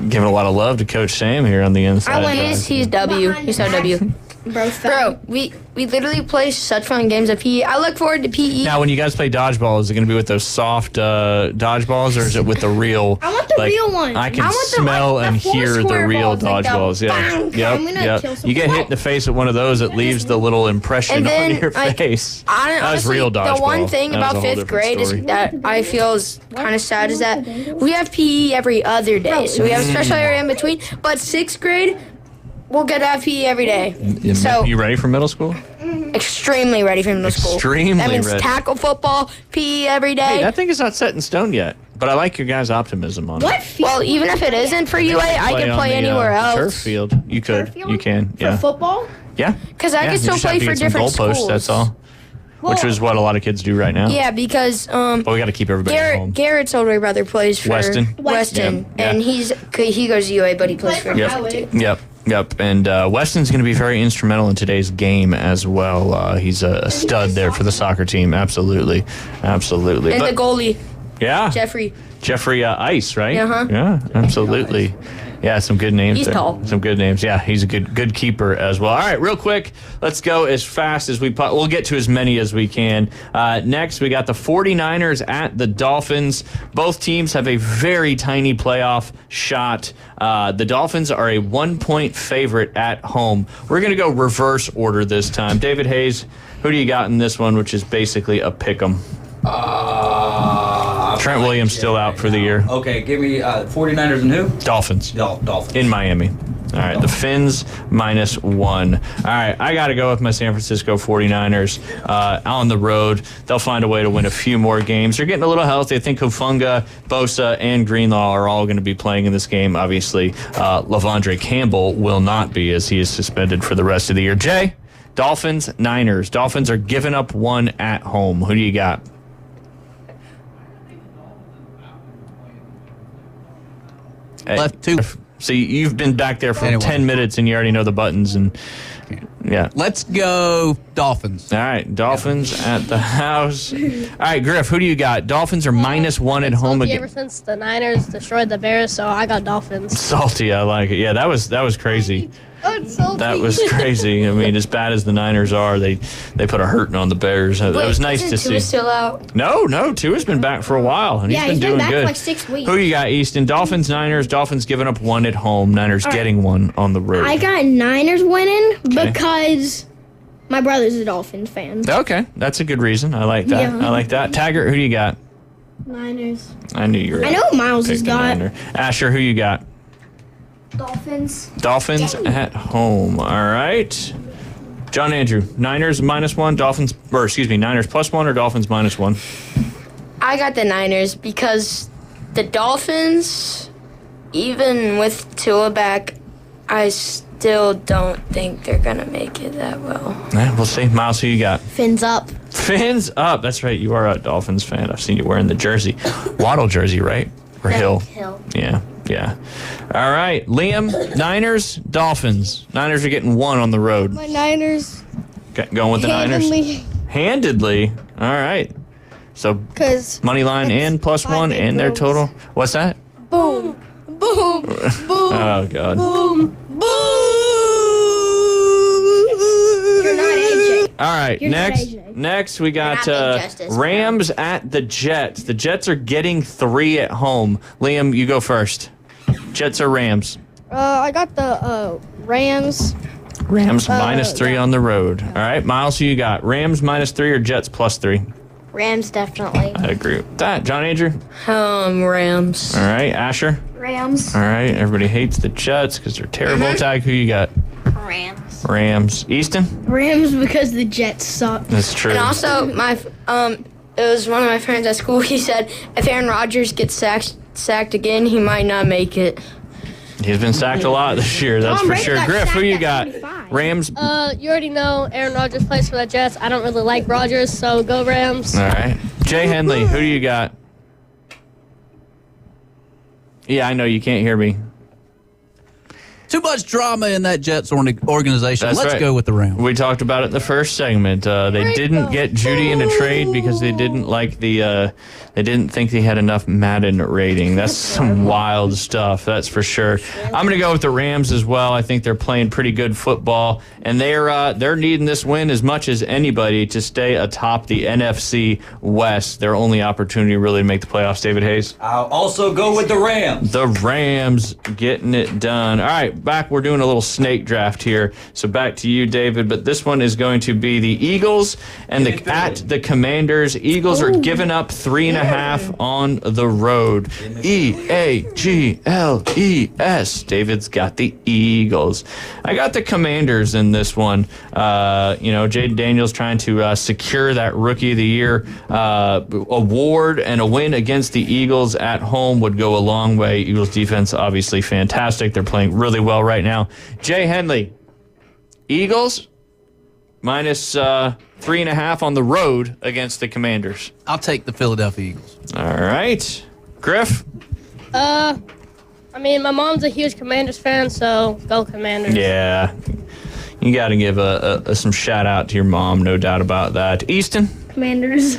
Giving a lot of love to Coach Sam here on the Inside. He's W. He's so W. Bro, we literally play such fun games at PE. I look forward to PE. Now, when you guys play dodgeball, is it going to be with those soft dodgeballs, or is it with the real? I want the real one. I can smell and hear the real dodgeballs. Yep. You get hit in the face with one of those, it leaves the little impression on your face. That was real dodgeball. The one thing about 5th grade is that I feel is kind of sad is that we have PE every other day, so we have a special area in between. But 6th grade, we'll get to have PE every day. So you ready for middle school? Extremely ready for middle school. Extremely That means ready. tackle football, PE every day. Hey, that thing is not set in stone yet, but I like your guys' optimism on it. Well, even if it isn't for UA, I can play anywhere else. Turf field. You could. You can. Yeah. For football? Yeah. Because I can still play for different schools. That's all. Which is what a lot of kids do right now. Yeah, because but we got to keep everybody at home. Garrett's older brother plays for Weston. Yeah. And he goes to UA, but he plays for Yep. Yep. And Weston's going to be very instrumental in today's game as well. He's a stud there for the soccer team. Absolutely. And the goalie. Yeah. Jeffrey Ice, right? Uh-huh. Yeah, absolutely. Yeah, some good names He's there. tall. Some good names. Yeah, he's a good keeper as well. All right, real quick, let's go as fast as we'll get to as many as we can. Next, we got the 49ers at the Dolphins. Both teams have a very tiny playoff shot. The Dolphins are a 1-point favorite at home. We're going to go reverse order this time. David Hayes, who do you got in this one, which is basically a pick 'em? Trent Williams still out for the year. Okay, give me 49ers and who? Dolphins. Dolphins. In Miami. All right, the Fins -1. All right, I got to go with my San Francisco 49ers on the road. They'll find a way to win a few more games. They're getting a little healthy. I think Hufanga, Bosa, and Greenlaw are all going to be playing in this game. Obviously, Lavondre Campbell will not be, as he is suspended for the rest of the year. Jay, Dolphins, Niners. Dolphins are giving up 1 at home. Who do you got? Left 2. So you've been back there for 10 minutes and you already know the buttons. And yeah. Let's go Dolphins. All right, Dolphins at the house. All right, Griff, who do you got? Dolphins are -1 at home again. Ever since the Niners destroyed the Bears, so I got Dolphins. Salty, I like it. Yeah, that was crazy. That was crazy. I mean, as bad as the Niners are, they put a hurting on the Bears. That was nice to see. Tua's still out? No, Tua's been back for a while, and he's been doing back good. for like 6 weeks. Who you got, Easton? Dolphins, Niners. Dolphins giving up 1 at home. Niners getting 1 on the road. I got Niners winning because my brother's a Dolphins fan. Okay, that's a good reason. I like that. Yeah. I like that. Taggart, who do you got? Niners. I knew you were. I know who Miles has picked a got. Niner. Asher, who you got? Dolphins. Dolphins at home. All right. John Andrew, Niners -1, Niners +1 or Dolphins -1? I got the Niners because the Dolphins, even with Tua back, I still don't think they're going to make it that well. Yeah, we'll see. Miles, who you got? Fins up. Fins up. That's right. You are a Dolphins fan. I've seen you wearing the jersey. Waddle jersey, right? Or Hill? Hill. Yeah. All right. Liam, Niners, Dolphins. Niners are getting 1 on the road. My Niners. Okay, going with the Niners? Handedly. All right. So, money line and +1 and their total. What's that? Boom. Boom. Boom. Oh, God. Boom. Boom. You're not AJ. All right, You're not next we got You're not being justice, Rams at the Jets. The Jets are getting 3 at home. Liam, you go first. Jets or Rams? I got the Rams. Rams -3 on the road. All right, Miles, who you got? Rams -3 or Jets +3? Rams definitely. I agree with that. John Andrew? Rams. All right, Asher? Rams. All right, everybody hates the Jets because they're terrible. Tag, who you got? Rams. Easton? Rams because the Jets suck. That's true. And also, it was one of my friends at school. He said if Aaron Rodgers gets sacked again, he might not make it. He's been sacked a lot this year, that's Tom for Brady sure. got Griff, who sacked you at got? 25. Rams? You already know Aaron Rodgers plays for the Jets. I don't really like Rodgers, so go Rams. All right. Jay Henley, who do you got? Yeah, I know you can't hear me. Too much drama in that Jets organization. That's Let's right. go with the Rams. We talked about it in the first segment. They didn't get Judy in a trade because they didn't like they didn't think he had enough Madden rating. That's some wild stuff, that's for sure. I'm going to go with the Rams as well. I think they're playing pretty good football, and they're needing this win as much as anybody to stay atop the NFC West. Their only opportunity really to make the playoffs. David Hayes? I'll also go with the Rams. The Rams getting it done. All right, back. We're doing a little snake draft here. So back to you, David. But this one is going to be the Eagles and at the Commanders. Eagles are giving up 3.5 on the road. EAGLES. David's got the Eagles. I got the Commanders in this one. Jaden Daniels trying to secure that Rookie of the Year award, and a win against the Eagles at home would go a long way. Eagles defense obviously fantastic. They're playing really well right now. Jay Henley, Eagles minus 3.5 on the road against the Commanders. I'll take the Philadelphia Eagles. All right. Griff? My mom's a huge Commanders fan, so go Commanders. Yeah. You got to give some shout out to your mom, no doubt about that. Easton? Commanders.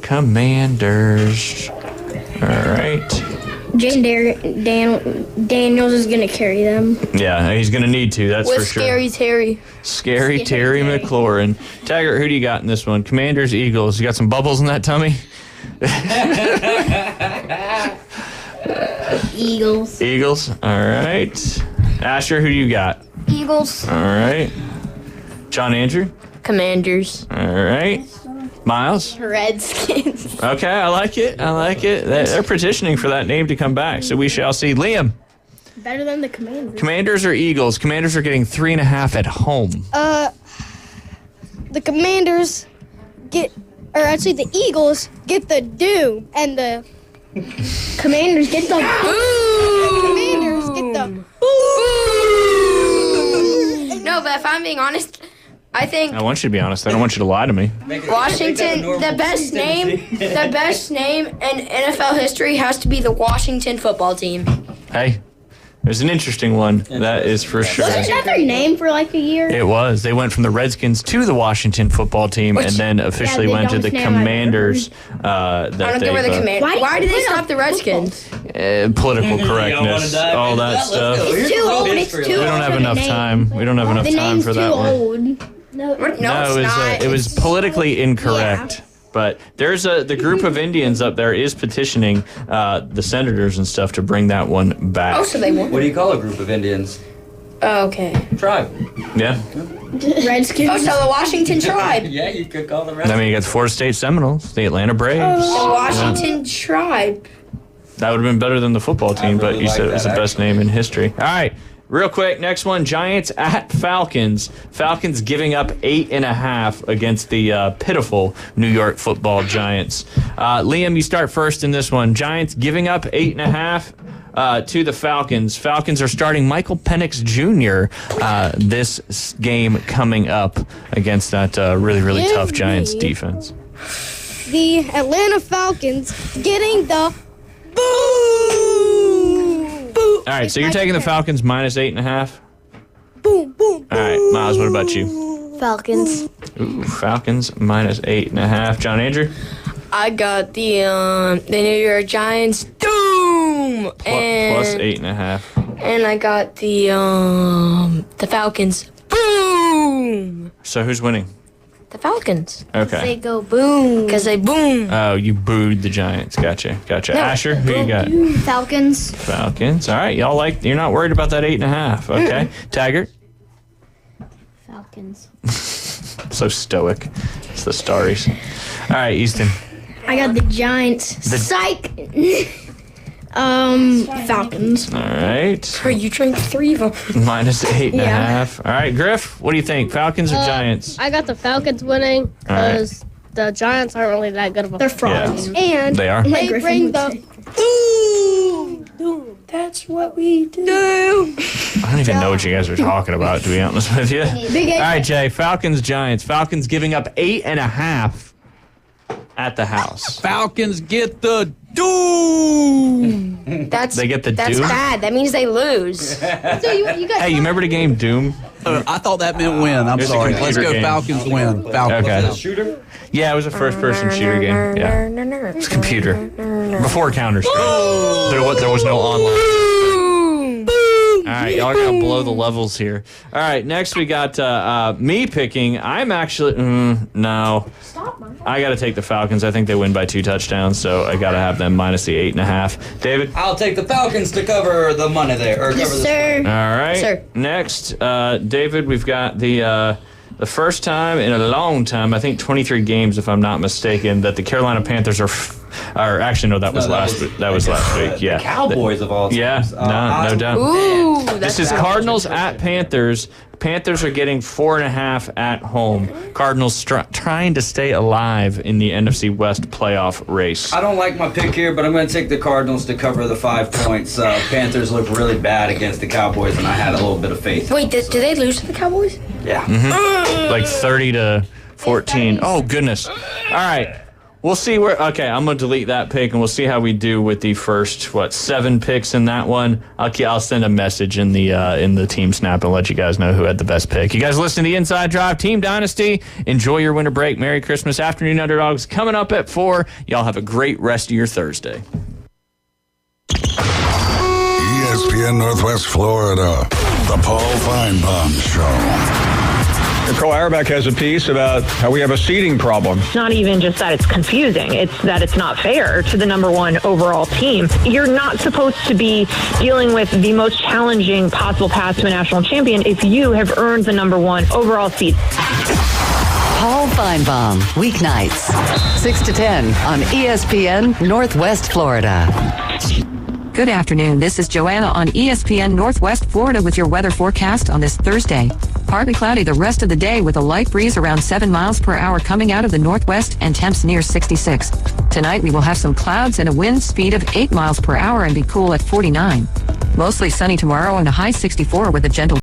Commanders. All right. Daniels is going to carry them. Yeah, he's going to need to, that's With for sure. Scary Terry. Scary Terry McLaurin. Taggart, who do you got in this one? Commanders, Eagles. You got some bubbles in that tummy? Eagles. Eagles. All right. Asher, who do you got? Eagles. All right. John Andrew? Commanders. All right. Miles? Redskins. Okay, I like it. They're petitioning for that name to come back, so we shall see. Liam? Better than the Commanders. Commanders or Eagles? Commanders are getting 3.5 at home. The Commanders the Eagles get the doom, and the Commanders get the Commanders get the No, but if I'm being honest, I think I want you to be honest. I don't want you to lie to me. Washington, the best name in NFL history has to be the Washington football team. Hey, there's an interesting one. That is for sure. Wasn't that their name for like a year? It was. They went from the Redskins to the Washington football team, and then officially went to the Commanders. I don't get where the Commanders. Why did they stop the Redskins? Political correctness, all that stuff. It's too old. It's too old. We don't have enough time. We don't have enough time for that one. No, it was politically incorrect. Yeah. But there's the group of Indians up there is petitioning the senators and stuff to bring that one back. Oh, so they won't. What do you call a group of Indians? Oh, okay. Tribe. Yeah. Redskins. Oh, so the Washington tribe. Yeah, you could call the Redskins. I mean, you got the Florida State Seminoles, the Atlanta Braves. The Washington tribe. That would have been better than the football team, but you said it was the best name in history. All right. Real quick, next one, Giants at Falcons. Falcons giving up 8.5 against the pitiful New York Football Giants. Liam, you start first in this one. Giants giving up 8.5 to the Falcons. Falcons are starting Michael Penix Jr. This game coming up against that really tough Giants defense. The Atlanta Falcons getting the boom. All right, so you're taking the Falcons minus 8.5? Boom, boom. All right, Miles, what about you? Falcons. Ooh, Falcons minus 8.5. John Andrew? I got the New York Giants doom Plus 8.5. And I got the Falcons boom. So who's winning? The Falcons. Okay. They go boom. Because they boom. Oh, you booed the Giants. Gotcha. No, Asher, who you got? Falcons. Falcons. All right, you're not worried about that 8.5. Okay. Taggart? Falcons. So stoic. It's the Starries. All right, Easton. I got the Giants. Psych. Falcons. All right. Bro, you drank 3 of them. Minus 8.5. All right, Griff, what do you think? Falcons or Giants? I got the Falcons winning because the Giants aren't really that good of a They're frauds. Yeah. And they are. They bring the Doom. That's what we do. I don't even know what you guys are talking about, to be honest with you. All right, Jay. Falcons, Giants. Falcons giving up 8.5 at the house. Falcons get the doom. They get the That's doom? bad. That means they lose. So you guys Hey, you remember the game Doom? I thought that meant win. I'm It was a sorry. Let's computer go game. Falcons win. Falcons. Okay. Shooter? Yeah, it was a first-person shooter game. Yeah. It's computer. Before Counter-Strike. There was no online. All right, y'all gotta blow the levels here. All right, next we got me picking. I'm actually no. I gotta take the Falcons. I think they win by 2 touchdowns, so I gotta have them minus the 8.5. David? I'll take the Falcons to cover the money there. Or cover sir. All right. Sir. Next, David, we've got the first time in a long time, I think 23 games, if I'm not mistaken, that the Carolina Panthers are actually no, that was last week. Yeah, the Cowboys of all teams. Yeah, no doubt. Ooh, This is Cardinals at Panthers. Panthers are getting 4.5 at home. Cardinals trying to stay alive in the NFC West playoff race. I don't like my pick here, but I'm going to take the Cardinals to cover the 5 points. Panthers look really bad against the Cowboys, and I had a little bit of faith. Wait, do they lose to the Cowboys? Yeah. Like 30-14. Oh, goodness. All right. We'll see where. Okay, I'm gonna delete that pick, and we'll see how we do with the first 7 picks in that one. I'll send a message in the team snap and let you guys know who had the best pick. You guys listen to the Inside Drive Team Dynasty. Enjoy your winter break. Merry Christmas. Afternoon Underdogs coming up at 4. Y'all have a great rest of your Thursday. ESPN Northwest Florida, the Paul Feinbaum Show. Nicole Auerbach has a piece about how we have a seeding problem. It's not even just that it's confusing. It's that it's not fair to the number 1 overall team. You're not supposed to be dealing with the most challenging possible path to a national champion if you have earned the number 1 overall seed. Paul Feinbaum, weeknights, 6 to 10 on ESPN Northwest Florida. Good afternoon. This is Joanna on ESPN Northwest Florida with your weather forecast on this Thursday. Partly cloudy the rest of the day with a light breeze around 7 miles per hour coming out of the northwest and temps near 66. Tonight we will have some clouds and a wind speed of 8 miles per hour and be cool at 49. Mostly sunny tomorrow and a high 64 with a gentle